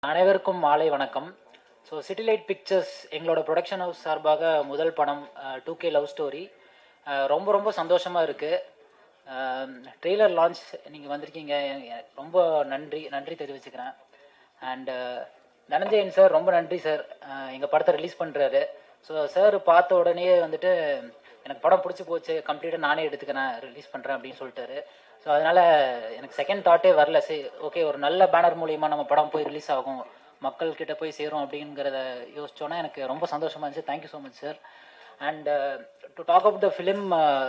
அனைவருக்கும் மாலை வணக்கம். ஸோ சிட்டி லைட் பிக்சர்ஸ் எங்களோட ப்ரொடக்ஷன் ஹவுஸ் சார்பாக முதல் படம் 2K லவ் ஸ்டோரி. ரொம்ப ரொம்ப சந்தோஷமாக இருக்குது. ட்ரெய்லர் லான்ச் நீங்கள் வந்திருக்கீங்க, ரொம்ப நன்றி தெரிவிச்சுக்கிறேன். அண்டு தனஞ்சயன் சார் ரொம்ப நன்றி சார், எங்கள் படத்தை ரிலீஸ் பண்ணுறாரு. ஸோ சார் பார்த்த உடனே வந்துட்டு எனக்கு படம் பிடிச்சி போச்சு, கம்ப்ளீட்டாக நானே எடுத்துக்கிறேன், ரிலீஸ் பண்ணுறேன் அப்படின்னு சொல்லிட்டாரு. ஸோ அதனால் எனக்கு செகண்ட் தாட்டே வரல. சரி, ஓகே, ஒரு நல்ல பேனர் மூலியமாக நம்ம படம் போய் ரிலீஸ் ஆகும், மக்கள்கிட்ட போய் சேரும் அப்படிங்கிறத யோசிச்சோன்னா எனக்கு ரொம்ப சந்தோஷமாக இருந்துச்சு. Thank you so much sir. And to talk of the film,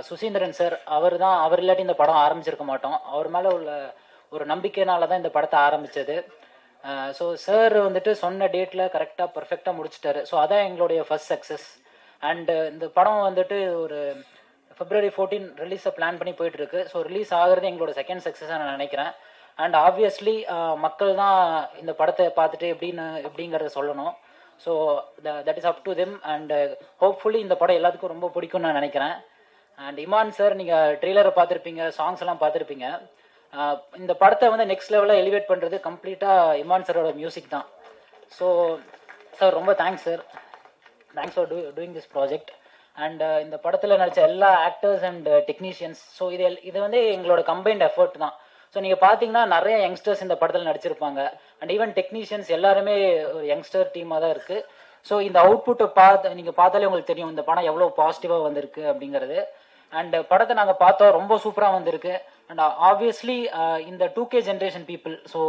Suseenthiran sir அவர் இல்லாட்டி இந்த படம் ஆரம்பிச்சிருக்க மாட்டோம். அவர் மேலே உள்ள ஒரு நம்பிக்கையினால தான் இந்த படத்தை ஆரம்பித்தது. ஸோ சார் வந்துட்டு சொன்ன டேட்டில் கரெக்டாக பர்ஃபெக்டாக முடிச்சிட்டாரு. ஸோ அதான் எங்களுடைய ஃபர்ஸ்ட் சக்ஸஸ். அண்டு இந்த படம் வந்துட்டு ஒரு February 14 ரிலீஸை பிளான் பண்ணி போயிட்டுருக்கு. ஸோ ரிலீஸ் ஆகிறது எங்களோட செகண்ட் சக்ஸஸாக நான் நினைக்கிறேன். அண்ட் ஆப்வியஸ்லி மக்கள் தான் இந்த படத்தை பார்த்துட்டு எப்படிங்கிறத சொல்லணும். So that is up to them. And hopefully இந்த படம் எல்லாத்துக்கும் ரொம்ப பிடிக்கும்னு நான் நினைக்கிறேன். அண்ட் இமான் சார், நீங்கள் ட்ரெய்லரை பார்த்துருப்பீங்க, சாங்ஸ் எல்லாம் பார்த்துருப்பீங்க. இந்த படத்தை வந்து நெக்ஸ்ட் லெவலில் எலிவேட் பண்ணுறது கம்ப்ளீட்டாக இமான் சாரோட மியூசிக் தான். ஸோ சார் ரொம்ப thanks sir, thanks for doing this project. And இந்த படத்தில் நடித்த எல்லா ஆக்டர்ஸ் அண்ட் டெக்னீஷியன்ஸ், ஸோ இது வந்து எங்களோட கம்பைன்ட் எஃபர்ட் தான். ஸோ நீங்கள் பார்த்தீங்கன்னா நிறைய யங்ஸ்டர்ஸ் இந்த படத்தில் நடிச்சிருப்பாங்க. அண்ட் ஈவன் டெக்னீஷியன்ஸ் எல்லாருமே ஒரு யங்ஸ்டர் டீமாக தான் இருக்குது. ஸோ இந்த அவுட்புட்டை நீங்கள் பார்த்தாலே உங்களுக்கு தெரியும் இந்த படம் எவ்வளோ பாசிட்டிவாக வந்திருக்கு அப்படிங்கிறது. அண்ட் படத்தை நாங்கள் பார்த்தோம், ரொம்ப சூப்பராக வந்திருக்கு. அண்ட் ஆப்வியஸ்லி இந்த 2K ஜென்ரேஷன் பீப்புள், ஸோ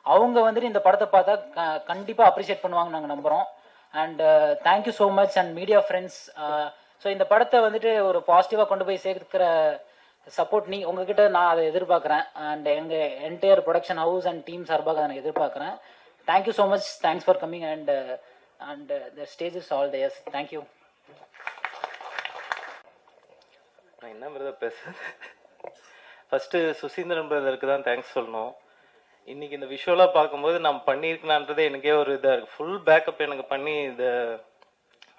அவங்க வந்துட்டு இந்த படத்தை பார்த்தா கண்டிப்பாக அப்ரிஷியேட் பண்ணுவாங்க நாங்கள் நம்புகிறோம். And thank you so much. And media friends, so இந்த படத்தை வந்துட்டு ஒரு பாசிட்டிவாக கொண்டு போய் சேர்க்கிற சப்போர்ட் உங்ககிட்ட நான் அதை எதிர்பார்க்குறேன். அண்ட் எங்கள் entire production house and team சார்பாக அதை நான் எதிர்பார்க்குறேன். Thank you so much, thanks for coming. And the stage is all there's. Thank you. நான் என்ன பிரதர் பேசுறேன், ஃபஸ்ட்டு சுசீந்திரன் பிரதருக்கு தான் தேங்க்ஸ் சொல்லணும். இன்னைக்கு இந்த விஷுவலாக பார்க்கும்போது நான் பண்ணியிருக்கலான்றதே எனக்கே ஒரு இதாக இருக்குது. ஃபுல் பேக்கப் எனக்கு பண்ணி இதை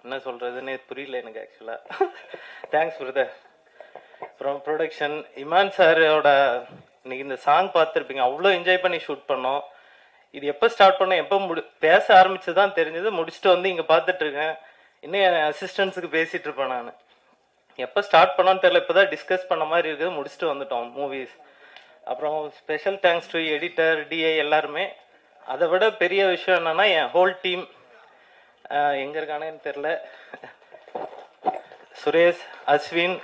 என்ன சொல்கிறதுன்னு புரியல எனக்கு ஆக்சுவலாக. Thanks brother. அப்புறம் ப்ரொடக்ஷன் இமான் சாரோட இன்னைக்கு இந்த சாங் பார்த்துருப்பீங்க, அவ்வளோ என்ஜாய் பண்ணி ஷூட் பண்ணோம். இது எப்போ ஸ்டார்ட் பண்ணோம், எப்போ பேச ஆரம்பிச்சு தான் தெரிஞ்சது. முடிச்சுட்டு வந்து இங்கே பார்த்துட்ருக்கேன். இன்னும் என் அசிஸ்டன்ஸுக்கு பேசிகிட்டு இருப்பேன் நான். எப்போ ஸ்டார்ட் பண்ணோன்னு தெரியல, இப்போ தான் டிஸ்கஸ் பண்ண மாதிரி இருக்குது. முடிச்சுட்டு வந்துட்டோம் மூவிஸ். அப்புறம் special thanks to editor, DI எல்லாருமே. அதை விட பெரிய விஷயம் என்னன்னா என் ஹோல் டீம் எங்கே இருக்கானேன்னு தெரில, சுரேஷ், அஸ்வின்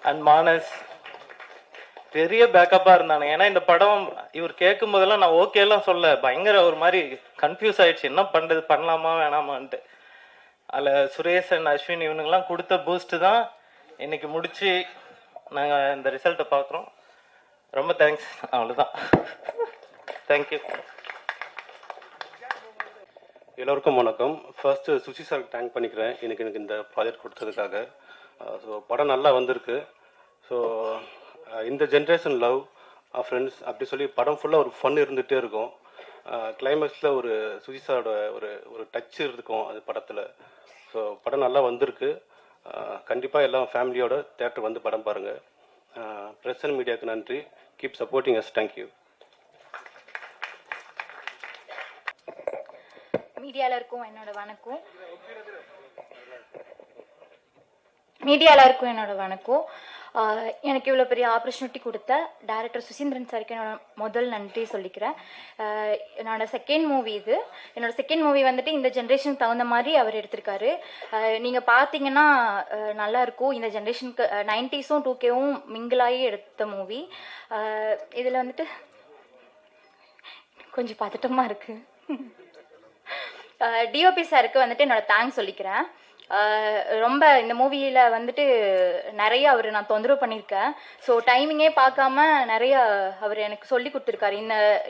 அண்ட் மானஸ் பெரிய பேக்கப்பாக இருந்தானு. ஏன்னா இந்த படம் இவர் கேட்கும் போதெல்லாம் நான் ஓகேலாம் சொல்ல, பயங்கர ஒரு மாதிரி கன்ஃபியூஸ் ஆயிடுச்சு, என்ன பண்ணுறது, பண்ணலாமா வேணாமான்ட்டு. அதில் சுரேஷ் அண்ட் அஸ்வின் இவனுங்கெல்லாம் கொடுத்த பூஸ்ட்டு தான் இன்னைக்கு முடிச்சு நாங்கள் இந்த ரிசல்ட்டை பார்க்குறோம். ரொம்ப தேங்க்ஸ், அவ்வளோதான். தேங்க்யூ. எல்லோருக்கும் வணக்கம். ஃபர்ஸ்ட்டு சுசி சாருக்கு தேங்க் பண்ணிக்கிறேன் எனக்கு இந்த ப்ராஜெக்ட் கொடுத்ததுக்காக. ஸோ படம் நல்லா வந்திருக்கு. ஸோ இந்த ஜென்ரேஷன் லவ் ஃப்ரெண்ட்ஸ் அப்படி சொல்லி படம் ஃபுல்லாக ஒரு ஃபன் இருந்துகிட்டே இருக்கும். கிளைமேக்ஸில் ஒரு சுசி சாரோட ஒரு ஒரு டச் இருக்கும் அது படத்தில். ஸோ படம் நல்லா வந்திருக்கு. கண்டிப்பாக எல்லாம் ஃபேமிலியோட தேட்டர் வந்து படம் பாருங்கள். ப்ரெஸ் அண்ட் மீடியாவுக்கு நன்றி. Keep supporting us. தேங்க்யூ. மீடியாவில் என்னோட வணக்கம். எனக்கு இவ்வளோ பெரிய ஆப்பர்ச்சுனிட்டி கொடுத்த டைரக்டர் சுசீந்திரன் சாருக்கு என்னோட முதல் நன்றி சொல்லிக்கிறேன். என்னோட செகண்ட் மூவி இது. என்னோட செகண்ட் மூவி வந்துட்டு இந்த ஜென்ரேஷனுக்கு தகுந்த மாதிரி அவர் எடுத்திருக்காரு. நீங்கள் பார்த்தீங்கன்னா நல்லாயிருக்கும். இந்த ஜென்ரேஷனுக்கு 90s-ம் 2K-வும் மிங்கிளாகி எடுத்த மூவி. இதில் வந்துட்டு கொஞ்சம் பதட்டமாக இருக்குது. டிஓபி சாருக்கு வந்துட்டு என்னோட தேங்க்ஸ் சொல்லிக்கிறேன். ரொம்ப இந்த மூவியில் வந்துட்டு நிறைய அவர் நான் தொந்தரவு பண்ணியிருக்கேன். ஸோ டைமிங்கே பார்க்காம நிறைய அவர் எனக்கு சொல்லி கொடுத்துருக்காரு,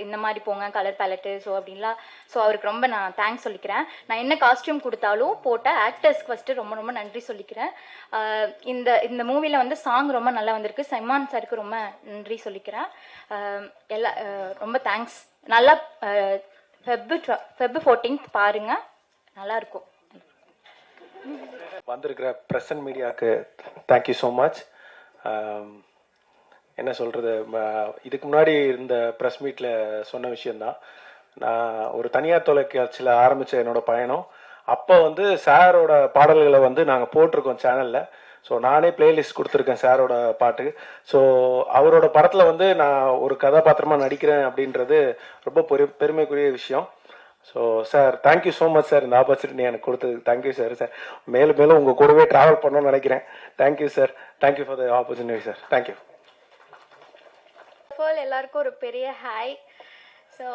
இந்த மாதிரி போங்க, கலர் பேலட்டு, ஸோ அப்படின்லாம். ஸோ அவருக்கு ரொம்ப நான் தேங்க்ஸ் சொல்லிக்கிறேன். நான் என்ன காஸ்டியூம் கொடுத்தாலும் போட்ட ஆக்டர்ஸ்க்கு ஃபஸ்ட்டு ரொம்ப ரொம்ப நன்றி சொல்லிக்கிறேன். இந்த மூவியில் வந்து சாங் ரொம்ப நல்லா வந்திருக்கு. சைமான் சாருக்கு ரொம்ப நன்றி சொல்லிக்கிறேன். ரொம்ப தேங்க்ஸ். நல்லா Feb 14th பாருங்க, நல்லா இருக்கும். வந்திருக்கிற ப்ரெஸ் அண்ட் மீடியாவுக்கு தேங்க்யூ ஸோ மச். என்ன சொல்கிறது, இதுக்கு முன்னாடி இந்த ப்ரெஸ் மீட்டில் சொன்ன விஷயந்தான். நான் ஒரு தனியார் தொலைக்காட்சியில் ஆரம்பித்த என்னோட பயணம். அப்போ வந்து சாரோட பாடல்களை வந்து நாங்கள் போட்டிருக்கோம் சேனலில். ஸோ நானே பிளேலிஸ்ட் கொடுத்துருக்கேன் சாரோட பாட்டு. ஸோ அவரோட படத்தில் வந்து நான் ஒரு கதாபாத்திரமாக நடிக்கிறேன் அப்படின்றது ரொம்ப பெருமைக்குரிய விஷயம். So sir, thank you so much sir, இந்த ஆப்பர்ச்சுனிட்டி எனக்கு கொடுத்ததுக்கு தேங்க்யூ சார். சார் மேலும் மேலும் உங்கள் கூடவே ட்ராவல் பண்ணணும்னு நினைக்கிறேன். Thank you sir, thank you for the opportunity sir, thank you. எல்லாருக்கும் ஒரு பெரிய ஹாய். ஸோ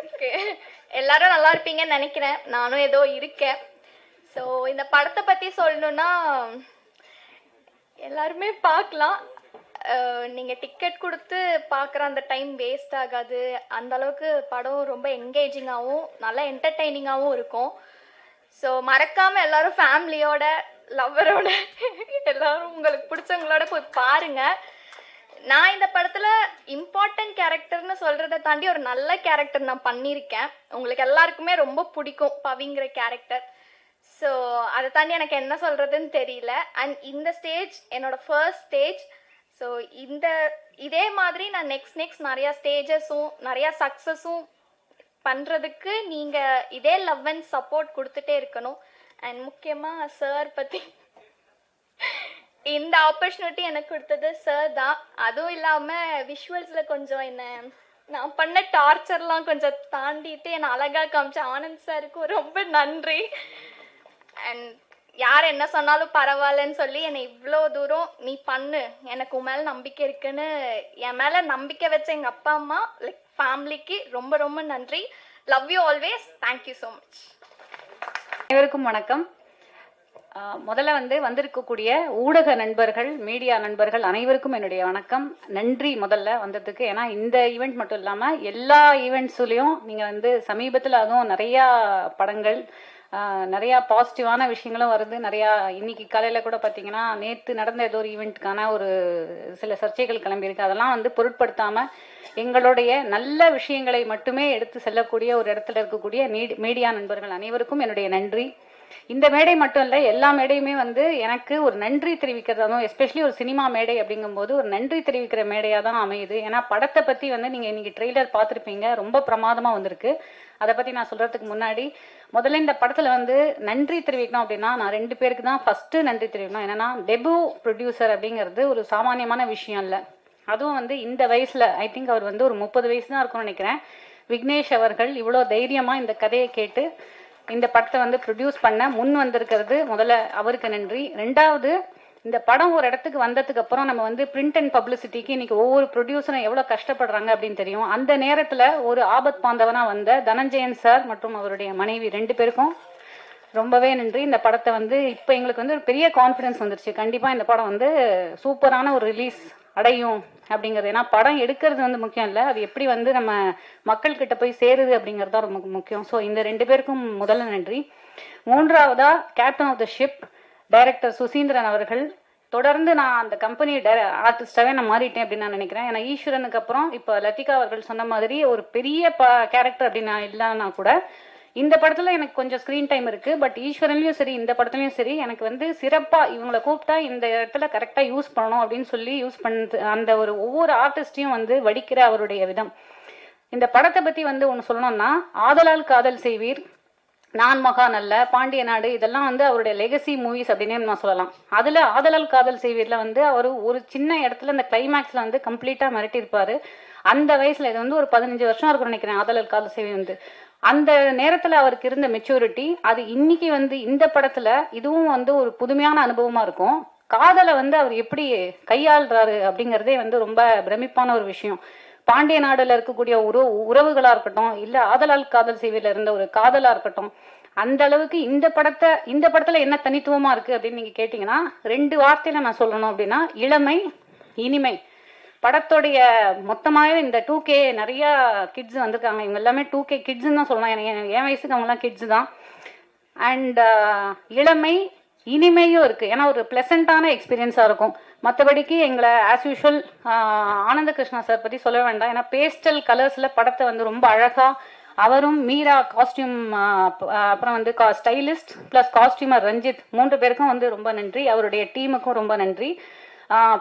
ஓகே, எல்லாரும் நல்லா இருப்பீங்கன்னு நினைக்கிறேன். நானும் ஏதோ இருக்கேன். ஸோ இந்த படத்தை பற்றி சொல்லணுன்னா, எல்லாருமே பார்க்கலாம். நீங்கள் டிக்கெட் கொடுத்து பார்க்குற அந்த டைம் வேஸ்ட் ஆகாது. அந்த அளவுக்கு படம் ரொம்ப என்கேஜிங்காகவும் நல்லா என்டர்டெய்னிங்காகவும் இருக்கும். ஸோ மறக்காமல் எல்லாரும் ஃபேமிலியோட, லவ்வரோட, எல்லாரும் உங்களுக்கு பிடிச்சவங்களோட போய் பாருங்கள். நான் இந்த படத்தில் இம்பார்ட்டன்ட் கேரக்டர்னு சொல்கிறத தாண்டி ஒரு நல்ல கேரக்டர் நான் பண்ணியிருக்கேன். உங்களுக்கு எல்லாருக்குமே ரொம்ப பிடிக்கும் பவிங்கிற கேரக்டர். ஸோ அதை தாண்டி எனக்கு என்ன சொல்கிறதுன்னு தெரியல. அண்ட் இந்த ஸ்டேஜ் என்னோட ஃபர்ஸ்ட் ஸ்டேஜ். ஸோ இதே மாதிரி நான் நெக்ஸ்ட் நிறையா ஸ்டேஜஸும் நிறையா சக்ஸஸும் பண்ணுறதுக்கு நீங்கள் இதே லவ் அண்ட் சப்போர்ட் கொடுத்துட்டே இருக்கணும். அண்ட் முக்கியமாக சார் பற்றி, இந்த ஆப்பர்ச்சுனிட்டி எனக்கு கொடுத்தது சார் தான். அதுவும் இல்லாமல் விஷுவல்ஸில் கொஞ்சம் நான் பண்ண டார்ச்சர்லாம் கொஞ்சம் தாண்டிட்டு என்னை அழகாக காமிச்ச ஆனந்த் சாருக்கு ரொம்ப நன்றி. அண்ட் யார் என்ன சொன்னாலும் பரவாயில்லன்னு சொல்லி என்னை இவ்வளோ தூரம் நீ பண்ணு, எனக்கு உன் மேலே நம்பிக்கை இருக்குன்னு என் மேலே நம்பிக்கை வச்ச எங்கள் அப்பா அம்மா, லைக் ஃபேமிலிக்கு ரொம்ப ரொம்ப நன்றி. Love you always. Thank you so much. அனைவருக்கும் வணக்கம். முதல்ல வந்திருக்கக்கூடிய ஊடக நண்பர்கள், மீடியா நண்பர்கள் அனைவருக்கும் என்னுடைய வணக்கம். நன்றி முதல்ல வந்ததுக்கு. ஏன்னா இந்த ஈவெண்ட் மட்டும் இல்லாமல் எல்லா ஈவெண்ட்ஸ்லையும் நீங்கள் சமீபத்தில் அதுவும் நிறையா படங்கள், நிறையா பாசிட்டிவான விஷயங்களும் வருது. நிறையா இன்னைக்கு காலையில் கூட பார்த்தீங்கன்னா நேற்று நடந்த ஏதோ ஒரு ஈவெண்ட்டுக்கான ஒரு சில சர்ச்சைகள் கிளம்பியிருக்கு. அதெல்லாம் பொருட்படுத்தாமல் எங்களுடைய நல்ல விஷயங்களை மட்டுமே எடுத்து செல்லக்கூடிய ஒரு இடத்துல இருக்கக்கூடிய மீடியா நண்பர்கள் அனைவருக்கும் என்னுடைய நன்றி. இந்த மேடை மட்டும் இல்லை, எல்லா மேடையுமே எனக்கு ஒரு நன்றி தெரிவிக்கிறது, அதுவும் எஸ்பெஷலி ஒரு சினிமா மேடை அப்படிங்கும்போது ஒரு நன்றி தெரிவிக்கிற மேடையாக தான் அமையுது. ஏன்னா படத்தை பற்றி நீங்கள் இன்னைக்கு ட்ரெய்லர் பார்த்துருப்பீங்க, ரொம்ப பிரமாதமாக வந்திருக்கு. அதை பற்றி நான் சொல்கிறதுக்கு முன்னாடி முதல்ல இந்த படத்தில் நன்றி தெரிவிக்கணும் அப்படின்னா நான் 2 பேருக்கு தான் ஃபஸ்ட்டு நன்றி தெரிவிக்கணும். என்னென்னா, டெபு ப்ரொடியூசர் அப்படிங்கிறது ஒரு சாமானியமான விஷயம் இல்லை. அதுவும் இந்த வயசில், ஐ திங்க் அவர் ஒரு 30 வயசு தான் இருக்கும்னு நினைக்கிறேன். விக்னேஷ் அவர்கள் இவ்வளோ தைரியமாக இந்த கதையை கேட்டு இந்த படத்தை ப்ரொடியூஸ் பண்ண முன் வந்திருக்கிறது, முதல்ல அவருக்கு நன்றி. 2வது, இந்த படம் ஒரு இடத்துக்கு வந்ததுக்கு அப்புறம் நம்ம பிரிண்ட் அண்ட் பப்ளிசிட்டிக்கு இன்னைக்கு ஒவ்வொரு ப்ரொடியூசரும் எவ்வளோ கஷ்டப்படுறாங்க அப்படின்னு தெரியும். அந்த நேரத்தில் ஒரு ஆபத் பாந்தவனாக வந்த தனஞ்சயன் சார் மற்றும் அவருடைய மனைவி 2 பேருக்கும் ரொம்பவே நன்றி. இந்த படத்தை இப்போ எங்களுக்கு ஒரு பெரிய கான்ஃபிடன்ஸ் வந்துருச்சு. கண்டிப்பாக இந்த படம் சூப்பரான ஒரு ரிலீஸ் அடையும் அப்படிங்கிறது. ஏன்னா படம் எடுக்கிறது முக்கியம் இல்லை, அது எப்படி நம்ம மக்கள்கிட்ட போய் சேருது அப்படிங்கிறது தான் ரொம்ப முக்கியம். ஸோ இந்த 2 பேருக்கும் முதல்ல நன்றி. 3வதா, captain of the ship director Suseenthiran அவர்கள். தொடர்ந்து நான் அந்த கம்பெனி ஆர்டிஸ்டாகவே நான் மாறிட்டேன் அப்படின்னு நான் நினைக்கிறேன். ஏன்னா ஈஸ்வரனுக்கு அப்புறம் இப்போ லத்திகா அவர்கள் சொன்ன மாதிரி ஒரு பெரிய கேரக்டர் அப்படின்னு நான் இல்லைன்னா கூட இந்த படத்தில் எனக்கு கொஞ்சம் ஸ்க்ரீன் டைம் இருக்குது. பட் ஈஸ்வரன்லையும் சரி இந்த படத்துலையும் சரி எனக்கு சிறப்பாக இவங்களை கூப்பிட்டா இந்த இடத்துல கரெக்டாக யூஸ் பண்ணணும் அப்படின்னு சொல்லி யூஸ் பண்ணது அந்த ஒவ்வொரு ஆர்டிஸ்டையும் வடிக்கிற அவருடைய விதம். இந்த படத்தை பற்றி ஒன்று சொல்லணும்னா, ஆதலால் காதல் செய்வீர், நான் மகான் அல்ல, பாண்டிய நாடு, இதெல்லாம் அவருடைய லெகசி மூவிஸ் அப்படின்னு நான் சொல்லலாம். அதில் ஆதலால் காதல் செய்வீரில் அவர் ஒரு சின்ன இடத்துல இந்த கிளைமேக்ஸில் கம்ப்ளீட்டாக மிரட்டியிருப்பார். அந்த வயசில் இது ஒரு 15 வருஷம் இருக்கும்னு நினைக்கிறேன். ஆதலால் காதல் செய்வீர் அந்த நேரத்தில் அவருக்கு இருந்த மெச்சூரிட்டி, அது இன்னைக்கு இந்த படத்தில் இதுவும் ஒரு புதுமையான அனுபவமாக இருக்கும். காதலை அவர் எப்படி கையாளுறாரு அப்படிங்கிறதே ரொம்ப பிரமிப்பான ஒரு விஷயம். பாண்டிய நாடுல இருக்கக்கூடிய உறவுகளா இருக்கட்டும், இல்ல ஆதலால் காதல் செய்வதில் இருந்த ஒரு காதலா இருக்கட்டும், அந்த அளவுக்கு இந்த படத்துல என்ன தனித்துவமா இருக்கு அப்படின்னு நீங்க கேட்டீங்கன்னா 2 வார்த்தையில நான் சொல்லணும் அப்படின்னா, இளமை, இனிமை. படத்தோடைய மொத்தமாகவே இந்த 2K நிறைய கிட்ஸ் வந்திருக்காங்க. இவங்க எல்லாமே 2K கிட்ஸ்ன்னு தான் சொல்லலாம். என் வயசுக்கு அவங்கலாம் கிட்ஸ் தான். அண்ட் இளமை, இனிமையும் இருக்குது. ஏன்னா ஒரு ப்ளசண்ட்டான எக்ஸ்பீரியன்ஸாக இருக்கும். மற்றபடிக்கு எங்களை ஆஸ் யூஷுவல் ஆனந்த கிருஷ்ணா சார் பற்றி சொல்ல வேண்டாம். ஏன்னா பேஸ்டல் கலர்ஸில் படத்தை ரொம்ப அழகாக அவரும், மீரா காஸ்டியூம், அப்புறம் ஸ்டைலிஸ்ட் ப்ளஸ் காஸ்டியூமர் ரஞ்சித் 3 பேருக்கும் ரொம்ப நன்றி. அவருடைய டீமுக்கும் ரொம்ப நன்றி.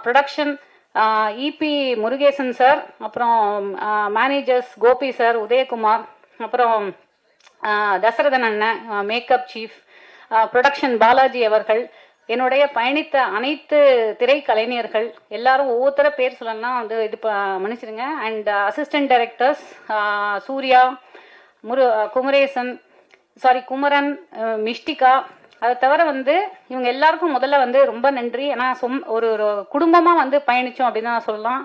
ப்ரொடக்ஷன் இபி முருகேசன் சார், அப்புறம் மேனேஜர்ஸ் கோபி சார், உதயகுமார், அப்புறம் தசரதன் அண்ணன், மேக்கப் சீஃப், ப்ரொடக்ஷன் பாலாஜி அவர்கள், என்னுடைய பயணித்த அனைத்து திரைக்கலைஞர்கள் எல்லாரும் ஒவ்வொருத்தர பேர் சொல்லணும்னா வந்து இது மன்னிச்சிடுங்க. And assistant directors Surya, Kumaresan, Kumaran, Mishtika, அதை தவிர வந்து இவங்க எல்லாருக்கும் முதல்ல வந்து ரொம்ப நன்றி. ஏன்னா ஒரு குடும்பமாக வந்து பயணித்தோம் அப்படின்னு தான் சொல்லலாம்.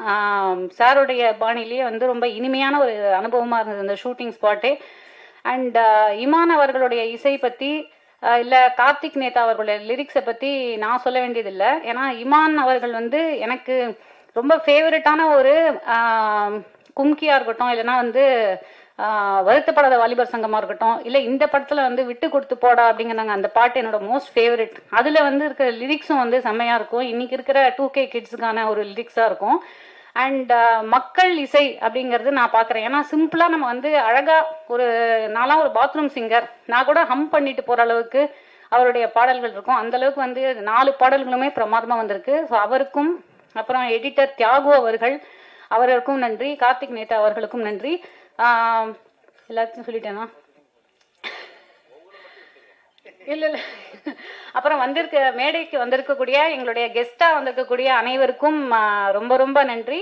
சாருடைய பாணிலேயே வந்து ரொம்ப இனிமையான ஒரு அனுபவமாக இருந்தது அந்த ஷூட்டிங் ஸ்பாட்டே. அண்ட் இமான் அவர்களுடைய இசை பற்றி இல்லை கார்த்திக் நேதா அவர்களுடைய லிரிக்ஸை பற்றி நான் சொல்ல வேண்டியதில்லை. ஏன்னா இமான் அவர்கள் வந்து எனக்கு ரொம்ப ஃபேவரட்டான ஒரு கும்கியாக இருக்கட்டும், இல்லைனா வந்து வருத்தப்படாத வாலிபர் சங்கமாக இருக்கட்டும், இல்லை இந்த படத்தில் வந்து விட்டு கொடுத்து போடா அப்படிங்கிறாங்க அந்த பாட்டு என்னோட மோஸ்ட் ஃபேவரட். அதில் வந்து இருக்கிற லிரிக்ஸும் வந்து செம்மையாக இருக்கும். இன்றைக்கி இருக்கிற 2K கிட்ஸுக்கான ஒரு லிரிக்ஸாக இருக்கும். அண்ட் மக்கள் இசை அப்படிங்கிறது நான் பார்க்குறேன். ஏன்னா சிம்பிளாக நம்ம வந்து அழகாக நான்லாம் ஒரு பாத்ரூம் சிங்கர், நான் கூட ஹம் பண்ணிட்டு போகிற அளவுக்கு அவருடைய பாடல்கள் இருக்கும். அந்தளவுக்கு வந்து 4 பாடல்களுமே பிரமாதமாக வந்திருக்கு. ஸோ அவருக்கும், அப்புறம் எடிட்டர் தியாகு அவர்களுக்கும் நன்றி, கார்த்திக் நேதா அவர்களுக்கும் நன்றி. எல்லாத்தையும் சொல்லிட்டேனா? இல்லை. அப்புறம் மேடைக்கு வந்திருக்கக்கூடிய எங்களுடைய கெஸ்டாக வந்திருக்கக்கூடிய அனைவருக்கும் ரொம்ப ரொம்ப நன்றி.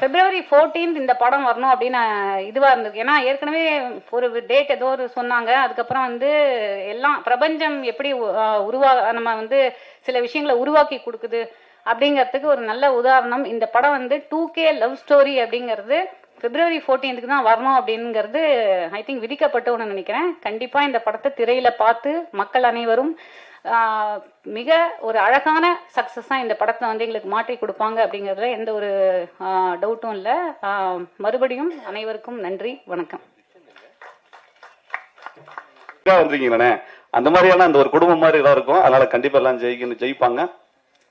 February 14th இந்த படம் வரணும் அப்படின்னு இதுவாக இருந்திருக்கு. ஏன்னா ஏற்கனவே ஒரு டேட் ஏதோ சொன்னாங்க. அதுக்கப்புறம் வந்து எல்லாம் பிரபஞ்சம் எப்படி நம்ம வந்து சில விஷயங்களை உருவாக்கி கொடுக்குது அப்படிங்கிறதுக்கு ஒரு நல்ல உதாரணம். இந்த படம் வந்து 2K லவ் ஸ்டோரி அப்படிங்கிறது February 14th தான் வரணும் அப்படிங்கிறது ஐ திங்க் விதிக்கப்பட்டோன்னு நினைக்கிறேன். கண்டிப்பாக இந்த படத்தை திரையில் பார்த்து மக்கள் அனைவரும் மிக ஒரு அழகான சக்ஸஸாக இந்த படத்தை வந்து எங்களுக்கு மாற்றி கொடுப்பாங்க அப்படிங்கிறதுல எந்த ஒரு டவுட்டும் இல்லை. மறுபடியும் அனைவருக்கும் நன்றி, வணக்கம். வந்துருக்கீங்களே, அந்த மாதிரியான அந்த ஒரு குடும்பம் மாதிரி தான் இருக்கும். அதனால கண்டிப்பாக எல்லாம் ஜெயிப்பாங்க.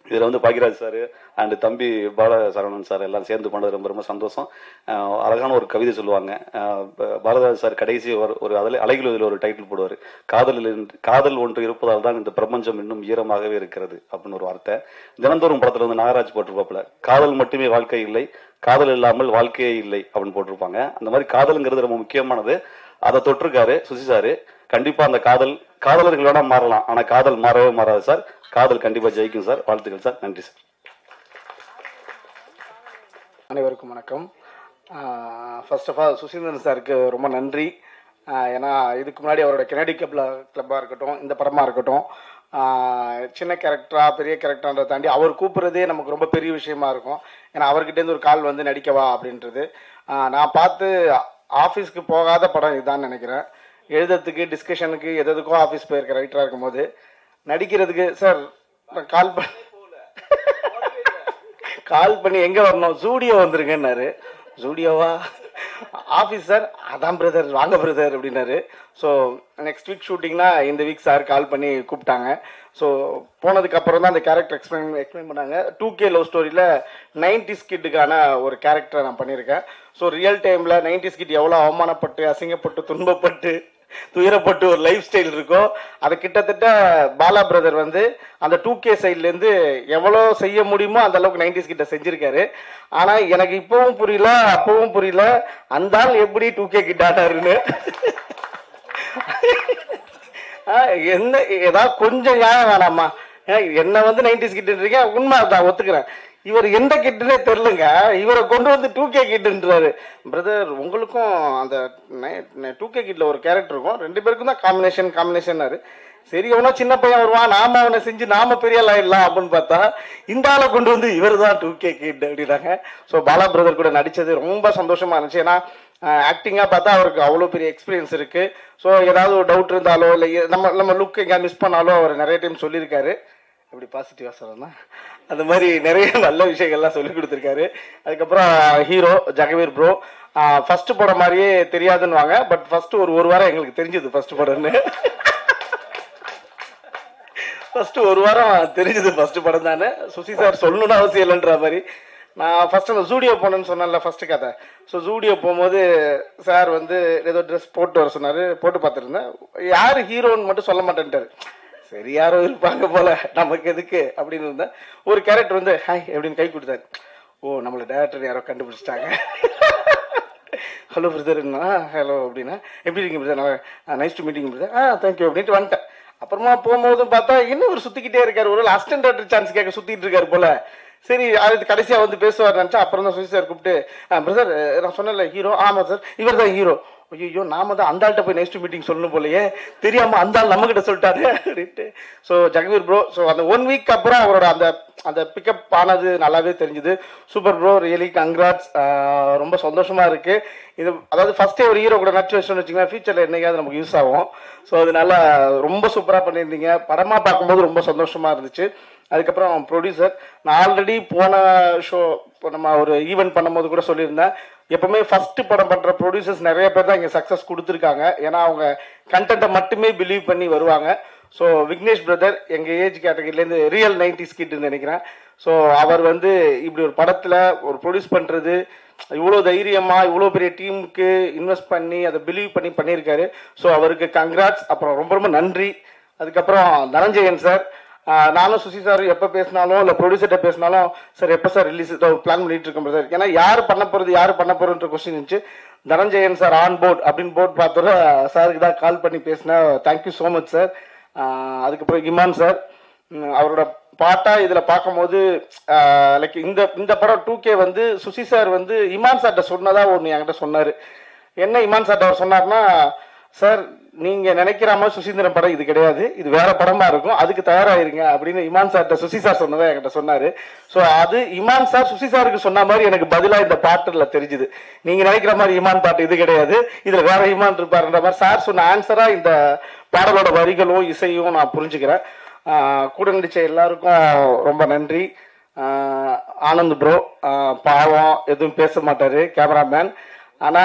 இதில் வந்து பாக்யராஜ் சார் அண்ட் தம்பி பாலசரவணன் சார் எல்லாம் சேர்ந்து பண்ணது ரொம்ப ரொம்ப சந்தோஷம். அழகான ஒரு கவிதை சொல்லுவாங்க. பாரதிராஜ் சார் கடைசி ஒரு அலைகளுதில் ஒரு டைட்டில் போடுவார், காதல் ஒன்று இருப்பதால் தான் இந்த பிரபஞ்சம் இன்னும் ஈரமாகவே இருக்கிறது அப்படின்னு ஒரு வார்த்தை. தினந்தோறும் படத்தில் வந்து நாகராஜ் போட்டிருப்பாப்புல, காதல் மட்டுமே வாழ்க்கை இல்லை, காதல் இல்லாமல் வாழ்க்கையே இல்லை அப்படின்னு போட்டிருப்பாங்க. அந்த மாதிரி காதலுங்கிறது ரொம்ப முக்கியமானது. அதை தொட்டிருக்காரு சுசி சாரு. கண்டிப்பா அந்த காதலர்கள் வேணா மாறலாம், ஆனா காதல் மாறவே மாறாது சார். காதல் கண்டிப்பா ஜெயிக்கும் சார். வாழ்த்துக்கள் சார். நன்றி சார். அனைவருக்கும் வணக்கம். ஃபர்ஸ்ட் ஆஃப் ஆல் சுசீந்திரன் சாருக்கு ரொம்ப நன்றி. ஏன்னா இதுக்கு முன்னாடி அவரோட கெனடி கிளப்பாக இருக்கட்டும், இந்த படமாக இருக்கட்டும், சின்ன கேரக்டரா பெரிய கேரக்டரான்றதை தாண்டி அவர் கூப்பிட்றதே நமக்கு ரொம்ப பெரிய விஷயமா இருக்கும். ஏன்னா அவர்கிட்டேருந்து ஒரு கால் வந்து நடிக்கவா அப்படின்றது. நான் பார்த்து ஆஃபீஸ்க்கு போகாத படம் இதுதான் நினைக்கிறேன். எழுதுறதுக்கு டிஸ்கஷனுக்கு எதுக்கோ ஆஃபீஸ் போயிருக்க ரைட்டராக இருக்கும்போது நடிக்கிறதுக்கு சார் கால் பண்ணி எங்கே வரணும், ஜூடியோ வந்துருங்கன்னாரு. ஜூடியோவா ஆஃபீஸ் சார், அதான் பிரதர் வாங்க பிரதர் அப்படின்னாரு. ஸோ நெக்ஸ்ட் வீக் ஷூட்டிங்னா இந்த வீக் சார் கால் பண்ணி கூப்பிட்டாங்க. ஸோ போனதுக்கு அப்புறம் தான் அந்த கேரக்டர் எக்ஸ்பிளைன் பண்ணாங்க. 2K லவ் ஸ்டோரியில் 90s கிட்டுக்கான ஒரு கேரக்டரை நான் பண்ணியிருக்கேன். ஸோ ரியல் டைமில் 90s கிட் எவ்வளோ அவமானப்பட்டு அசிங்கப்பட்டு துன்பப்பட்டு துயரப்பட்டு ஒரு லைஃப் ஸ்டைல் இருக்கோ, அதை கிட்டத்தட்ட பாலா பிரதர் வந்து அந்த 2K சைட்லேருந்து எவ்வளோ செய்ய முடியுமோ அந்த அளவுக்கு 90s கிட்ட செஞ்சிருக்காரு. ஆனால் எனக்கு இப்பவும் புரியல, அப்பவும் புரியல, அந்த ஆள் எப்படி 2K கிட்ட ஆட்டாருன்னு. என்ன ஏதாவது கொஞ்சம் நியாயம் வேணாமா? என்ன வந்து 90s கிட்டுன்றீங்க, உண்மை தான் ஒத்துக்கிறேன். இவர் எந்த கிட்டுன்னே தெரிலங்க, இவரை கொண்டு வந்து 2K கிட்டுன்றாரு. பிரதர் உங்களுக்கும் அந்த 2K கிட்ல ஒரு கேரக்டர் இருக்கும், 2 பேருக்கும் தான் காம்பினேஷன்னாரு. சரி அவனா சின்ன பையன் வருவான், நாம அவனை செஞ்சு நாம பெரிய ஆயிடலாம் அப்படின்னு பார்த்தா இந்த ஆளை கொண்டு வந்து இவர் தான் 2K கிட் அப்படின்னாங்க. ஸோ பாலா பிரதர் கூட நடிச்சது ரொம்ப சந்தோஷமா இருந்துச்சு. ஏன்னா ஆக்டிங்காக பார்த்தா அவருக்கு அவ்வளோ பெரிய எக்ஸ்பீரியன்ஸ் இருக்கு. ஸோ ஏதாவது ஒரு டவுட் இருந்தாலோ இல்லை நம்ம லுக் எங்கேயா மிஸ் பண்ணாலோ அவர் நிறைய டைம் சொல்லியிருக்காரு. எப்படி பாசிட்டிவாக சொல்லணும், அந்த மாதிரி நிறைய நல்ல விஷயங்கள்லாம் சொல்லி கொடுத்துருக்காரு. அதுக்கப்புறம் ஹீரோ ஜெகவீர் ப்ரோ ஃபர்ஸ்ட் படம் மாதிரியே தெரியாதுன்னு வாங்க, பட் ஃபர்ஸ்ட் ஒரு வாரம் எங்களுக்கு தெரிஞ்சது ஃபர்ஸ்ட் படம்னு. ஃபர்ஸ்ட் ஒரு வாரம் தெரிஞ்சது ஃபர்ஸ்ட் படம் தானே. சுசி சார் சொல்லணும்னு அவசியம் இல்லைன்ற மாதிரி நான் ஃபர்ஸ்ட் அந்த ஜூடியோ போனேன்னு சொன்னேன்ல ஃபர்ஸ்ட் கதை. ஸோ ஜூடியோ போகும்போது சார் வந்து ஏதோ ட்ரெஸ் போட்டு வர சொன்னார், போட்டு பார்த்துருந்தேன். யார் ஹீரோன்னு மட்டும் சொல்ல மாட்டேன்ட்டார். சரி யாரோ இருப்பாங்க போல, நமக்கு எதுக்கு அப்படின்னு இருந்தா ஒரு கேரக்டர் வந்து ஹாய் அப்படின்னு கை கொடுத்தாரு. ஓ நம்மள டேரக்டர் யாரோ கண்டுபிடிச்சிட்டாங்க. ஹலோ பிரதர்னா ஹலோ அப்படின்னா எப்படி இருக்கீங்க brother, nice to meeting brother, thank you அப்படின்ட்டு வந்துட்டேன். அப்புறமா போகும்போதும் பார்த்தா இன்னும் ஒரு சுத்திக்கிட்டே இருக்காரு, ஒரு அசிஸ்டன்ட் டேரக்டர் சான்ஸ் கேட்க சுத்திட்டு இருக்காரு போல. சரி அது கடைசியா வந்து பேசுவார் நினைச்சா அப்புறம் தான் சுசி சார் கூப்பிட்டு பிரதர் நான் சொன்னல ஹீரோ, ஆமா சார் இவர் தான் ஹீரோ. ஐயோ நாம தான் அந்த ஆள்கிட்ட போய் நெக்ஸ்ட் மீட்டிங் சொல்லணும் போலயே, தெரியாம அந்த ஆள் நம்ம கிட்ட சொல்லிட்டாரு அப்படின்ட்டு. ஸோ ஜெகவீர் ப்ரோ, ஸோ அந்த 1 வீக் அப்புறம் அவரோட அந்த அந்த பிக்கப் ஆனது நல்லாவே தெரிஞ்சுது. Super bro, really congrats. ரொம்ப சந்தோஷமா இருக்கு இது. அதாவது ஃபர்ஸ்டே ஒரு ஹீரோ கூட நச்சு வச்சோம்னு வச்சுக்கோங்க, ஃபியூச்சர்ல என்னைக்காவது நமக்கு யூஸ் ஆகும். ஸோ அதனால ரொம்ப சூப்பரா பண்ணியிருந்தீங்க. படமா பார்க்கும்போது ரொம்ப சந்தோஷமா இருந்துச்சு. அதுக்கப்புறம் ப்ரொடியூசர், நான் ஆல்ரெடி போன ஷோ நம்ம ஒரு ஈவெண்ட் பண்ணும்போது கூட சொல்லியிருந்தேன், எப்பவுமே ஃபர்ஸ்ட் படம் பண்ற ப்ரொடியூசர்ஸ் நிறைய பேர் தான் இங்க சக்சஸ் கொடுத்துருக்காங்க. ஏன்னா அவங்க கண்டென்ட்டை மட்டுமே பிலீவ் பண்ணி வருவாங்க. ஸோ விக்னேஷ் பிரதர் எங்க ஏஜ் கேட்டகரியிலேருந்து ரியல் 90s கிட்னு நினைக்கிறேன். ஸோ அவர் வந்து இப்படி ஒரு படத்துல ஒரு ப்ரொடியூஸ் பண்றது இவ்வளோ தைரியமா இவ்வளோ பெரிய டீமுக்கு இன்வெஸ்ட் பண்ணி அதை பிலீவ் பண்ணி பண்ணியிருக்காரு. ஸோ அவருக்கு கங்க்ராட்ஸ். அப்புறம் ரொம்ப ரொம்ப நன்றி. அதுக்கப்புறம் தனஞ்சயன் சார், நானும் சுசி சார் எப்போ பேசினாலும் இல்லை ப்ரொடியூசர்கிட்ட பேசினாலும் சார் எப்போ சார் ரிலீஸ் பிளான் பண்ணிட்டு இருக்கோம் சார், ஏன்னா யார் பண்ண போறதுன்ற கொஸ்டின் இருந்துச்சு. தனஞ்சயன் சார் ஆன் போர்ட் அப்படின்னு போர்ட் பார்த்தோட சாருக்கு தான் கால் பண்ணி பேசினேன். Thank you so much sir. அதுக்கப்புறம் இமான் சார், அவரோட பாட்டா இதுல பார்க்கும்போது லைக் இந்த படம் 2K வந்து சுசி சார் வந்து இமான் சார்ட்ட சொன்னதா ஒன்று என்கிட்ட சொன்னாரு. என்ன இமான் சார்ட்ட அவர் சொன்னார்னா, சார் நீங்க நினைக்கிற மாதிரி சுசீந்திரன் படம் இது கிடையாது, இது வேற படமா இருக்கும், அதுக்கு தயாராயிருங்க அப்படின்னு இமான் சார்ட்ட சுசி சார் சொன்னதா என்கிட்ட சொன்னாரு. ஸோ அது இமான் சார் சுசி சாருக்கு சொன்ன மாதிரி எனக்கு பதிலா இந்த பாட்டுல தெரிஞ்சுது. நீங்க நினைக்கிற மாதிரி இமான் பாட்டு இது கிடையாது, இதுல வேற இமான் இருப்பாருன்ற மாதிரி சார் சொன்ன ஆன்சரா இந்த பாடலோட வரிகளும் இசையும் நான் புரிஞ்சுக்கிறேன். கூட நடிச்ச எல்லாருக்கும் ரொம்ப நன்றி. ஆனந்த் ப்ரோ பாவம் எதுவும் பேச மாட்டாரு கேமராமேன், ஆனா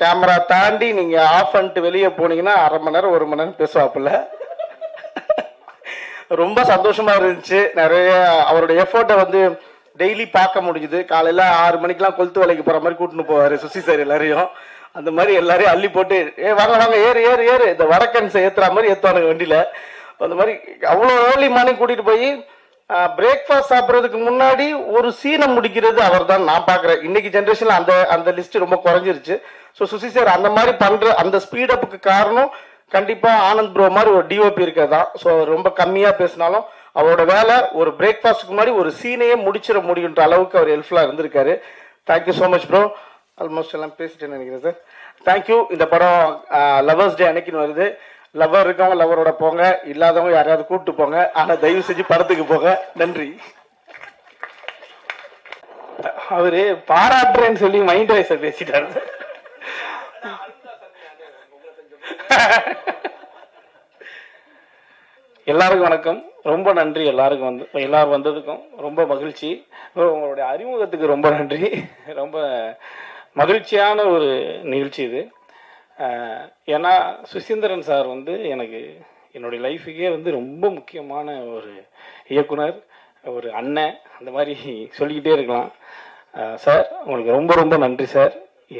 கேமரா தாண்டி நீங்க ஆஃப் பண்ணிட்டு வெளியே போனீங்கன்னா 1/2 மணி நேரம் 1 மணி நேரம் பேசுவாப்புல. ரொம்ப சந்தோஷமா இருந்துச்சு. நிறைய அவரோட எஃபோர்ட்டை வந்து டெய்லி பார்க்க முடிஞ்சுது. காலையில 6 மணிக்கெல்லாம் கொளுத்து வேலைக்கு போற மாதிரி கூட்டின்னு போவாரு சுசி சார் எல்லாரையும். அந்த மாதிரி எல்லாரையும் அள்ளி போட்டு வாங்க வாங்க ஏறு ஏறு ஏறு இந்த வடக்கன்ஸை ஏத்துற மாதிரி ஏத்துவானுங்க வண்டியில. அந்த மாதிரி அவ்வளோ ஏர்லி மார்னிங் கூட்டிட்டு போய் பிரேக்ஃபாஸ்ட் சாப்பிட்றதுக்கு முன்னாடி ஒரு சீனை முடிக்கிறது அவர் தான் நான் பார்க்குறேன். இன்னைக்கு ஜென்ரேஷன்ல அந்த லிஸ்ட் ரொம்ப குறைஞ்சிருச்சு. ஸோ சுசி சார் அந்த மாதிரி பண்ற அந்த ஸ்பீடப்புக்கு காரணம் கண்டிப்பா ஆனந்த் ப்ரோ மாதிரி ஒரு டிஓபி இருக்கிறதா. ஸோ ரொம்ப கம்மியா பேசினாலும் அவரோட வேலை ஒரு பிரேக்ஃபாஸ்ட்டுக்கு முன்னாடி ஒரு சீனையே முடிச்சிட முடியுன்ற அளவுக்கு அவர் ஹெல்ப்ஃபுல்லா இருந்திருக்காரு. Thank you so much bro. Almost எல்லாம் பேசிட்டேன்னு நினைக்கிறேன் சார். தேங்க்யூ. இந்த படம் லவர்ஸ் டே அன்னைக்குன்னு வருது. லவர் இருக்கவங்க லவரோட போங்க, இல்லாதவங்க யாரையாவது கூப்பிட்டு போங்க, ஆனா தயவு செஞ்சு படத்துக்கு போங்க. நன்றி. அவரு பாராட்டுறேன்னு சொல்லி மைண்ட் வாய்ஸ பேசிட்டாரு. எல்லாருக்கும் வணக்கம். ரொம்ப நன்றி எல்லாரும் வந்ததுக்கும் ரொம்ப மகிழ்ச்சி. உங்களுடைய அறிமுகத்துக்கு ரொம்ப நன்றி. ரொம்ப மகிழ்ச்சியான ஒரு நிகழ்ச்சி இது. ஏன்னா சுசீந்திரன் சார் வந்து எனக்கு என்னுடைய லைஃபுக்கே வந்து ரொம்ப முக்கியமான ஒரு இயக்குனர், ஒரு அண்ணன், அந்த மாதிரி சொல்லிக்கிட்டே இருக்கலாம். சார் உங்களுக்கு ரொம்ப ரொம்ப நன்றி சார்.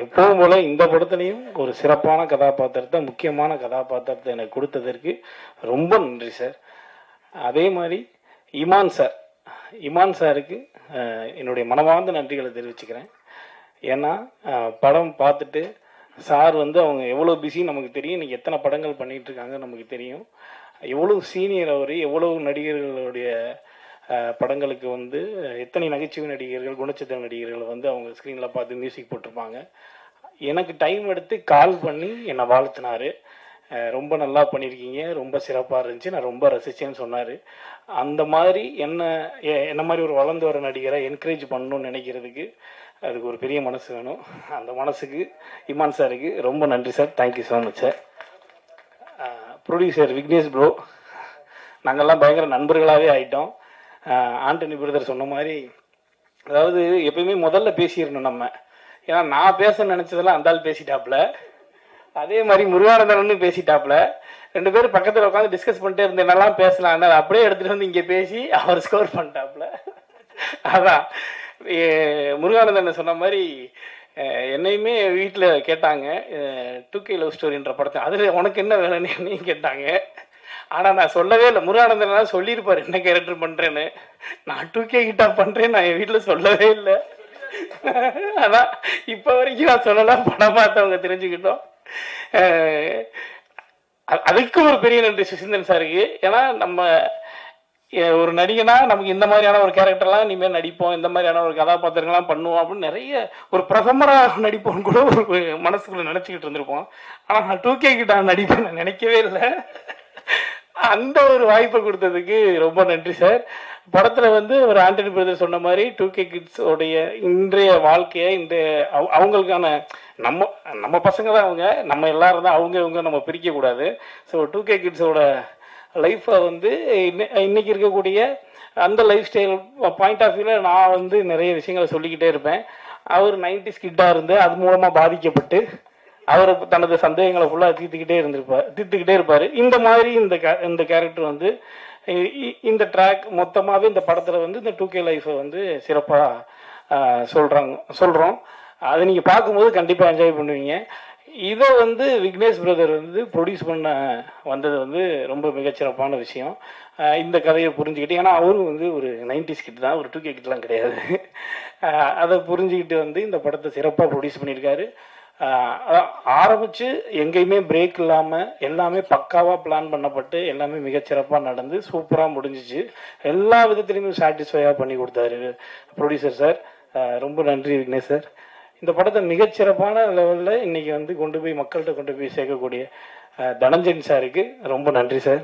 எப்பவும் போல இந்த படத்துலையும் ஒரு சிறப்பான கதாபாத்திரத்தை, முக்கியமான கதாபாத்திரத்தை எனக்கு கொடுத்ததற்கு ரொம்ப நன்றி சார். அதே மாதிரி இமான் சாருக்கு என்னுடைய மனமார்ந்த நன்றிகளை தெரிவிச்சுக்கிறேன். ஏன்னா படம் பார்த்துட்டு சார் வந்து அவங்க எவ்வளோ பிஸி நமக்கு தெரியும், இன்னைக்கு எத்தனை படங்கள் பண்ணிட்டு இருக்காங்க நமக்கு தெரியும். எவ்வளவு சீனியர் அவர், எவ்வளவு நடிகர்களுடைய படங்களுக்கு வந்து எத்தனை நகைச்சுவை நடிகர்கள், குணச்சித்திர நடிகர்கள் வந்து அவங்க ஸ்க்ரீனில் பார்த்து மியூசிக் போட்டிருப்பாங்க. எனக்கு டைம் எடுத்து கால் பண்ணி என்னை வாழ்த்தினாரு. ரொம்ப நல்லா பண்ணியிருக்கீங்க, ரொம்ப சிறப்பாக இருந்துச்சு, நான் ரொம்ப ரசிச்சேன்னு சொன்னார். அந்த மாதிரி என்ன மாதிரி ஒரு வளர்ந்து வர நடிகரை என்கரேஜ் பண்ணணும்னு நினைக்கிறதுக்கு அதுக்கு ஒரு பெரிய மனசு வேணும். அந்த மனசுக்கு இமான் சாருக்கு ரொம்ப நன்றி sir. Thank you so much sir. Producer Vignesh bro, நாங்கள்லாம் பயங்கர நண்பர்களாகவே ஆகிட்டோம். ஆண்டனி பிரதர் சொன்ன மாதிரி, அதாவது எப்பயுமே முதல்ல பேசிடணும் நம்ம. ஏன்னா நான் பேச நினச்சதெல்லாம் அந்த ஆள் பேசிட்டாப்புல, அதே மாதிரி முருகானந்தரன்னு பேசிட்டாப்புல. 2 பேரும் பக்கத்தில் உட்காந்து டிஸ்கஸ் பண்ணிட்டே இருந்தேன், என்னெல்லாம் பேசலாம், அப்படியே எடுத்துகிட்டு வந்து இங்கே பேசி அவர் ஸ்கோர் பண்ணிட்டாப்புல. அதான் முருகானந்தன் சொன்ன மாதிரி என்னையுமே வீட்டில் கேட்டாங்க 2K லவ் ஸ்டோரின்ற படத்தை, அதில் உனக்கு என்ன வேலைன்னு கேட்டாங்க. ஆனால் நான் சொல்லவே இல்லை. முருகானந்தன் சொல்லியிருப்பார் என்ன கேரக்டர் பண்ணுறேன்னு. நான் 2K கிட்டா பண்ணுறேன்னு நான் என் வீட்டில் சொல்லவே இல்லை. அதான் இப்போ வரைக்கும் நான் சொல்லலாம், படம் பார்த்தவங்க தெரிஞ்சுக்கிட்டோம். அதுக்கு ஒரு பெரிய நன்றி சுசீந்திரன் சாருக்கு. ஏன்னா நம்ம ஒரு நடிகனா நமக்கு இந்த மாதிரியான ஒரு கேரக்டர்லாம் இனிமேல் நடிப்போம், இந்த மாதிரியான ஒரு கதாபாத்திரங்கள்லாம் பண்ணுவோம் அப்படின்னு நிறைய ஒரு பிரதமராக நடிப்போம்னு கூட ஒரு மனசுக்குள்ள நினச்சிக்கிட்டு இருந்திருப்போம். ஆனால் நான் 2K கிட்ட நடிப்பேன் நான் நினைக்கவே இல்லை. அந்த ஒரு வாய்ப்பை கொடுத்ததுக்கு ரொம்ப நன்றி சார். படத்தில் வந்து ஒரு ஆண்டனி பிரதர் சொன்ன மாதிரி 2K கிட்ஸ் உடைய இன்றைய வாழ்க்கையை அவங்களுக்கான நம்ம பசங்க தான் அவங்க, நம்ம எல்லாரும் தான் அவங்க நம்ம பிரிக்கக்கூடாது. ஸோ 2K கிட்ஸோட லைஃப்பை வந்து இன்னைக்கு இருக்கக்கூடிய அந்த லைஃப் ஸ்டைல் பாயிண்ட் ஆஃப் வியூவில் நான் வந்து நிறைய விஷயங்களை சொல்லிக்கிட்டே இருப்பேன். அவர் 90s கிட்டாக இருந்து அது மூலமாக பாதிக்கப்பட்டு அவர் தனது சந்தேகங்களை ஃபுல்லாக தீர்த்துக்கிட்டே இருப்பார். இந்த மாதிரி இந்த கேரக்டர் வந்து இந்த ட்ராக் மொத்தமாகவே இந்த படத்தில் வந்து இந்த 2K லைஃப்பை வந்து சிறப்பாக சொல்கிறோம். அதை நீங்கள் பார்க்கும்போது கண்டிப்பாக என்ஜாய் பண்ணுவீங்க. இதை வந்து விக்னேஷ் பிரதர் வந்து ப்ரொடியூஸ் பண்ண வந்தது வந்து ரொம்ப மிகச்சிறப்பான விஷயம். இந்த கதையை புரிஞ்சுக்கிட்டு, ஏன்னா அவரும் வந்து ஒரு 90s கிட் தான், ஒரு 2K கிட்லாம் கிடையாது. அதை புரிஞ்சுக்கிட்டு வந்து இந்த படத்தை சிறப்பாக ப்ரொடியூஸ் பண்ணியிருக்காரு. ஆரம்பித்து எங்கேயுமே பிரேக் இல்லாமல் எல்லாமே பக்காவாக பிளான் பண்ணப்பட்டு எல்லாமே மிகச்சிறப்பாக நடந்து சூப்பராக முடிஞ்சிச்சு. எல்லா விதத்துலையுமே சாட்டிஸ்ஃபையாக பண்ணி கொடுத்தாரு ப்ரொடியூசர் சார். ரொம்ப நன்றி விக்னேஷ் சார். இந்த படத்தை மிகச்சிறப்பான லெவலில் இன்னைக்கு வந்து மக்கள்கிட்ட கொண்டு போய் சேர்க்கக்கூடிய தனஞ்சயன் சாருக்கு ரொம்ப நன்றி சார்.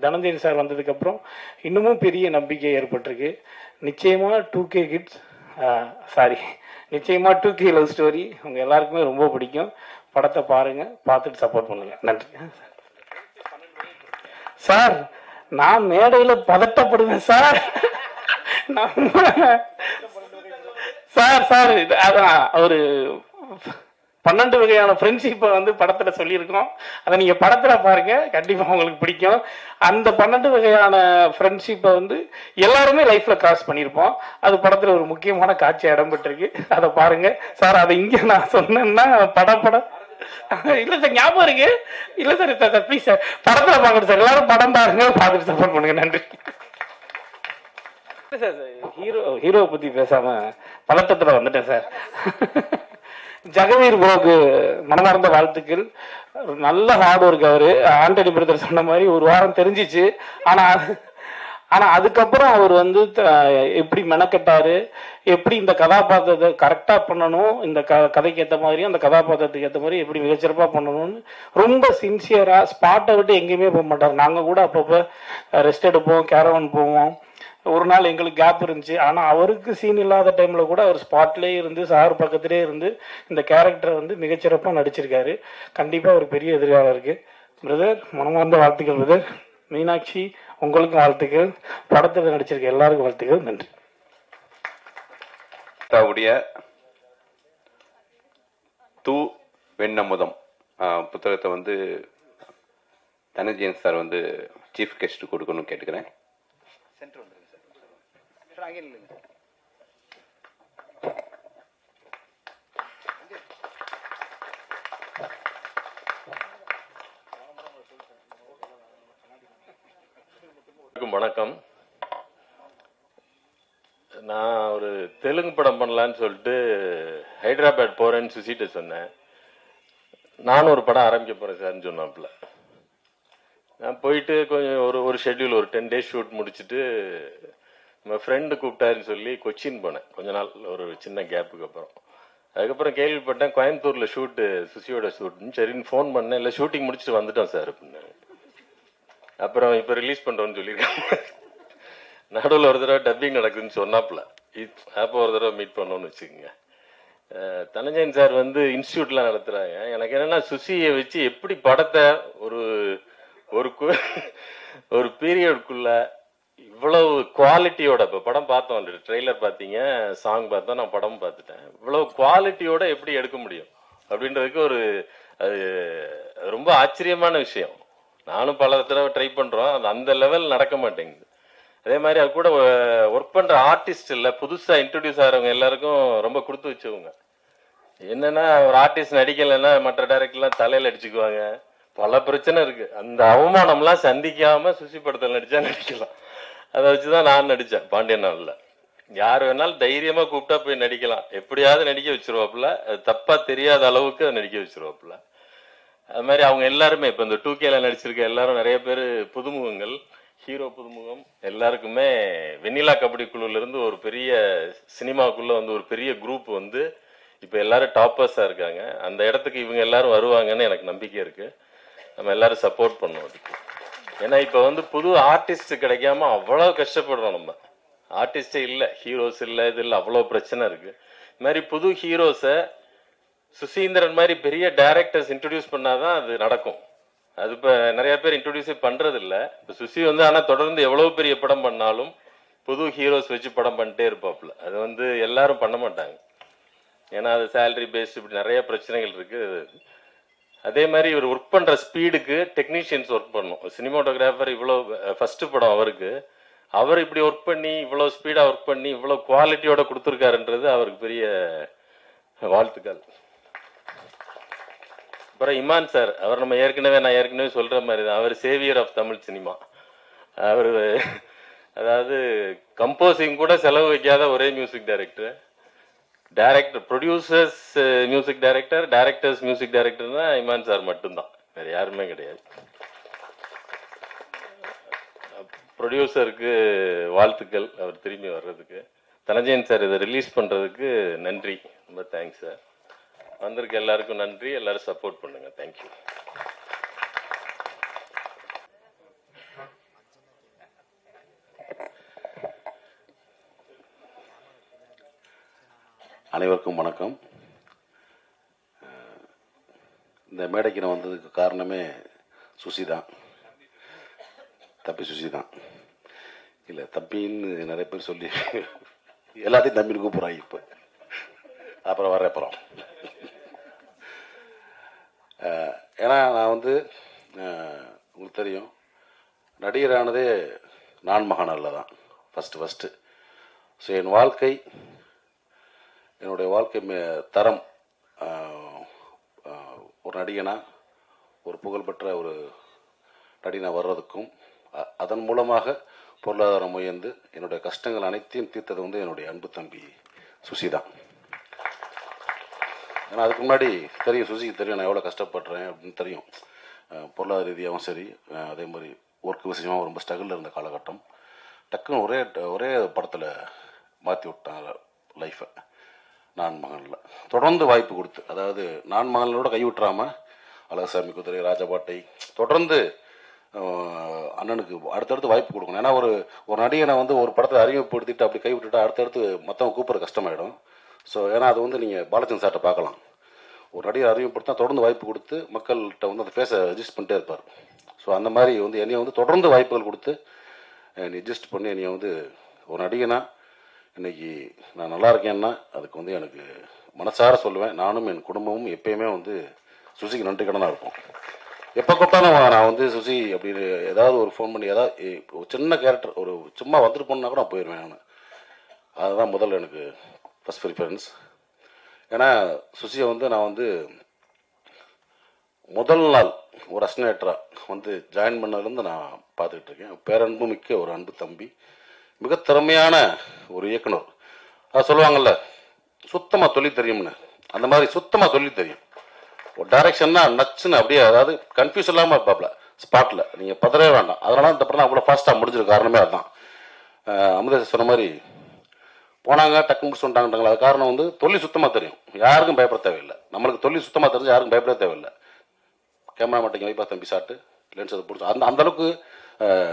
தனஞ்சயன் சார் வந்ததுக்கப்புறம் இன்னமும் பெரிய நம்பிக்கை ஏற்பட்டிருக்கு. நிச்சயமாக 2K கிட்ஸ் நிச்சயமாக 2K லவ் ஸ்டோரி உங்கள் எல்லாருக்குமே ரொம்ப பிடிக்கும். படத்தை பாருங்கள், பார்த்துட்டு சப்போர்ட் பண்ணுங்கள். நன்றி சார். நான் மேடையில் பதட்டப்படுவேன் சார். சார் அதான் ஒரு 12 வகையான ஃப்ரெண்ட்ஷிப்பை வந்து படத்தில் சொல்லியிருக்கோம். அதை நீங்கள் படத்தில் பாருங்க, கண்டிப்பாக உங்களுக்கு பிடிக்கும். அந்த 12 வகையான ஃப்ரெண்ட்ஷிப்பை வந்து எல்லாருமே லைஃப்பில் கிராஸ் பண்ணியிருப்போம். அது படத்தில் ஒரு முக்கியமான காட்சியாக இடம்பெற்றிருக்கு. அதை பாருங்க சார். அதை இங்கே நான் சொன்னேன்னா படம் இல்லை சார், ஞாபகம் இருக்கு. இல்லை சார் ப்ளீஸ் சார், படத்தில் பார்க்கணும் சார். எல்லாரும் படம் பாருங்க, பார்த்துட்டு சப்போர்ட் பண்ணுங்க. நன்றி சார். ஹீரோவை பற்றி பேசாமல் பதட்டத்தில் வந்துட்டேன் சார். ஜெகவீர் ப்ரோக்கு மனமார்ந்த வாழ்த்துக்கள். நல்ல ஹார்ட் ஒர்க். அவர் ஆண்டனி பிரதர் சொன்ன மாதிரி ஒரு வாரம் தெரிஞ்சிச்சு. ஆனால் அதுக்கப்புறம் அவர் வந்து எப்படி மெனக்கட்டாரு, எப்படி இந்த கதாபாத்திரத்தை கரெக்டாக பண்ணணும், இந்த கதைக்கு ஏற்ற மாதிரி அந்த கதாபாத்திரத்துக்கு ஏற்ற மாதிரி எப்படி மிகச்சிறப்பாக பண்ணணும்னு ரொம்ப சின்சியராக ஸ்பாட்டை விட்டு எங்கேயுமே போக மாட்டார். நாங்கள் கூட அப்பப்போ ரெஸ்ட் எடுப்போம், கேரவன் போவோம். ஒரு நாள் எங்களுக்கு கேப் இருந்துச்சு. ஆனால் அவருக்கு சீன் இல்லாத டைமில் கூட அவர் ஸ்பாட்லேயே இருந்து சார் பக்கத்திலே இருந்து இந்த கேரக்டரை வந்து மிகச்சிறப்பாக நடிச்சிருக்காரு. கண்டிப்பாக ஒரு பெரிய எதிர்காலம் இருக்குது. பிரதர் மனமார்ந்த வாழ்த்துக்கள் பிரதர். மீனாட்சி உங்களுக்கும் வாழ்த்துக்கள். படத்தில் நடிச்சிருக்க எல்லாருக்கும் வாழ்த்துக்கள். நன்றி. தூ வெண்ணமுதம் புத்தகத்தை வந்து தனஞ்சயன் சார் வந்து சீஃப் கெஸ்ட் கொடுக்கணும்னு கேட்டுக்கிறேன். சென்டர் வந்துருங்க சார். அங்கே இல்லைங்க. வணக்கம். நான் ஒரு தெலுங்கு படம் பண்ணலான்னு சொல்லிட்டு ஹைதராபாத் போறேன்னு சுசிட்ட சொன்னேன். நானும் ஒரு படம் ஆரம்பிக்க போறேன் சார்ன்னு சொன்னாப்புல. நான் போயிட்டு கொஞ்சம் ஒரு ஷெட்யூல் ஒரு 10 days ஷூட் முடிச்சுட்டு நம்ம ஃப்ரெண்டு கூப்பிட்டாருன்னு சொல்லி கொச்சின் போனேன். கொஞ்ச நாள் ஒரு சின்ன கேப்புக்கு அப்புறம். அதுக்கப்புறம் கேள்விப்பட்டேன் கோயம்புத்தூரில் ஷூட்டு, சுசியோட ஷூட்னு. சரின்னு ஃபோன் பண்ணேன். இல்லை ஷூட்டிங் முடிச்சுட்டு வந்துட்டோம் சார் அப்படின்னு. அப்புறம் இப்போ ரிலீஸ் பண்ணுறோன்னு சொல்லியிருக்காங்க. நடுவில் ஒரு தடவை டப்பிங் நடக்குதுன்னு சொன்னாப்புல. அப்போ ஒரு தடவை மீட் பண்ணோன்னு வச்சுக்கோங்க. தனஞ்சயன் சார் வந்து இன்ஸ்டியூட்லாம் நடத்துகிறாங்க. எனக்கு என்னென்னா சுசியை வச்சு எப்படி படத்தை ஒரு பீரியடுக்குள்ள இவ்வளவு குவாலிட்டியோட, இப்போ படம் பார்த்தோம், ட்ரெய்லர் பார்த்தீங்க, சாங் பார்த்தோம், நான் படம் பார்த்துட்டேன். இவ்வளவு குவாலிட்டியோட எப்படி எடுக்க முடியும் அப்படின்றதுக்கு அது ரொம்ப ஆச்சரியமான விஷயம். நானும் பல தடவை ட்ரை பண்றோம், அது அந்த லெவல் நடக்க மாட்டேங்குது. அதே மாதிரி அது கூட ஒர்க் பண்ற ஆர்டிஸ்ட் இல்லை, புதுசா இன்ட்ரடியூஸ் ஆகிறவங்க எல்லாருக்கும் ரொம்ப கொடுத்து வச்சவங்க. என்னன்னா ஒரு ஆர்டிஸ்ட் நடிக்கலைன்னா மற்ற டைரக்டர்லாம் தலையில அடிச்சுக்குவாங்க, பல பிரச்சனை இருக்கு. அந்த அவமானம்லாம் சந்திக்காம சுசி படத்தில் நடிச்சா நடிக்கலாம். அதை வச்சுதான் நான் நடிச்சேன் பாண்டியன் நாளில். யார் வேணாலும் தைரியமா கூப்பிட்டா போய் நடிக்கலாம், எப்படியாவது நடிக்க வச்சிருவாப்புல. அது தப்பா தெரியாத அளவுக்கு அதை நடிக்க வச்சிருவாப்புல. அது மாதிரி அவங்க எல்லாருமே இப்போ இந்த 2Kல நடிச்சிருக்க எல்லாரும் நிறைய பேர் புதுமுகங்கள், ஹீரோ புதுமுகம். எல்லாருக்குமே வெண்ணிலா கபடி குழுல இருந்து ஒரு பெரிய சினிமாக்குள்ள வந்து ஒரு பெரிய குரூப் வந்து இப்போ எல்லாரும் டாப்பர்ஸா இருக்காங்க. அந்த இடத்துக்கு இவங்க எல்லாரும் வருவாங்கன்னு எனக்கு நம்பிக்கை இருக்கு. நம்ம எல்லாரும் சப்போர்ட் பண்ணோம் அதுக்கு. ஏன்னா இப்போ வந்து புது ஆர்டிஸ்ட் கிடைக்காம அவ்வளோ கஷ்டப்படுறோம். நம்ம ஆர்டிஸ்டே இல்லை, ஹீரோஸ் இல்லை, இது இல்லை, அவ்வளோ பிரச்சனை இருக்கு. இது மாதிரி புது ஹீரோஸை சுசீந்திரன் மாதிரி பெரிய டைரக்டர்ஸ் இன்ட்ரடியூஸ் பண்ணாதான் அது நடக்கும். அது இப்போ நிறைய பேர் இன்ட்ரடியூஸே பண்றது இல்லை. இப்போ சுசி வந்து ஆனால் தொடர்ந்து எவ்வளவு பெரிய படம் பண்ணாலும் புது ஹீரோஸ் வச்சு படம் பண்ணிட்டே இருப்பாப்புல. அது வந்து எல்லாரும் பண்ண மாட்டாங்க, ஏன்னா அது சேலரி பேஸ்ட், இப்படி நிறைய பிரச்சனைகள் இருக்கு. அதே மாதிரி இவர் ஒர்க் பண்ற ஸ்பீடுக்கு டெக்னீஷியன்ஸ் ஒர்க் பண்ணும். சினிமாட்டோகிராஃபர் இவ்வளோ ஃபர்ஸ்ட் படம் அவருக்கு, அவர் இப்படி ஒர்க் பண்ணி இவ்வளோ ஸ்பீடா ஒர்க் பண்ணி இவ்வளோ குவாலிட்டியோட கொடுத்துருக்காருன்றது அவருக்கு பெரிய வாழ்த்துக்கள். அப்புறம் இமான் சார், அவர் நம்ம நான் ஏற்கனவே சொல்ற மாதிரி தான், அவர் சேவியர் ஆஃப் தமிழ் சினிமா. அவர் அதாவது கம்போசிங் கூட செலவு வைக்காத ஒரே music director. Director, producers music director, directors music டைரக்டர்னா இமான் சார் மட்டும்தான், வேற யாருமே கிடையாது. ப்ரொடியூசருக்கு வாழ்த்துக்கள், அவர் திரும்பி வர்றதுக்கு. தனஞ்சயன் சார் இதை ரிலீஸ் பண்றதுக்கு நன்றி, ரொம்ப தேங்க்ஸ் சார். வந்திருக்க எல்லாருக்கும் நன்றி, எல்லாரும் சப்போர்ட் பண்ணுங்க. தேங்க்யூ. அனைவருக்கும் வணக்கம். இந்த மேடைக்கு நான் வந்ததுக்கு காரணமே சுசி தான், தம்பி சுசி தான். இல்லை தம்பின்னு நிறைய பேர் சொல்லி எல்லாத்தையும் தம்பின்னு கூப்பிட்றாங்க. இப்போ அப்புறம் வர அப்புறம் ஏன்னா நான் வந்து உங்களுக்கு தெரியும், நடிகரானதே நான் மகாநாளில் தான் ஃபஸ்ட்டு. ஸோ என் வாழ்க்கை, என்னுடைய வாழ்க்கை தரம் ஒரு நடிகனா, ஒரு புகழ்பெற்ற ஒரு நடிகனா வர்றதுக்கும், அதன் மூலமாக பொருளாதாரம் உயர்ந்து என்னுடைய கஷ்டங்கள் அனைத்தையும் தீர்த்தது வந்து என்னுடைய அன்பு தம்பி சுசி தான். ஏன்னா அதுக்கு முன்னாடி தெரியும், சுசிக்கு தெரியும் நான் எவ்வளோ கஷ்டப்படுறேன் அப்படின்னு தெரியும். பொருளாதார ரீதியாகவும் சரி, அதே மாதிரி ஒர்க் விஷயமாக ரொம்ப ஸ்ட்ரகிளில் இருந்த காலகட்டம். டக்குன்னு ஒரே படத்தில் மாற்றி விட்டாங்க லைஃப்பை. நான் மகனில் தொடர்ந்து வாய்ப்பு கொடுத்து, அதாவது நான் மகனோட கைவிட்டுறாமல் அழகசாமி குதிரை, ராஜபாட்டை தொடர்ந்து அண்ணனுக்கு அடுத்தடுத்து வாய்ப்பு கொடுக்கணும். ஏன்னா ஒரு நடிகனை வந்து ஒரு படத்தை அறிமுகப்படுத்திட்டு அப்படி கைவிட்டுட்டா அடுத்தடுத்து மற்றவங்க கூப்பிட்ற கஷ்டமாயிடும். ஸோ ஏன்னா அது வந்து நீங்கள் பாலச்சந்திரன் சார்ட்ட பார்க்கலாம், ஒரு நடிகை அறிமுகப்படுத்தினா தொடர்ந்து வாய்ப்பு கொடுத்து மக்கள்கிட்ட வந்து அந்த ஃபேஸை அட்ஜஸ்ட் பண்ணிட்டே இருப்பார். ஸோ அந்த மாதிரி வந்து என்னையை வந்து தொடர்ந்து வாய்ப்புகள் கொடுத்து என்னை அட்ஜஸ்ட் பண்ணி என்னையை வந்து ஒரு நடிகனா இன்னைக்கு நான் நல்லா இருக்கேன்னா அதுக்கு வந்து எனக்கு மனசார சொல்லுவேன். நானும் என் குடும்பமும் எப்பயுமே வந்து சுசிக்கு நன்றி கடனாக இருப்போம். எப்போ கூப்பிட்டாலும் நான் வந்து சுசி அப்படின்னு ஏதாவது ஒரு ஃபோன் பண்ணி ஏதாவது ஒரு சின்ன கேரக்டர் ஒரு சும்மா வந்துட்டு போனா கூட நான் போயிடுவேன். நான் அதுதான் முதல்ல எனக்கு ஃபர்ஸ்ட் ப்ரிஃபரன்ஸ். ஏன்னா சுசியை வந்து நான் வந்து முதல் நாள் ஒரு அசினேட்டராக வந்து ஜாயின் பண்ணதுலேருந்து நான் பார்த்துக்கிட்டு இருக்கேன். பேரன்பு மிக்க ஒரு அன்பு தம்பி, மிக திறமையான ஒரு இயக்குனர். அது சொல்லுவாங்கல்ல சுத்தமாக தொழில் தெரியும்னு, அந்த மாதிரி சுத்தமாக தொழில் தெரியும். ஒரு டைரக்ஷன்னா நச்சுன்னு அப்படியே, அதாவது கன்ஃபியூஸ் இல்லாமல் இருப்பாப்ல ஸ்பாட்டில், நீங்கள் பதறவே வேண்டாம். அதனால இந்த படம் அவ்வளோ ஃபாஸ்ட்டாக முடிஞ்சிருக்க காரணமே அதுதான். அமுதேஷ் சொன்ன மாதிரி போனாங்க டக்கு முடிச்சு வந்துட்டாங்கட்டாங்களா, அது காரணம் வந்து தொழில் சுத்தமாக தெரியும், யாருக்கும் பயப்பட தேவையில்லை. நம்மளுக்கு தொழில் சுத்தமாக தெரிஞ்சு யாருக்கும் பயப்பட தேவையில்லை. கேமரா மாட்டேங்க வைப்பா தம்பி ஷாட்டு லென்ஸ் அதை பிடிச்சி அந்த அளவுக்கு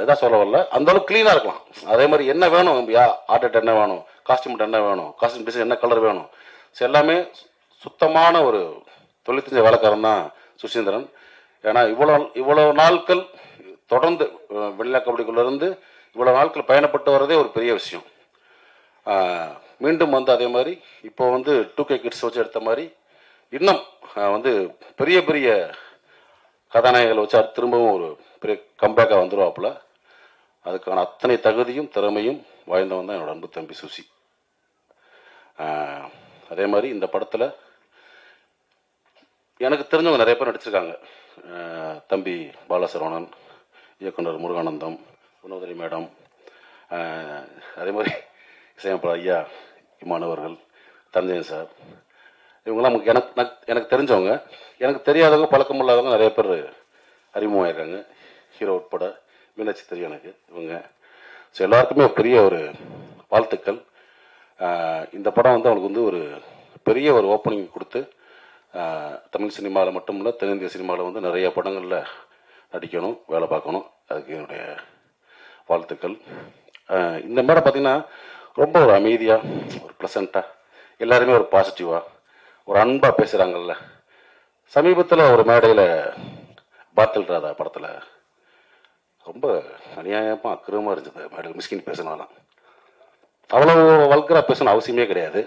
இதான் சொல்ல வரல, அந்த அளவுக்கு க்ளீனாக இருக்கலாம். அதே மாதிரி என்ன வேணும், ஆர்டிஸ்ட் என்ன வேணும், காஸ்டியூம் என்ன வேணும், காஸ்டியூம் டிசைன் என்ன கலர் வேணும், ஸோ எல்லாமே சுத்தமான ஒரு தொழில் தெரிஞ்ச வேலைக்காரன் தான் சுசீந்திரன். ஏன்னா இவ்வளோ நாட்கள் தொடர்ந்து வெள்ளை கபடிக்குள்ளேருந்து இவ்வளோ நாட்கள் பயணப்பட்டு வர்றதே ஒரு பெரிய விஷயம். மீண்டும் வந்து அதே மாதிரி இப்போ வந்து 2K கிட்ஸ் வச்சு எடுத்த மாதிரி இன்னும் வந்து பெரிய பெரிய கதாநாயகங்களை வச்சு அது திரும்பவும் ஒரு பெரிய கம்பேக்காக வந்துடுவாப்புல. அதுக்கான அத்தனை தகுதியும் திறமையும் வாய்ந்தவன் தான் என்னோட அன்பு தம்பி சுசி. அதே மாதிரி இந்த படத்தில் எனக்கு தெரிஞ்சவங்க நிறைய பேர் நடிச்சிருக்காங்க. தம்பி பாலசரவணன், இயக்குனர் முருகானந்தம், குணவதரி மேடம், அதே மாதிரி இசையமைப்பாளர் ஐயா இமானவர்கள், தஞ்சயன் சார், இவங்கெல்லாம் எனக்கு தெரிஞ்சவங்க. எனக்கு தெரியாதவங்க, பழக்கம் இல்லாதவங்க நிறைய பேர் அறிமுகமாயிருக்காங்க. ஹீரோ உட்பட மீனாட்சி தெரியும் எனக்கு இவங்க. ஸோ எல்லாருக்குமே பெரிய ஒரு வாழ்த்துக்கள். இந்த படம் வந்து அவங்களுக்கு வந்து ஒரு பெரிய ஒரு ஓப்பனிங் கொடுத்து தமிழ் சினிமாவில் மட்டும் இல்லை, தென்னிந்திய சினிமாவில் வந்து நிறைய படங்களில் நடிக்கணும், வேலை பார்க்கணும். அதுக்கு என்னுடைய வாழ்த்துக்கள். இந்த மேடை பார்த்திங்கன்னா ரொம்ப ஒரு அமைதியாக, ஒரு ப்ளசண்ட்டாக, எல்லாருமே ஒரு பாசிட்டிவாக, ஒரு அன்பாக பேசுகிறாங்கல்ல. சமீபத்தில் ஒரு மேடையில் பாத்தல் ராதா படத்தில் ரொம்ப அநியாயமாக அக்கிரமாக இருந்தது மேடையில் மிஸ்கின் பேசினாலாம். அவ்வளோ வல்கராக பேசணும் அவசியமே கிடையாது.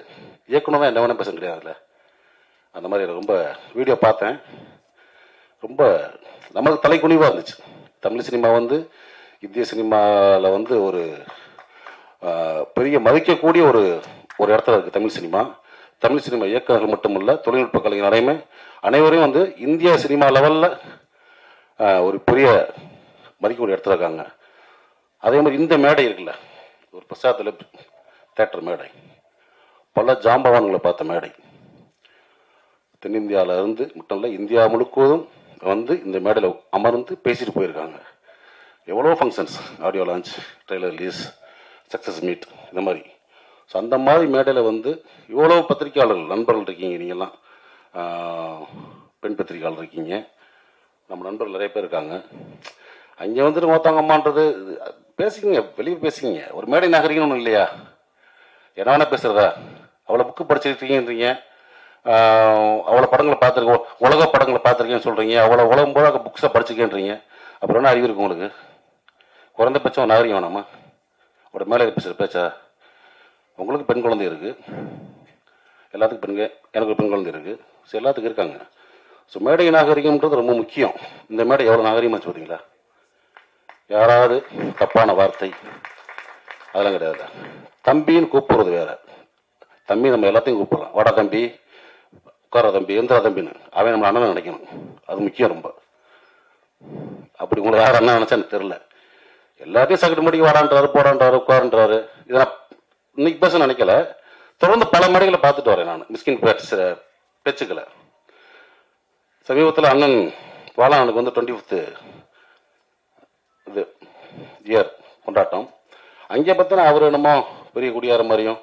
இயக்குனர் தான் என்ன வேணால் பேச கிடையாதுல்ல. அந்த மாதிரி ரொம்ப வீடியோ பார்த்தேன். ரொம்ப நமக்கு தலைக்குனிவாக இருந்துச்சு. தமிழ் சினிமா வந்து இந்திய சினிமாவில் வந்து ஒரு பெரிய மதிக்கக்கூடிய ஒரு இடத்துல இருக்குது தமிழ் சினிமா. தமிழ் சினிமா இயக்குநர்கள் மட்டுமல்ல, தொழில்நுட்ப கலைஞர் அனைவரையும் வந்து இந்திய சினிமா லெவலில் ஒரு பெரிய மதிக்கக்கூடிய இடத்துல இருக்காங்க. அதே மாதிரி இந்த மேடை இருக்குல்ல, ஒரு பிரசாத்தில் தேட்டர் மேடை, பல ஜாம்பவான்களை பார்த்த மேடை. தென்னிந்தியாவில் இருந்து மட்டும் இல்லை, இந்தியா முழுவதும் வந்து இந்த மேடையில் அமர்ந்து பேசிட்டு போயிருக்காங்க. எவ்வளோ functions, audio launch, trailer release, success meet, இந்த மாதிரி. ஸோ அந்த மாதிரி மேடையில் வந்து இவ்வளோ பத்திரிகையாளர்கள் நண்பர்கள் இருக்கீங்க. நீங்கள்லாம் பெண் பத்திரிகையாளர் இருக்கீங்க, நம்ம நண்பர்கள் நிறைய பேர் இருக்காங்க. அங்கே வந்துட்டு மொத்தங்கம்மான்றது பேசிக்கிங்க, வெளியே பேசிக்கிங்க. ஒரு மேடை நாகரிகம்னு ஒன்றும் இல்லையா? என்ன வேணா பேசுகிறதா? அவ்வளோ புக்கு படிச்சிருக்கீங்கன்றீங்க, அவ்வளோ படங்களை பார்த்துருக்கோம், உலக படங்களை பார்த்துருக்கேன்னு சொல்கிறீங்க, அவ்வளோ உலகம் போல புக்ஸை படிச்சிருக்கேன்றீங்க. அப்புறம் என்ன அறிவு இருக்கு உங்களுக்கு? குறைந்தபட்சம் நாகரிகம் வேணாமா? ஒரு மேலே பேசுகிற பேச்சா? உங்களுக்கு பெண் குழந்தை இருக்குது, எல்லாத்துக்கும் எனக்கு பெண் குழந்தை இருக்குது, ஸோ எல்லாத்துக்கும் இருக்காங்க. ஸோ மேடை நாகரிகம்ன்றது ரொம்ப முக்கியம். இந்த மேடை எவ்வளோ நாகரிகமாக பார்த்தீங்களா? யாராவது தப்பான வார்த்தை அதெல்லாம் கிடையாது. தம்பின்னு கூப்பிடுறது வேற. தம்பி நம்ம எல்லாத்தையும் கூப்பிடலாம், வாடா தம்பி, உட்கார தம்பி, எந்திரா தம்பின்னு. அவன் நம்ம அண்ணன் நினைக்கணும், அது முக்கியம் ரொம்ப. அப்படி உங்களை யார் அண்ணன் நினைச்சா எனக்கு தெரியல. எல்லாத்தையும் சகட்டு முடிக்க வாடான்றாரு, போடான்றாரு, உட்காருன்றாரு. இதை நான் இன்னைக்கு பேச நினைக்கல, தொடர்ந்து பல மேடைகளை பார்த்துட்டு வரேன் நான் மிஸ்கின் பேச்சுக்களை. சமீபத்தில் அண்ணன் பாலானுக்கு வந்து 25th இது இயர் கொண்டாட்டம். அங்கே பார்த்தா அவர் என்னமோ பெரிய குடியார மாதிரியும்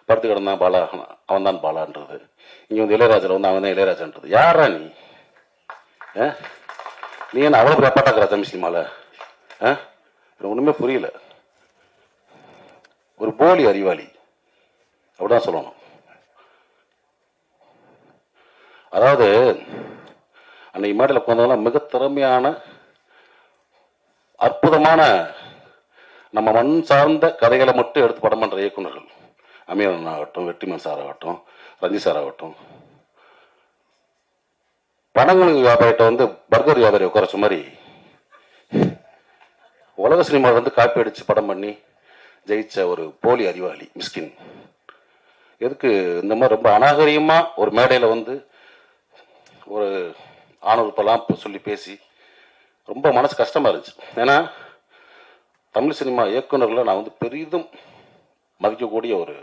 படுத்து கிடந்தான் பாலா, அவன் தான் பாலான்றது. இங்கே வந்து இளையராஜில் வந்து அவன் தான் இளையராஜான்றது. யாரா நீ? நீ என்ன அவ்வளோ பெரிய அப்பாட்டாக்குறா தமிழ் சினிமாவில்? எனக்கு ஒன்றுமே புரியல. ஒரு போலி அறிவாளி அப்படிதான் சொல்லணும். அதாவது அன்னைக்கு மேடையில் உட்காந்தவங்களாம் மிக திறமையான, அற்புதமான, நம்ம மண் சார்ந்த கதைகளை மட்டும் எடுத்து படம் பண்ற இயக்குநர்கள். அமீரன் ஆகட்டும், வெற்றிமன் சார் ஆகட்டும், ரஞ்சி சார் ஆகட்டும். பணங்களுக்கு வியாபாரிட்ட வந்து பர்கர் வியாபாரி உட்கார மாதிரி உலக சினிமாவில் வந்து காப்பி அடிச்சு படம் பண்ணி ஜெயிச்ச ஒரு போலி அறிவாளி மிஸ்கின். எதுக்கு இந்த மாதிரி ரொம்ப அநாகரிகமா ஒரு மேடையில் வந்து ஒரு ஆணவப்பெல்லாம் சொல்லி பேசி ரொம்ப மனசு கஷ்டமா இருந்துச்சு. ஏன்னா தமிழ் சினிமா இயக்குநர்களை நான் வந்து பெரிதும் மதிக்கக்கூடிய ஒரு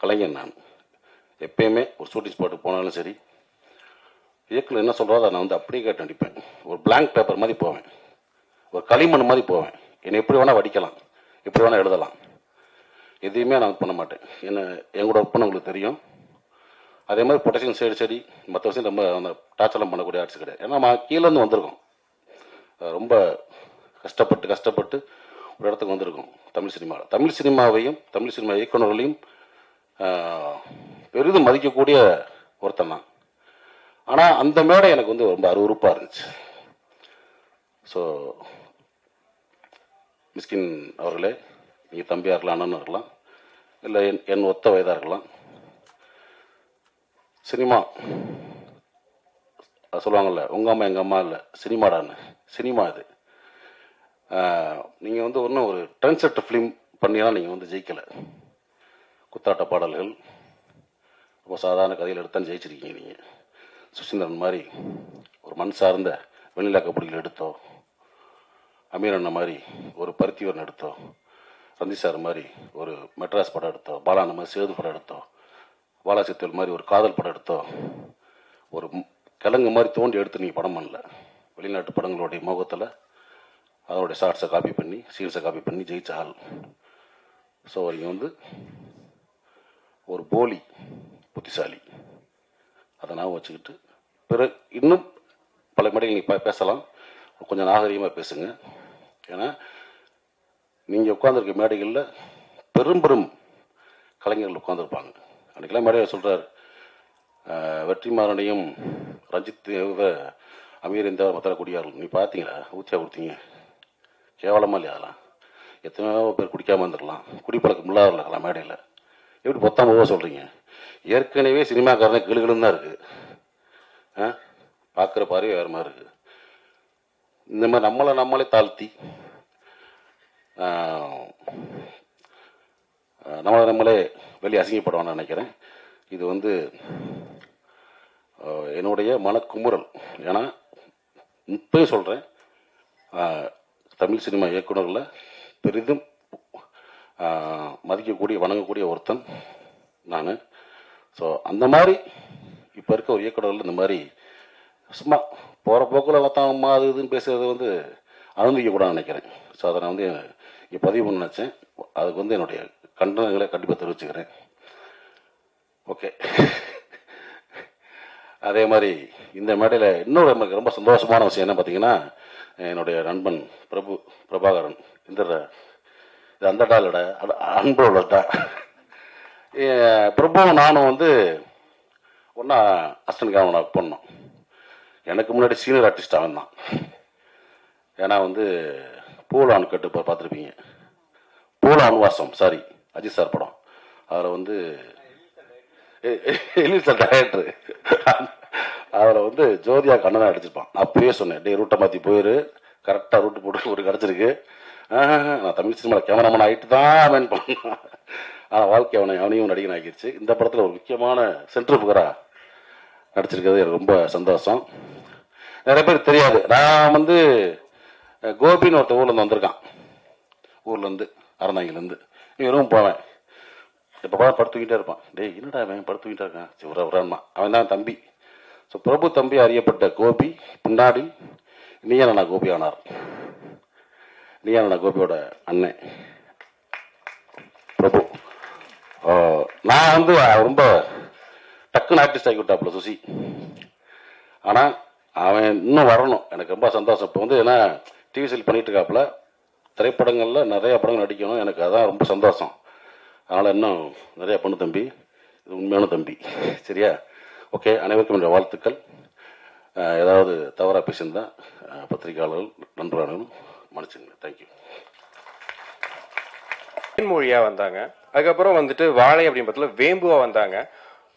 கலைஞன். நான் எப்பயுமே ஒரு ஷூட்டிங் ஸ்பாட்டுக்கு போனாலும் சரி, இயக்குனர் என்ன சொல்கிறாரோ அதை நான் வந்து அப்படியே கேட்டு நடிப்பேன். ஒரு பிளாங்க் பேப்பர் மாதிரி போவேன், ஒரு களிமண் மாதிரி போவேன். என்னை எப்படி வேணால் வடிக்கலாம், எப்படி வேணால் எழுதலாம், எதையுமே நான் பண்ண மாட்டேன். என்ன எங்களோட ஒர்க் பண்ண உங்களுக்கு தெரியும். அதே மாதிரி ப்ரொடக்ஷன் சைடு சரி, மற்ற விஷயம் ரொம்ப அந்த டார்ச்சர்லாம் பண்ணக்கூடிய ஆர்ட்ஸ் கிடையாது. ஏன்னா நம்ம கீழேருந்து வந்திருக்கோம், ரொம்ப கஷ்டப்பட்டு ஒரு இடத்துக்கு வந்திருக்கோம். தமிழ் சினிமாவையும் தமிழ் சினிமா இயக்குநர்களையும் பெரிதும் மதிக்கக்கூடிய ஒருத்தன் தான். ஆனால் அந்த மேடை எனக்கு வந்து ரொம்ப அருவருப்பாக இருந்துச்சு. ஸோ மிஸ்கின் அவர்களே, நீங்கள் தம்பியாக இருக்கலாம், அண்ணன் இருக்கலாம், இல்லை என் ஒத்த வயதாக இருக்கலாம், சினிமா சொல்லுவாங்கள்ல, உங்கள் அம்மா எங்கள் அம்மா இல்லை சினிமாடான்னு. சினிமா இது. நீங்கள் வந்து ஒன்றும் ஒரு ட்ரெண்ட் செட் ஃபிலிம் பண்ணினா நீங்கள் வந்து ஜெயிக்கலை. குத்தாட்ட பாடல்கள், ரொம்ப சாதாரண கதையில் எடுத்தான்னு ஜெயிச்சிருக்கீங்க நீங்கள். சுசீந்திரன் மாதிரி ஒரு மண் சார்ந்த வெண்ணிலா கபடிகள் எடுத்தோம், அமீர் அண்ணன் மாதிரி ஒரு பருத்திவரன் எடுத்தோம், ரஞ்சித் சார் மாதிரி ஒரு மெட்ராஸ் படம் எடுத்தோம், பாலான மாதிரி சேது படம் எடுத்தோம், பாலாசித்தல் மாதிரி ஒரு காதல் படம் எடுத்தோம், ஒரு கிழங்கு மாதிரி தோண்டி எடுத்து நீங்கள் படம் பண்ணல. வெளிநாட்டு படங்களுடைய முகத்தில் அதனுடைய ஷார்ட்ஸை காப்பி பண்ணி சீன்ஸை காப்பி பண்ணி ஜெயிச்ச ஆள். ஸோ நீங்கள் வந்து ஒரு போலி புத்திசாலி, அதை நான் வச்சுக்கிட்டு பிறகு இன்னும் பல மேடைகள் நீங்கள் பேசலாம், கொஞ்சம் நாகரீகமாக பேசுங்க. ஏன்னா நீங்கள் உட்காந்துருக்க மேடைகளில் பெரும் பெரும் கலைஞர்கள் உட்காந்துருப்பாங்க. அன்றைக்கெல்லாம் மேடையில் சொல்கிறார், வெற்றிமாறனையும் ரஞ்சித் அமீர் இந்த மற்ற குடியார்கள் நீ பார்த்தீங்களா, ஊற்றியா கொடுத்தீங்க, கேவலமாக இல்லையா? அதெல்லாம் எத்தனையோ பேர் குடிக்காமல் இருந்துடலாம், குடிப்பழக்கம் இல்லாத இருக்கலாம். மேடையில் எப்படி பொத்தாம போக சொல்கிறீங்க? ஏற்கனவே சினிமாக்காரனே கிளுகிளுன்னு தான் இருக்குது, பார்க்குற பார்வை வேறு மாதிரி இருக்குது. இந்த மாதிரி நம்மளே தாழ்த்தி நம்மளே வெளியே அசிங்கப்படுவான்னு நினைக்கிறேன். இது வந்து என்னுடைய மனக்குமுறல். ஏன்னா இப்பயும் சொல்கிறேன், தமிழ் சினிமா இயக்குநர்களில் பெரிதும் மதிக்கக்கூடிய வணங்கக்கூடிய ஒருத்தன் நான். ஸோ அந்த மாதிரி இப்போ இருக்க ஒரு இயக்குநர்கள் இந்த மாதிரி சும்மா போகிற போக்கில் எல்லாத்தாம்மா அது இதுன்னு பேசுறது வந்து அனுமதிக்கக்கூடாதுன்னு நினைக்கிறேன். ஸோ அதை நான் வந்து இங்கே பதிவு பண்ண நினச்சேன். அதுக்கு வந்து என்னுடைய கண்டனங்களை கண்டிப்பாக தெரிவிச்சுக்கிறேன். ஓகே. அதே மாதிரி இந்த மேடையில் இன்னொரு எனக்கு ரொம்ப சந்தோஷமான விஷயம் என்ன பார்த்தீங்கன்னா, என்னுடைய நண்பன் பிரபாகரன் இந்த இது அந்த டாலோட அன்போட பிரபுவும் நானும் வந்து ஒன்றா அசிஸ்டன்ட் கேமரா பண்ணோம். எனக்கு முன்னாடி சீனியர் ஆர்டிஸ்ட் அவன் தான். ஏன்னா வந்து பூலான் கட்டு பார்த்துருப்பீங்க, பூலா அனுவாசம், சாரி அஜித் சார் படம். அதில் வந்து சார் டைரக்டர் அதில் வந்து ஜோதியா கண்ணதான் அடிச்சிருப்பான். அப்பயே சொன்னேன், டே ரூட்டை மாற்றி போயிரு, கரெக்டாக ரூட்டு போட்டு ஒரு கிடச்சிருக்கு. நான் தமிழ் சினிமாவில் கேமராமேன் ஆகிட்டு தான் மேன் பண்ணேன். ஆனால் வாழ்க்கை அவனையும் நடிகன் ஆகிடுச்சு. இந்த படத்தில் ஒரு முக்கியமான சென்ட்ரு புகராக நடிச்சிருக்கிறது எனக்கு ரொம்ப சந்தோஷம். நிறைய பேர் தெரியாது, நான் வந்து கோபின்னு ஒருத்த ஊர்லேருந்து வந்திருக்கான், ஊர்லேருந்து அறந்தாங்கிலேருந்து. இவரும் போவேன், இப்போ படுத்துக்கிட்டே இருப்பான். டேய் என்னடா அவன் படுத்துக்கிட்டே இருக்கான், சரி உரமா அவன் தான் தம்பி. ஸோ பிரபு தம்பி அறியப்பட்ட கோபி பின்னாடி நீயானா கோபி ஆனார். நீயானா கோபியோட அண்ணன் பிரபு. நான் வந்து ரொம்ப டக்குன்னு ஆர்டிஸ்ட் ஆகி விட்டாப்புல சுசி. ஆனால் அவன் இன்னும் வரணும், எனக்கு ரொம்ப சந்தோஷம். இப்போ வந்து ஏன்னா டிவி சீரியல் பண்ணிட்டு இருக்காப்புல, திரைப்படங்களில் நிறைய படங்கள் நடிக்கணும், எனக்கு அதான் ரொம்ப சந்தோஷம். அதனால் இன்னும் நிறையா பண்ணு தம்பி, இது உண்மையான தம்பி, சரியா? ஓகே, அனைவருக்கும் என்னுடைய வாழ்த்துக்கள். ஏதாவது தவறாக பேசியிருந்தா பத்திரிகையாளர்கள் நண்பர்களும் மன்னிச்சுங்க. தேங்க்யூ. மொழியாக வந்தாங்க, அதுக்கப்புறம் வந்துட்டு வாழை அப்படின்னு பத்தில வேம்புவா வந்தாங்க.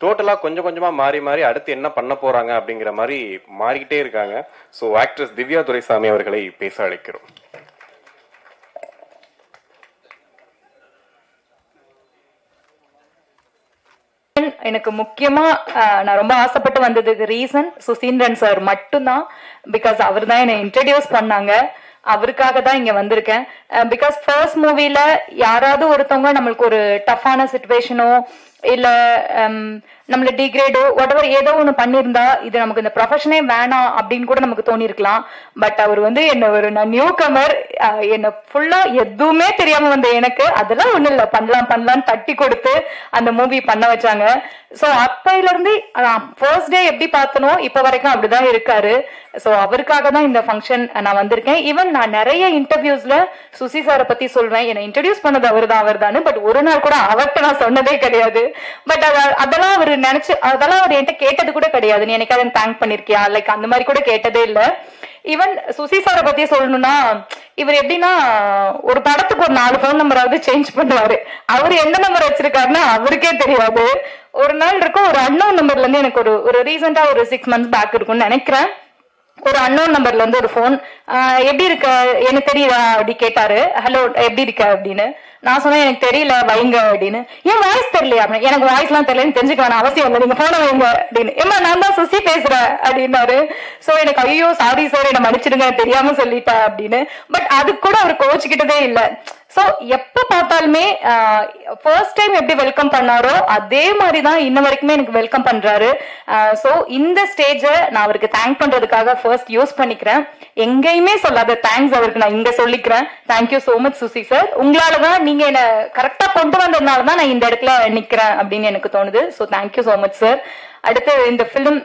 டோட்டலாக கொஞ்சம் கொஞ்சமாக மாறி மாறி அடுத்து என்ன பண்ண போகிறாங்க அப்படிங்கிற மாதிரி மாறிக்கிட்டே இருக்காங்க. ஸோ ஆக்ட்ரஸ் திவ்யா துரைசாமி அவர்களை பேச அழைக்கிறோம். எனக்கு முக்கியமா நான் ரொம்ப ஆசைப்பட்டு வந்ததுக்கு ரீசன் சுசீந்திரன் சார் மட்டும்தான். பிகாஸ் அவர் தான் என்னை இன்ட்ரடியூஸ் பண்ணாங்க, அவருக்காக தான் இங்க வந்திருக்கேன். பிகாஸ் ஃபர்ஸ்ட் மூவில யாராவது ஒருத்தவங்க நம்மளுக்கு ஒரு டஃப்பான சிச்சுவேஷனோ இல்ல நம்மள டிகிரேடோ whatever ஏதோ ஒண்ணு பண்ணிருந்தா இது நமக்கு இந்த ப்ரொஃபஷனே வேணாம் அப்படின்னு கூட நமக்கு தோணி இருக்கலாம். பட் அவர் வந்து என்ன நான் நியூ கமர், என்ன ஃபுல்லா எதுவுமே தெரியாம வந்த எனக்கு அதெல்லாம் ஒண்ணும் இல்ல, பண்ணலாம்னு தட்டி கொடுத்து அந்த மூவி பண்ண வச்சாங்க. சோ அப்பையில இருந்து ஃபர்ஸ்ட் டே எப்படி பார்த்தனோ இப்ப வரைக்கும் அப்படிதான் இருக்காரு. சோ அவருக்காக தான் இந்த ஃபங்க்ஷன் நான் வந்திருக்கேன். ஈவன் நான் நிறைய இன்டர்வியூஸ்ல சுசி சாரை பத்தி சொல்வேன், என்னை இன்ட்ரடியூஸ் பண்ணது அவர்தான். பட் ஒரு நாள் கூட அவர்கிட்ட நான் சொன்னதே கிடையாது. பட் அதெல்லாம் அவர் நினைச்சு அதெல்லாம் அவர் என்கிட்ட கேட்டது கூட கிடையாது, நீ எனக்கு அதை தேங்க் பண்ணிருக்கியா லைக் அந்த மாதிரி கூட கேட்டதே இல்ல. ஈவன் சுசி சாரை பத்தி சொல்லணும்னா இவர் எப்படின்னா ஒரு படத்துக்கு ஒரு 4 போன் நம்பராவது சேஞ்ச் பண்ணுவாரு. அவரு எந்த நம்பர் வச்சிருக்காருன்னா அவருக்கே தெரியாது. ஒரு நாள் இருக்கும், ஒரு அன்னோன் நம்பர்ல இருந்து எனக்கு ஒரு ரீசெண்டா ஒரு 6 months பேக் இருக்கும்னு நினைக்கிறேன், ஒரு அன்னோன் நம்பர்ல இருந்து ஒரு போன், எப்படி இருக்க எனக்கு தெரியுதா அப்படி கேட்டாரு. ஹலோ எப்படி இருக்க அப்படின்னு. நான் சொன்னேன் எனக்கு தெரியல வைங்க அப்படின்னு. ஏன் வாய்ஸ் தெரியலையா அப்படின்னு. எனக்கு வாய்ஸ் எல்லாம் தெரியலன்னு தெரிஞ்சுக்க வேணாம் அவசியம் இல்லை, நீங்க போன வைங்க அப்படின்னு. ஏமா நான் தான் சுசி பேசுறேன் அப்படின்னாரு. சோ எனக்கு ஐயோ சாரி சார் என்ன மன்னிச்சிடுங்க தெரியாம சொல்லிட்டேன் அப்படின்னு. பட் அது கூட அவர் கோச்சுக்கிட்டதே இல்லை. சோ எப்ப பார்த்தாலுமே ஃபர்ஸ்ட் டைம் எப்படி வெல்கம் பண்ணாரோ அதே மாதிரிதான் இன்ன வரைக்குமே எனக்கு வெல்கம் பண்றாரு. சோ இந்த ஸ்டேஜை நான் அவருக்கு தேங்க் பண்றதுக்காக ஃபர்ஸ்ட் யூஸ் பண்ணிக்கிறேன். எங்கேயுமே சொல்லாத தேங்க்ஸ் அவருக்கு நான் இங்க சொல்லிக்கிறேன். Thank you so much Susi sir. உங்களாலதான் நீங்க என்ன கரெக்டா கொண்டு வந்ததுனாலதான் நான் இந்த இடத்துல நிக்கிறேன் அப்படின்னு எனக்கு தோணுது. So thank you so much sir. அடுத்து இந்த film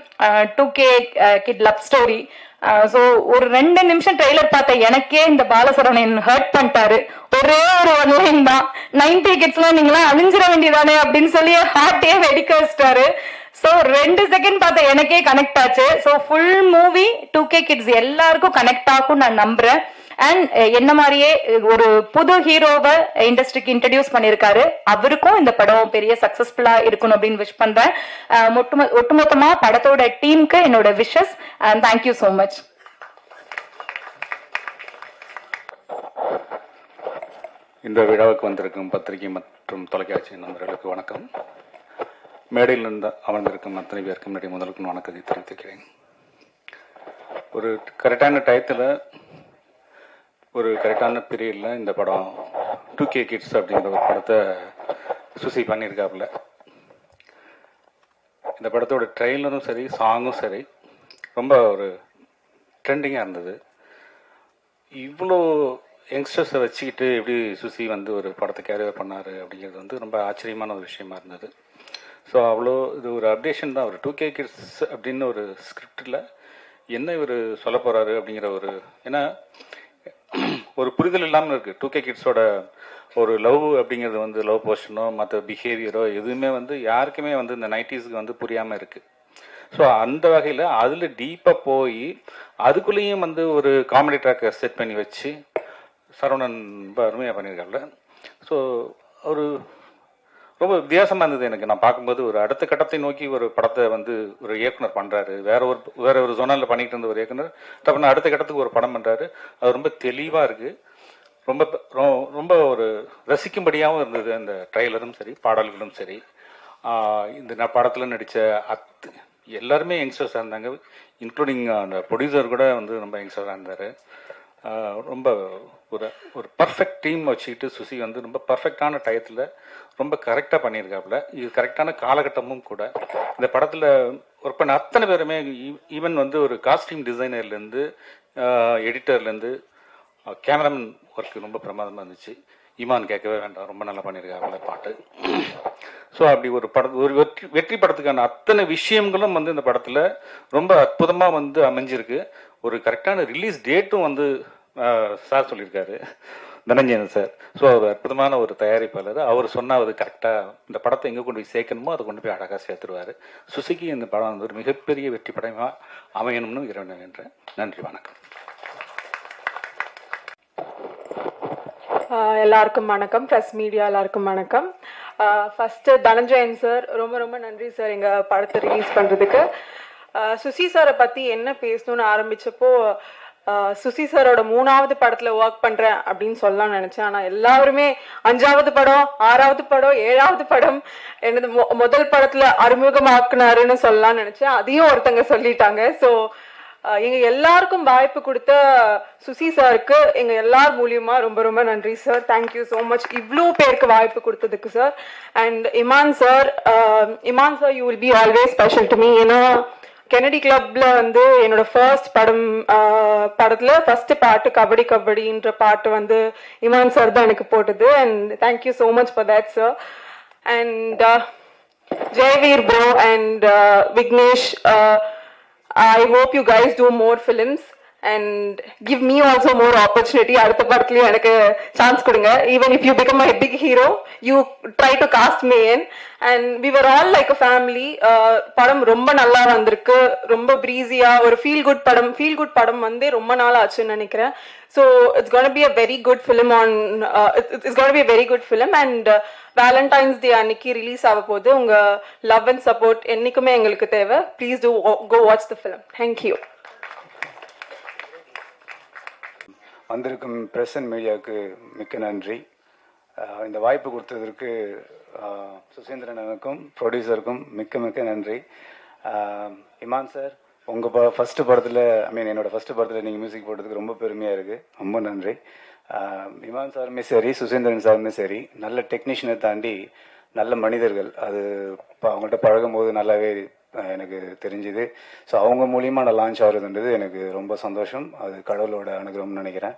2K kid love story. So ஒரு 2 நிமிஷம் ட்ரெய்லர் பார்த்த எனக்கே இந்த பாலசரவணன் ஹர்ட் பண்ணிட்டாரு. ஒரே ஒரு ஒன்லைன் தான், 90 கிட்ஸ்லாம் நீங்களாம் அழிஞ்சிட வேண்டியதானே அப்படின்னு சொல்லி ஹார்ட்டே வெடிக்க வச்சிட்டாரு. சோ 2 செகண்ட் பார்த்த எனக்கே கனெக்ட் ஆச்சு. So full movie 2K kids எல்லாருக்கும் கனெக்ட் ஆகும் நான் நம்புறேன். அண்ட் என்ன மாதிரியே ஒரு புது ஹீரோவை இண்டஸ்ட்ரிக்கு இன்ட்ரடியூஸ் பண்ணிருக்காரு. அவருக்கும் இந்த படம் பெரிய சக்சஸ்ஃபுல்லா இருக்கணும் அப்படின்னு விஷ் பண்றேன். ஒட்டுமொத்தமா படத்தோட டீமுக்கு என்னோட wishes and thank you so much. இந்த விழாவுக்கு வந்திருக்கும் பத்திரிகை மற்றும் தொலைக்காட்சி நண்பர்களுக்கு வணக்கம். மேடையில் இருந்து அமர்ந்திருக்கும் அத்தனை பேருக்கும் என்னுடைய முதலுக்கு வணக்கத்தை தெரிவித்துக்கிறேன். ஒரு கரெக்டான டயத்தில் ஒரு கரெக்டான பீரியடில் இந்த படம் 2K கிட்ஸ் அப்படிங்கிற ஒரு படத்தை சுசி பண்ணியிருக்காப்புல. இந்த படத்தோட ட்ரெய்லரும் சரி சாங்கும் சரி ரொம்ப ஒரு ட்ரெண்டிங்காக இருந்தது. இவ்வளோ யங்ஸ்டர்ஸை வச்சுக்கிட்டு எப்படி சுசி வந்து ஒரு படத்தை கேரியர் பண்ணார் அப்படிங்கிறது வந்து ரொம்ப ஆச்சரியமான ஒரு விஷயமா இருந்தது. ஸோ அவ்வளோ இது ஒரு அப்டேஷன் தான். ஒரு 2K கிட்ஸ் அப்படின்னு ஒரு ஸ்கிரிப்டில் என்ன இவர் சொல்ல போகிறாரு அப்படிங்கிற ஒரு, ஏன்னா ஒரு புரிதல் இல்லாமல் இருக்குது. 2K கிட்ஸோட ஒரு லவ் அப்படிங்கிறது வந்து லவ் போர்ஷனோ மற்ற பிஹேவியரோ எதுவுமே வந்து யாருக்குமே வந்து இந்த 90ஸ்க்கு வந்து புரியாமல் இருக்குது. ஸோ அந்த வகையில் அதில் டீப்பாக போய் அதுக்குள்ளேயும் வந்து ஒரு காமெடி ட்ராக்கை செட் பண்ணி வச்சு சரவணன் ரொம்ப அருமையாக பண்ணியிருக்காருல. ஸோ ஒரு ரொம்ப வித்தியாசமாக இருந்தது எனக்கு. நான் பார்க்கும்போது ஒரு அடுத்த கட்டத்தை நோக்கி ஒரு படத்தை வந்து ஒரு இயக்குனர் பண்ணுறாரு. வேற ஒரு ஜோனலில் பண்ணிட்டு இருந்த ஒரு இயக்குனர் தப்புனா அடுத்த கட்டத்துக்கு ஒரு படம் பண்ணுறாரு. அது ரொம்ப தெளிவாக இருக்குது. ரொம்ப ரொம்ப ஒரு ரசிக்கும்படியாகவும் இருந்தது. அந்த ட்ரெய்லரும் சரி பாடல்களும் சரி. இந்த படத்தில் நடித்த எல்லாருமே யங்ஸ்டர்ஸாக இருந்தாங்க. இன்க்ளூடிங் அந்த ப்ரொடியூசர் கூட வந்து ரொம்ப யங்ஸ்டராக இருந்தார். ரொம்ப ஒரு பர்ஃபெக்ட் டீம் வச்சுக்கிட்டு சுசி வந்து ரொம்ப பர்ஃபெக்டான டயத்தில் ரொம்ப கரெக்டாக பண்ணியிருக்காப்புல. இது கரெக்டான காலகட்டமும் கூட. இந்த படத்தில் ஒர்க் பண்ண அத்தனை பேருமே ஈவன் வந்து ஒரு காஸ்டியூம் டிசைனர்லேருந்து எடிட்டர்லேருந்து கேமராமேன் ஒர்க்கு ரொம்ப பிரமாதமாக இருந்துச்சு. ஈமான் கேட்கவே வேண்டாம், ரொம்ப நல்லா பண்ணியிருக்காப்புல பாட்டு. ஸோ அப்படி ஒரு ஒரு வெற்றி படத்துக்கான அத்தனை விஷயங்களும் வந்து இந்த படத்தில் ரொம்ப அற்புதமாக வந்து அமைஞ்சிருக்கு. ஒரு கரெக்டான ரிலீஸ் டேட்டும் வந்து சார் சொல்லியிருக்காரு, தனஞ்சயன் சார். ஸோ அவர் அற்புதமான ஒரு தயாரிப்பாளர். அவர் சொன்னால் அது கரெக்டாக இந்த படத்தை எங்கே கொண்டு போய் சேர்க்கணுமோ அதை கொண்டு போய் அழகாக சேர்த்துருவார். சுசிக்கு இந்த படம் வந்து ஒரு மிகப்பெரிய வெற்றி படமாக அமையணும்னு இறைவன் வேண்டேன். நன்றி, வணக்கம். எல்லாருக்கும் வணக்கம். ப்ரெஸ் மீடியா எல்லாருக்கும் வணக்கம். ஃபர்ஸ்ட் தனஞ்சயன் சார் ரொம்ப ரொம்ப நன்றி சார் எங்கள் படத்தை ரிலீஸ் பண்ணுறதுக்கு. சுசி சாரை பற்றி என்ன பேசணும்னு ஆரம்பித்தப்போ சுசி சாரோட 3வது படத்துல ஒர்க் பண்றேன் அப்படின்னு சொல்லலாம் நினைச்சேன். ஆனா எல்லாருமே 5வது படம் 6வது படம் 7வது படம் என்னது முதல் படத்துல அறிமுகமாக்குனாருன்னு சொல்லலாம் நினைச்சேன். அதையும் ஒருத்தங்க சொல்லிட்டாங்க. ஸோ எங்க எல்லாருக்கும் வாய்ப்பு கொடுத்த சுசி சாருக்கு எங்க எல்லார் மூலியமா ரொம்ப ரொம்ப நன்றி சார். தேங்க்யூ ஸோ மச் இவ்வளோ பேருக்கு வாய்ப்பு கொடுத்ததுக்கு sir. And Imman sir you will be always special to me. ஏன்னா கெனடி கிளப்ல வந்து என்னோட ஃபர்ஸ்ட் படத்துல ஃபர்ஸ்ட் பாட்டு கபடி கபடின்ற பாட்டு வந்து இமான் சார் தான் எனக்கு போட்டது. And thank you so much for that sir. And Jayaveer bro and Vignesh, I hope you guys do more films and give me also more opportunity. அடுத்த படத்துலயும் எனக்கு சான்ஸ் கொடுங்க. Even if you become a big hero, you try to cast me in. And we were all like a family. படம் ரொம்ப நல்லா வந்திருக்கு. ரொம்ப பிரீஸியா ஒரு ஃபீல் குட் படம் வந்து ரொம்ப நாள் ஆச்சுன்னு நினைக்கிறேன். So it's going to be a very good film it's going to be a very good film. And Valentine's Day அன்னைக்கு ரிலீஸ் ஆக போகுது. உங்க லவ் அண்ட் சப்போர்ட் என்னைக்குமே எங்களுக்கு தேவை. Please do go watch the film. Thank you. வந்திருக்கும் press and மீடியாவுக்கு மிக்க நன்றி. இந்த வாய்ப்பு கொடுத்ததற்கு சுசீந்திரனுக்கும் ப்ரொடியூசருக்கும் மிக்க மிக்க நன்றி. இமான் சார், உங்கள் ஃபஸ்ட்டு படத்தில் என்னோட ஃபஸ்ட்டு படத்தில் நீங்கள் மியூசிக் போட்டதுக்கு ரொம்ப பெருமையாக இருக்குது, ரொம்ப நன்றி. இமான் சாருமே சரி, சுசீந்திரன் சாருமே சரி, நல்ல டெக்னீஷியனை தாண்டி நல்ல மனிதர்கள். அது அவங்கள்ட்ட பழகும் போது நல்லாவே எனக்கு தெரிஞ்சுது. ஸோ அவங்க மூலியமாக நான் லான்ச் ஆகுறதுன்றது எனக்கு ரொம்ப சந்தோஷம். அது கடவுளோட அனுகிரகம்னு நினைக்கிறேன்.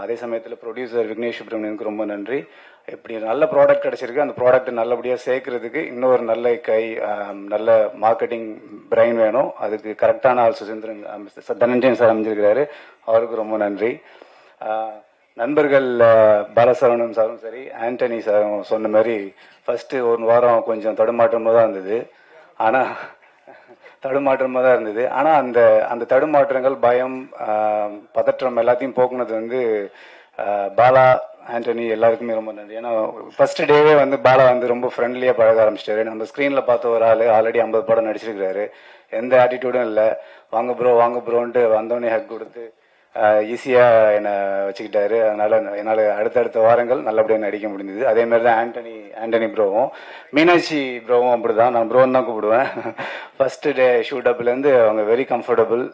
அதே சமயத்தில் ப்ரொடியூசர் விக்னேஷ் சுப்ரமணியனுக்கு ரொம்ப நன்றி. இப்படி நல்ல ப்ராடக்ட் கிடச்சிருக்கு, அந்த ப்ராடக்ட் நல்லபடியாக சேர்க்கறதுக்கு இன்னொரு நல்ல நல்ல மார்க்கெட்டிங் பிரைன் வேணும். அதுக்கு கரெக்டான ஆள் சுசீந்திரன் தனஞ்சயன் சார் அமைஞ்சிருக்கிறாரு, அவருக்கு ரொம்ப நன்றி. நண்பர்கள் பாலசரவணன் சாரும் சரி, ஆண்டனி சாரும் சொன்ன மாதிரி ஃபஸ்ட்டு ஒரு வாரம் கொஞ்சம் தடுமாற்றமாக தான் இருந்தது. ஆனால் அந்த தடுமாற்றங்கள், பயம், பதற்றம் எல்லாத்தையும் போக்குனது வந்து பாலா, ஆண்டனி எல்லாருக்குமே ரொம்ப நன்றி. ஏன்னா ஃபர்ஸ்ட் டேவே வந்து பாலா வந்து ரொம்ப ஃப்ரெண்ட்லியாக பழக ஆரம்பிச்சிட்டாரு. நம்ம ஸ்க்ரீனில் பார்த்த ஒரு ஆள் ஆல்ரெடி 50 படம் நடிச்சிருக்கிறாரு, எந்த ஆட்டிடியூடும் இல்லை. வாங்க ப்ரோன்ட்டு வந்தோடனே ஹக் கொடுத்து ஈஸியாக என்னை வச்சுக்கிட்டாரு. அதனால் என்னால் அடுத்தடுத்த வாரங்கள் நல்லபடியாக நடிக்க முடிஞ்சது. அதே மாதிரி தான் ஆண்டனி ப்ரோவும், மீனாட்சி ப்ரோவும் அப்படி தான், நான் ப்ரோன்னு தான் கூப்பிடுவேன். ஃபஸ்ட்டு டே ஷூட் அப்லேருந்து அவங்க வெரி கம்ஃபர்டபுள்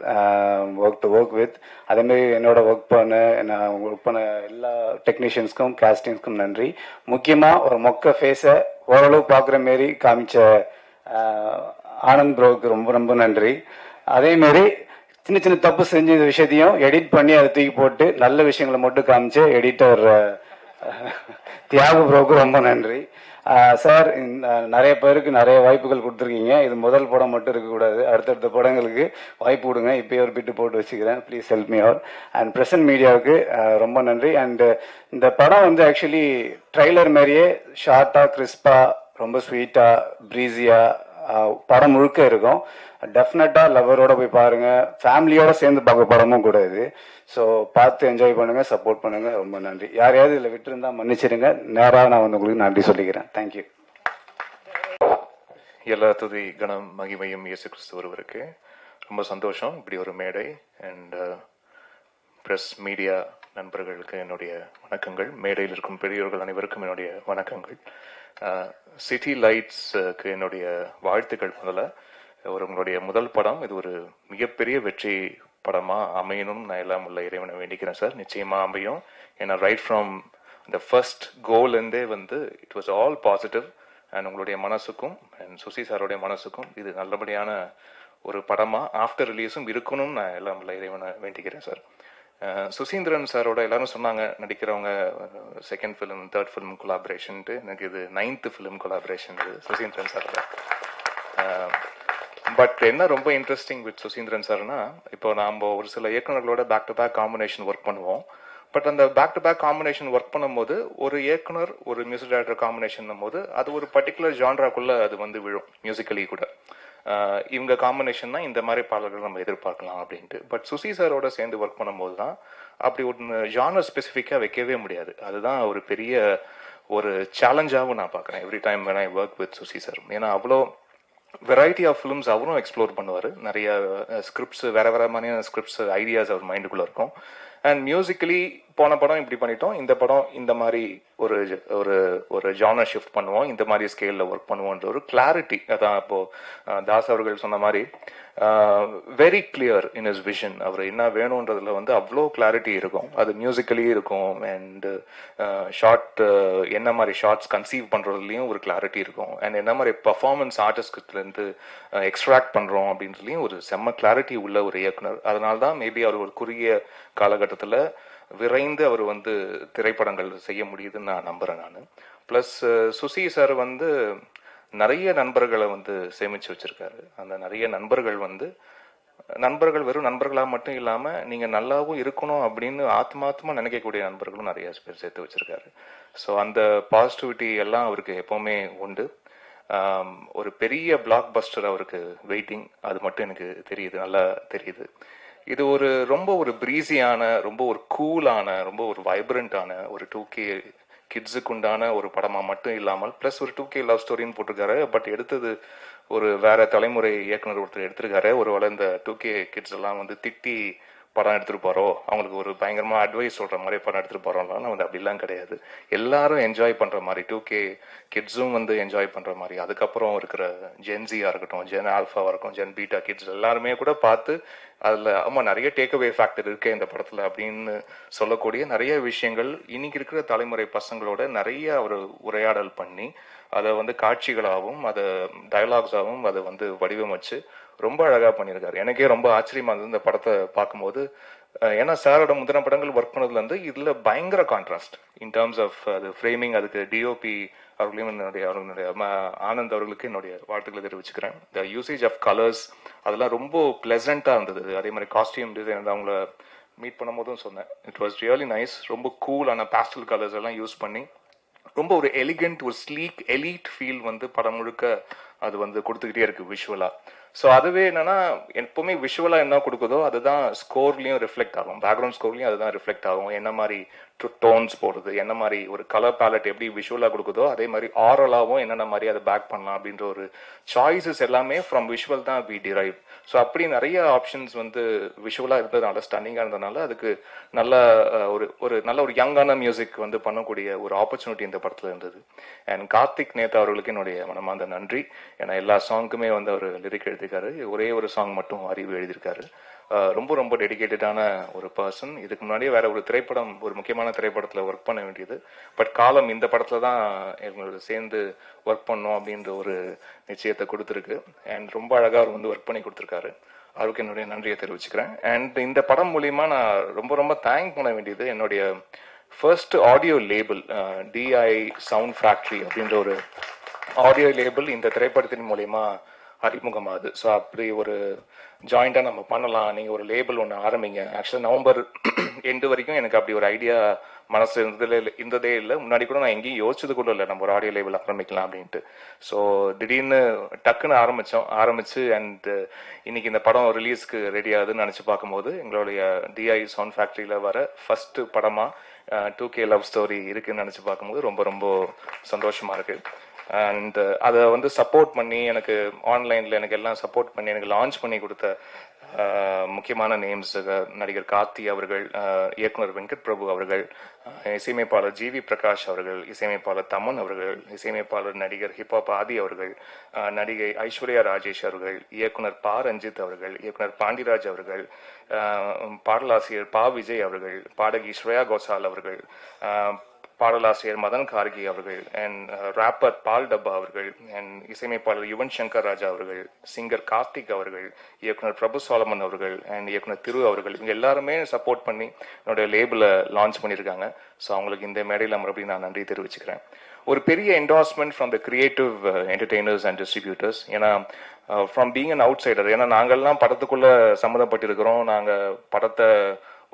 ஒர்க் வித். அதேமாரி என்னோட ஒர்க் பண்ண எல்லா டெக்னீஷியன்ஸ்க்கும் கேஸ்டிங்ஸ்க்கும் நன்றி. முக்கியமாக ஒரு மொக்க ஃபேஸை ஓரளவு பார்க்குற மாரி காமிச்ச ஆனந்த் ப்ரோவுக்கு ரொம்ப ரொம்ப நன்றி. அதேமாரி சின்ன சின்ன தப்பு செஞ்ச விஷயத்தையும் எடிட் பண்ணி அதை தூக்கி போட்டு நல்ல விஷயங்களை மட்டும் காமிச்சு எடிட்டர் தியாகு ப்ரோவுக்கு ரொம்ப நன்றி. சார், நிறைய பேருக்கு நிறைய வாய்ப்புகள் கொடுத்துருக்கீங்க. இது முதல் படம் மட்டும் இருக்கக்கூடாது, அடுத்தடுத்த படங்களுக்கு வாய்ப்பு கொடுங்க. இப்போயே ஒரு பிட்டு போட்டு வச்சுக்கிறேன், please help me out. And present மீடியாவுக்கு ரொம்ப நன்றி. அண்ட் இந்த படம் வந்து ஆக்சுவலி ட்ரைலர் மாதிரியே ஷார்ட்டாக, கிறிஸ்பாக, ரொம்ப ஸ்வீட்டாக, ப்ரீஸியாக படம் முழுக்க இருக்கும். டெஃபினட்டா லவரோட போய் பாருங்க, ஃபேமிலியோட சேர்ந்து பார்க்க படமும் கூட இது. ஸோ பார்த்து என்ஜாய் பண்ணுங்க, சப்போர்ட் பண்ணுங்க. ரொம்ப நன்றி. யாரையாவது இதில் விட்டுருந்தா மன்னிச்சிருங்க. நேராக நான் வந்து உங்களுக்கு நன்றி சொல்லிக்கிறேன். தேங்க்யூ. எல்லா துதி கணம் மகிமையும் இயேசு கிறிஸ்து ஒருவருக்கு. ரொம்ப சந்தோஷம் இப்படி ஒரு மேடை. அண்ட் பிரஸ் மீடியா நண்பர்களுக்கு என்னுடைய வணக்கங்கள். மேடையில் இருக்கும் பெரியவர்கள் அனைவருக்கும் என்னுடைய வணக்கங்கள். சிட்டி லைட்ஸ்க்கு என்னுடைய வாழ்த்துக்கள். முதல்ல உங்களுடைய முதல் படம் இது ஒரு மிகப்பெரிய வெற்றி படமா அமையணும் நான் எல்லாம் உள்ள இறைவனை வேண்டிக்கிறேன் சார். நிச்சயமா அமையும். ஏன்னா ரைட் ஃப்ரம் த ஃபர்ஸ்ட் கோல்லேருந்தே வந்து it was all positive. And உங்களுடைய மனசுக்கும் அண்ட் சுசி சாரோடைய மனசுக்கும் இது நல்லபடியான ஒரு படமா ஆஃப்டர் ரிலீஸும் இருக்கணும்னு நான் எல்லாம் உள்ள இறைவனை வேண்டிக்கிறேன் சார். சுசீந்திரன் சாரோட எல்லாரும் சொன்னாங்க நடிக்கிறவங்க செகண்ட் ஃபிலிம், தேர்ட் ஃபிலிம் கொலாபரேஷன்ட்டு. எனக்கு இது 9th ஃபிலிம் கொலாபரேஷன் இது சுசீந்திரன் சாரோட. பட் என்ன ரொம்ப இன்ட்ரெஸ்டிங் வித் சுசீந்திரன் சார்னா, இப்போ நாம் ஒரு சில இயக்குநர்களோட back to back combination work பண்ணுவோம். பட் அந்த back to back combination work பண்ணும்போது ஒரு இயக்குனர் ஒரு மியூசிக் டைரக்டர் காம்பினேஷன் போது அது ஒரு பர்டிகுலர் ஜான்ராக்குள்ள அது வந்து விழும். மியூசிக்கலி கூட இவங்க காம்பினேஷன்னா இந்த மாதிரி பாடல்கள் நம்ம எதிர்பார்க்கலாம் அப்படின்ட்டு. பட் சுசி சாரோட சேர்ந்து ஒர்க் பண்ணும்போது தான் அப்படி ஒன்று ஜானர் ஸ்பெசிஃபிக்காக வைக்கவே முடியாது. அதுதான் ஒரு பெரிய ஒரு சேலஞ்சாகவும் நான் பார்க்குறேன் every time when I work with Susi sir. ஏன்னா அவ்வளோ வெரைட்டி ஆஃப் ஃபிலிம்ஸ் அவரும் எக்ஸ்ப்ளோர் பண்ணுவார். நிறைய ஸ்கிரிப்ட்ஸ், வேற மாதிரியான ஸ்கிரிப்ட்ஸ், ஐடியாஸ் அவர் மைண்டுக்குள்ளே இருக்கும். அண்ட் மியூசிக்கலி போன படம் இப்படி பண்ணிட்டோம், இந்த படம் இந்த மாதிரி ஒரு ஒரு ஒரு ஜானர் ஷிஃப்ட் பண்ணுவோம், இந்த மாதிரி ஸ்கேலில் ஒர்க் பண்ணுவோன்ற ஒரு கிளாரிட்டி. அதான் இப்போ தாஸ் அவர்கள் சொன்ன மாதிரி very clear in his vision. அவர் என்ன வேணுன்றதுல வந்து அவ்வளோ கிளாரிட்டி இருக்கும். அது மியூசிக்கலி இருக்கும். அண்ட் ஷார்ட் என்ன மாதிரி ஷார்ட்ஸ் கன்சீவ் பண்ணுறதுலையும் ஒரு கிளாரிட்டி இருக்கும். அண்ட் என்ன மாதிரி பர்ஃபார்மன்ஸ் ஆர்டிஸ்ட்லேருந்து எக்ஸ்ட்ராக்ட் பண்ணுறோம் அப்படின்றதுலையும் ஒரு செம்ம கிளாரிட்டி உள்ள ஒரு இயக்குனர். அதனால தான் மேபி அவர் ஒரு குறுகிய காலகட்டத்தில் விரைந்து அவர் வந்து திரைப்படங்கள் செய்ய முடியுதுன்னு நான் நம்புறேன் நான். ப்ளஸ் சுசி சார் வந்து நிறைய நண்பர்களை வந்து சேமிச்சு வச்சிருக்காரு. அந்த நிறைய நண்பர்கள் வெறும் நண்பர்களாக மட்டும் இல்லாமல் நீங்கள் நல்லாவும் இருக்கணும் அப்படின்னு ஆத்மாத்மா நினைக்கக்கூடிய நண்பர்களும் நிறைய பேர் சேர்த்து வச்சிருக்காரு. ஸோ அந்த பாசிட்டிவிட்டி எல்லாம் அவருக்கு எப்பவுமே உண்டு. ஒரு பெரிய பிளாக் பஸ்டர் அவருக்கு வெயிட்டிங், அது மட்டும் எனக்கு தெரியுது, நல்லா தெரியுது. இது ரொம்ப ஒரு ப்ரீஸியான, ரொம்ப ஒரு கூலான, ரொம்ப ஒரு வைப்ரண்டான ஒரு 2K கிட்ஸுக்கு உண்டான ஒரு படமாக மட்டும் இல்லாமல் ப்ளஸ் ஒரு 2K லவ் ஸ்டோரின்னு போட்டிருக்காரு. பட் எடுத்தது ஒரு வேற தலைமுறை இயக்குனர் ஒருத்தர் எடுத்திருக்காரு. ஒருவேளை இந்த 2K கிட்ஸ் எல்லாம் வந்து திட்டி படம் எடுத்துகிட்டு போகிறோம், அவங்களுக்கு ஒரு பயங்கரமாக அட்வைஸ் சொல்கிற மாதிரி படம் எடுத்துகிட்டு போகிறோம்லாம் வந்து அப்படிலாம் கிடையாது. எல்லாரும் என்ஜாய் பண்ணுற மாதிரி 2K கிட்ஸும் வந்து என்ஜாய் பண்ணுற மாதிரி, அதுக்கப்புறம் இருக்கிற ஜென்சியாக இருக்கட்டும், ஜென் ஆல்ஃபாவாக இருக்கட்டும், ஜென் பீட்டா கிட்ஸ் எல்லாருமே கூட பார்த்து அதில் ஆமாம் நிறைய டேக்அவே ஃபேக்டர் இருக்கே இந்த படத்தில் அப்படின்னு சொல்லக்கூடிய நிறைய விஷயங்கள் இன்னைக்கு இருக்கிற தலைமுறை பசங்களோட நிறைய ஒரு உரையாடல் பண்ணி அதை வந்து காட்சிகளாகவும் அதை டயலாக்ஸாகவும் அதை வந்து வடிவமைச்சு ரொம்ப அழகாக பண்ணியிருக்காரு. எனக்கே ரொம்ப ஆச்சரியமா இருந்தது இந்த படத்தை பார்க்கும்போது. ஏன்னா சாரோட முந்தின படங்கள் ஒர்க் பண்ணதுல இருந்து இதுல பயங்கர கான்ட்ராஸ்ட் இன் டர்ம்ஸ் ஆஃப் அது ஃப்ரேமிங். அதுக்கு டிஓபி அவர்களையும் அவர்களுடைய ஆனந்த் அவர்களுக்கு என்னுடைய வாழ்த்துக்களை தெரிவிச்சுக்கிறேன். த யூசேஜ் ஆஃப் கலர்ஸ் அதெல்லாம் ரொம்ப பிளசண்டா இருந்தது. அதே மாதிரி காஸ்டியூம் டிசைன் அவங்கள மீட் பண்ணும் போதும் சொன்னேன், இட் வாஸ் ரியலி நைஸ். ரொம்ப கூலான பேஸ்டல் கலர்ஸ் எல்லாம் யூஸ் பண்ணி ரொம்ப ஒரு எலிகண்ட் ஒரு ஸ்லீக் எலீட் ஃபீல் வந்து படம் முழுக்க அது வந்து கொடுத்துக்கிட்டே இருக்கு விஷுவலா. ஸோ அதுவே என்னன்னா எப்பவுமே விஷுவலா என்ன கொடுக்குதோ அதுதான் ஸ்கோர்லயும் ரிஃப்ளெக்ட் ஆகும், பேக்ரவுண்ட் ஸ்கோர்லயும் அதுதான் ரிஃப்ளெக்ட் ஆகும். என்ன மாதிரி டோன்ஸ் போடுறது, என்ன மாதிரி ஒரு கலர் பேலட் எப்படி விஷுவலா கொடுக்குதோ அதே மாதிரி ஆரலாவும் என்னென்ன மாதிரி அதை பேக் பண்ணலாம் அப்படின்ற ஒரு சாய்ஸஸ் எல்லாமே ஃப்ரம் விஷுவல் தான் வி டிரைவ். ஸோ அப்படி நிறைய ஆப்ஷன்ஸ் வந்து விஷுவலா இருந்ததுனால ஸ்டன்னிங்கா இருந்ததுனால அதுக்கு நல்ல ஒரு நல்ல ஒரு யங்கான மியூசிக் வந்து பண்ணக்கூடிய ஒரு ஆப்பர்ச்சுனிட்டி இந்த படத்துல இருந்தது. அண்ட் கார்த்திக் நேதா அவர்களுக்கு என்னுடைய மனமார்ந்த நன்றி. ஏன்னா எல்லா சாங்குக்குமே வந்து அவர் லிரிக் எழுதியிருக்காரு, ஒரே ஒரு சாங் மட்டும் அறிவு எழுதியிருக்காரு. ரொம்ப ரொம்ப டெடிகேட்டடான ஒரு பர்சன். இதுக்கு முன்னாடியே வேற ஒரு திரைப்படம், ஒரு முக்கியமான திரைப்படத்துல ஒர்க் பண்ண வேண்டியது, பட் காலம் இந்த படத்துல தான் எங்களோட சேர்ந்து ஒர்க் பண்ணோம் அப்படின்ற ஒரு நிச்சயத்தை கொடுத்துருக்கு. அண்ட் ரொம்ப அழகா அவர் வந்து ஒர்க் பண்ணி கொடுத்துருக்காரு. அவருக்கு என்னுடைய நன்றியை தெரிவிச்சுக்கிறேன். அண்ட் இந்த படம் மூலியமா நான் ரொம்ப ரொம்ப தேங்க் பண்ண வேண்டியது என்னுடைய first audio label DI sound factory அப்படின்ற ஒரு ஆடியோ லேபிள் இந்த திரைப்படத்தின் மூலியமா அறிமுகமாகுது. ஸோ அப்படி ஒரு ஜாயிண்டா நம்ம பண்ணலாம், நீங்க ஒரு லேபிள் ஒன்று ஆரம்பிங்க. ஆக்சுவலாக நவம்பர் எண்டு வரைக்கும் எனக்கு அப்படி ஒரு ஐடியா மனசு இருந்ததே இல்லை. முன்னாடி கூட நான் எங்கேயும் யோசிச்சது கூட இல்லை நம்ம ஒரு ஆடியோ லேபிள் ஆரம்பிக்கலாம் அப்படின்ட்டு. ஸோ திடீர்னு டக்குன்னு ஆரம்பிச்சு அண்ட் இன்னைக்கு இந்த படம் ரிலீஸ்க்கு ரெடி ஆகுதுன்னு நினைச்சு பார்க்கும்போது எங்களுடைய DI சவுண்ட் ஃபேக்டரியில வர ஃபர்ஸ்ட் படமா 2K லவ் ஸ்டோரி இருக்குன்னு நினைச்சு பார்க்கும்போது ரொம்ப ரொம்ப சந்தோஷமா இருக்கு. அண்ட் அதை வந்து சப்போர்ட் பண்ணி எனக்கு ஆன்லைனில் எனக்கு எல்லாம் சப்போர்ட் பண்ணி எனக்கு லான்ச் பண்ணி கொடுத்த முக்கியமான நேம்ஸ் நடிகர் கார்த்தி அவர்கள், இயக்குனர் வெங்கட் பிரபு அவர்கள், இசையமைப்பாளர் GV பிரகாஷ் அவர்கள், இசையமைப்பாளர் தமன் அவர்கள், இசையமைப்பாளர் நடிகர் ஹிப்ஹாப் ஆதி அவர்கள், நடிகை ஐஸ்வர்யா ராஜேஷ் அவர்கள், இயக்குனர் பா ரஞ்சித் அவர்கள், இயக்குனர் பாண்டிராஜ் அவர்கள், பாடலாசிரியர் பா விஜய் அவர்கள், பாடகி ஸ்ரேயா கோசால் அவர்கள், பாடலாசிரியர் மதன் கார்கி அவர்கள், அண்ட் ராப்பர் பால் டப்பா அவர்கள், அண்ட் இசையமைப்பாளர் யுவன் சங்கர் ராஜா அவர்கள், சிங்கர் கார்த்திக் அவர்கள், இயக்குனர் பிரபு சாலமன் அவர்கள், அண்ட் இயக்குனர் திரு அவர்கள், இவங்க எல்லாருமே சப்போர்ட் பண்ணி என்னுடைய லேபிளை லான்ச் பண்ணியிருக்காங்க. ஸோ அவங்களுக்கு இந்த மேடையில் மறுபடியும் நான் நன்றி தெரிவிச்சுக்கிறேன். ஒரு பெரிய endorsement from the creative entertainers and distributors. ஏன்னா from being an outsider, ஏன்னா நாங்கள்லாம் படத்துக்குள்ள சம்மந்தப்பட்டிருக்கிறோம், நாங்கள் படத்தை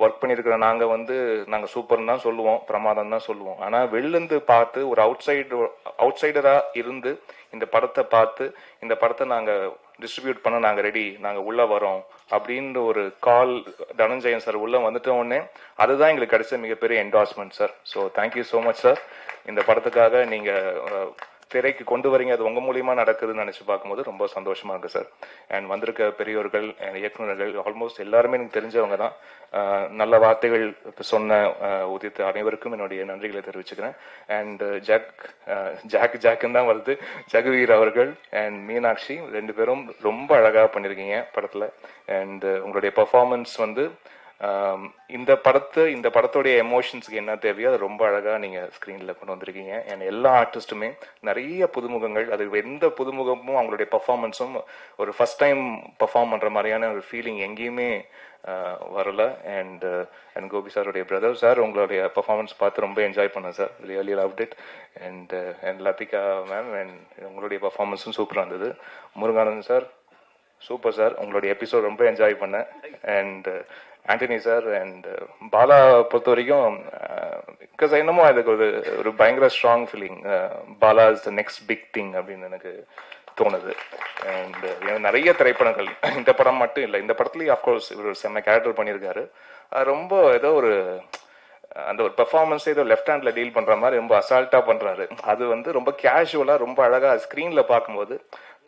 ஒர்க் பண்ணியிருக்கிற நாங்கள் சூப்பர்னு தான் சொல்லுவோம், பிரமாதம் தான் சொல்லுவோம். ஆனால் வெளிலேருந்து பார்த்து ஒரு அவுட் சைடரா இருந்து இந்த படத்தை பார்த்து இந்த படத்தை நாங்கள் டிஸ்ட்ரிபியூட் பண்ண நாங்கள் ரெடி, நாங்கள் உள்ள வரோம் அப்படின்ற ஒரு கால் தனஞ்சயன் சார் உள்ள வந்துட்ட உடனே அதுதான் எங்களுக்கு கிடைச்ச மிகப்பெரிய endorsement sir. So thank you so much sir. இந்த படத்துக்காக நீங்கள் திரைக்கு கொண்டு வரீங்க, அது உங்க மூலியமா நடக்குதுன்னு நினைச்சு பார்க்கும்போது ரொம்ப சந்தோஷமா இருக்கு சார். அண்ட் வந்திருக்க பெரியவர்கள், இயக்குநர்கள் ஆல்மோஸ்ட் எல்லாருமே எனக்கு தெரிஞ்சவங்க தான். நல்ல வார்த்தைகள் சொன்ன உதித்த அனைவருக்கும் என்னுடைய நன்றிகளை தெரிவிச்சுக்கிறேன். அண்ட் ஜாக்குன்னு தான் வருது, ஜெகவீர் அவர்கள் அண்ட் மீனாட்சி ரெண்டு பேரும் ரொம்ப அழகா பண்ணிருக்கீங்க படத்துல. அண்ட் உங்களுடைய பெர்ஃபார்மன்ஸ் வந்து இந்த படத்தோடைய எமோஷன்ஸ்க்கு என்ன தேவையோ அது ரொம்ப அழகா நீங்க ஸ்கிரீன்ல கொண்டு வந்திருக்கீங்க. எல்லா ஆர்டிஸ்டுமே நிறைய புதுமுகங்கள், அது எந்த புதுமுகமும் அவங்களுடைய பெர்ஃபார்மன்ஸும் ஒரு ஃபர்ஸ்ட் டைம் பெர்ஃபார்ம் பண்ற மாதிரியான ஒரு ஃபீலிங் எங்கேயுமே வரல. அண்ட் கோபி சாருடைய பிரதர் சார், உங்களுடைய பெர்ஃபார்மன்ஸ் பார்த்து ரொம்ப என்ஜாய் பண்ணேன் sir, really loved it. And Lathika ma'am, and உங்களுடைய பெர்ஃபார்மன்ஸும் சூப்பராக இருந்தது. முருகானந்த் சார் சூப்பர் சார், உங்களுடைய எபிசோட் ரொம்ப என்ஜாய் பண்ணேன். And Antony sir and Bala பொறுத்த வரைக்கும் பிகாஸ் என்னமோ அதுக்கு ஒரு பயங்கர strong feeling, Bala is the next big thing அப்படின்னு எனக்கு தோணுது. அண்ட் நிறைய திரைப்படங்கள், இந்த படம் மட்டும் இல்லை, இந்த படத்துலயும் அஃப்கோர்ஸ் இவர் ஒரு செம்ம கேரக்டர் பண்ணியிருக்காரு. ரொம்ப ஏதோ ஒரு அந்த ஒரு பெர்ஃபார்மன்ஸ் ஏதோ லெஃப்ட் ஹேண்ட்ல டீல் பண்ற மாதிரி ரொம்ப அசால்ட்டா பண்றாரு. அது வந்து ரொம்ப கேஷுவலா ரொம்ப அழகா ஸ்கிரீன்ல பார்க்கும்போது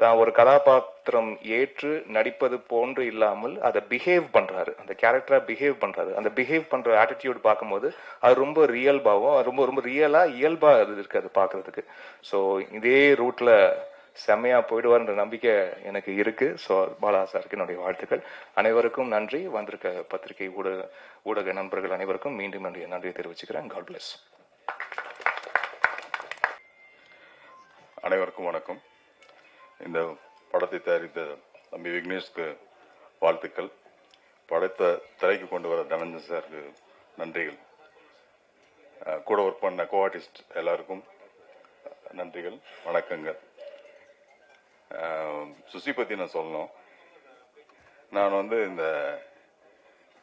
தான் ஒரு கதாபாத்திரம் ஏற்று நடிப்பது போன்று இல்லாமல் அதை பிஹேவ் பண்றாரு, அந்த கேரக்டரா பிஹேவ் பண்றாரு. அந்த பிஹேவ் பண்ற ஆட்டிடியூட் பார்க்கும்போது அது ரொம்ப ரியல்பாவும் ரொம்ப ரொம்ப ரியலா இயல்பா இருக்கு அது பார்க்கறதுக்கு. ஸோ இதே ரூட்ல செம்மையா போயிடுவார்ன்ற நம்பிக்கை எனக்கு இருக்கு. ஸோ பாலா சாருக்கு என்னுடைய வாழ்த்துக்கள். அனைவருக்கும் நன்றி. வந்திருக்க பத்திரிகை ஊடக நண்பர்கள் அனைவருக்கும் மீண்டும் நன்றியை தெரிவிச்சுக்கிறேன். God bless. அனைவருக்கும் வணக்கம். இந்த படத்தை தயாரித்த தம்பி விக்னேஷ்க்கு வாழ்த்துக்கள். படத்தை திரைக்கு கொண்டு வர தனஞ்சன் சாருக்கு நன்றிகள். கூட ஒர்க் பண்ண கோ ஆர்டிஸ்ட் எல்லாருக்கும் நன்றிகள், வணக்கங்கள். சுசி பற்றி நான் சொல்லணும். நான் இந்த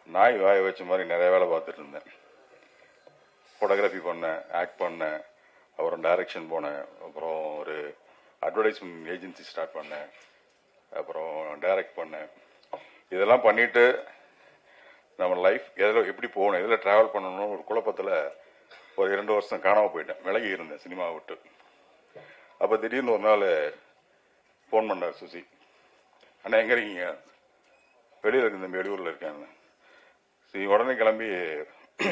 நாய் வாய வச்ச மாதிரி நிறைய வேலை பார்த்துட்டு இருந்தேன். ஃபோட்டோகிராஃபி பண்ணேன், ஆக்ட் பண்ணேன், அப்புறம் டைரக்ஷன் போனேன், அப்புறம் ஒரு அட்வர்டைஸ்மெண்ட் ஏஜென்சி ஸ்டார்ட் பண்ணேன், அப்புறம் டைரக்ட் பண்ணேன். இதெல்லாம் பண்ணிட்டு நம்ம லைஃப் எதில் எப்படி போகணும், எதில் ட்ராவல் பண்ணணும் ஒரு குழப்பத்தில் ஒரு 2 வருஷம் காணாமல் போயிட்டேன். விலகி இருந்தேன் சினிமாவை விட்டு. அப்போ திடீர்னு ஒரு நாள் ஃபோன் பண்ணார் சுசி, அண்ணா எங்கே இருக்கீங்க? வெளியில் இருக்கு, தம்பி வெளியூரில் இருக்கேன். சரி உடனே கிளம்பி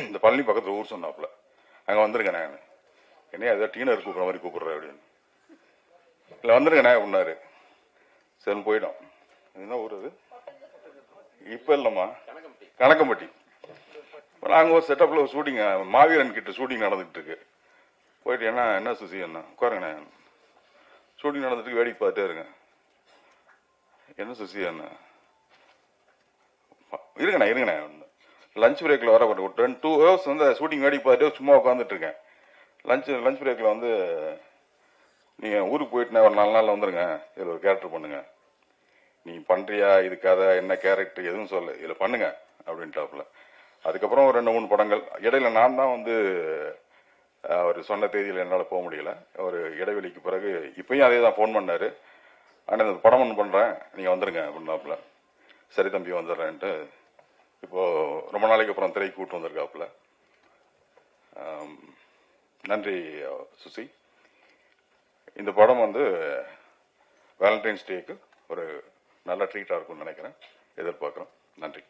இந்த பழனி பக்கத்தில் ஊர் சொன்னாப்புல, அங்கே வந்துருங்கண்ணே. என்னையா ஏதோ டீனர் கூப்பிட்ற மாதிரி கூப்பிட்றேன் அப்படின்னு. இல்லை வந்துருங்கண்ணே அப்படின்னாரு. சரி போயிட்டோம். என்ன ஊர் அது? இப்போ இல்லைம்மா, கணக்கம்பட்டி. நாங்கள் ஒரு செட்டப்பில் ஒரு ஷூட்டிங், மாவீரன் கிட்ட ஷூட்டிங் நடந்துகிட்டு இருக்கு. போயிட்டு என்ன சுசி என்ன உட்காருங்கண்ணே, ஷூட்டிங் நடந்துட்டு வேடிக்கை பார்த்துட்டே இருங்க. என்ன சுசி என்ன இருங்கண்ணே லஞ்ச் பிரேக்கில் வர ஒரு 2 ஹவர்ஸ் ஷூட்டிங் வேடிக்கை பார்த்துட்டு சும்மா உட்காந்துட்டு இருக்கேன். லஞ்ச் பிரேக்கில் நீங்கள் ஊருக்கு போயிட்டு ஒரு 4 நாளில் வந்துடுங்க, இதில் ஒரு கேரக்டர் பண்ணுங்க. நீ பண்ணுறியா, இது கதை என்ன கேரக்டர் எதுவும் சொல்லு, இதில் பண்ணுங்க அப்படின்ட்டாப்புல. அதுக்கப்புறம் ஒரு 2-3 படங்கள் இடையில நான் தான் அவர் சொன்ன தேதியில் என்னால் போக முடியல. ஒரு இடைவெளிக்கு பிறகு இப்பயும் அதே தான் ஃபோன் பண்ணார். ஆனால் இந்த படம் ஒன்று பண்ணுறேன், நீங்கள் வந்துடுங்க அப்படின்னாப்புல. சரி தம்பி வந்துடுறேன்ட்டு இப்போது ரொம்ப நாளைக்கு அப்புறம் திரைக்கு கூப்பிட்டு வந்திருக்காப்புல. நன்றி சுசி. இந்த படம் வேலண்டைன்ஸ் டேக்கு ஒரு நல்ல ட்ரீட்டாக இருக்கும்னு நினைக்கிறேன், எதிர்பார்க்குறோம். நன்றி.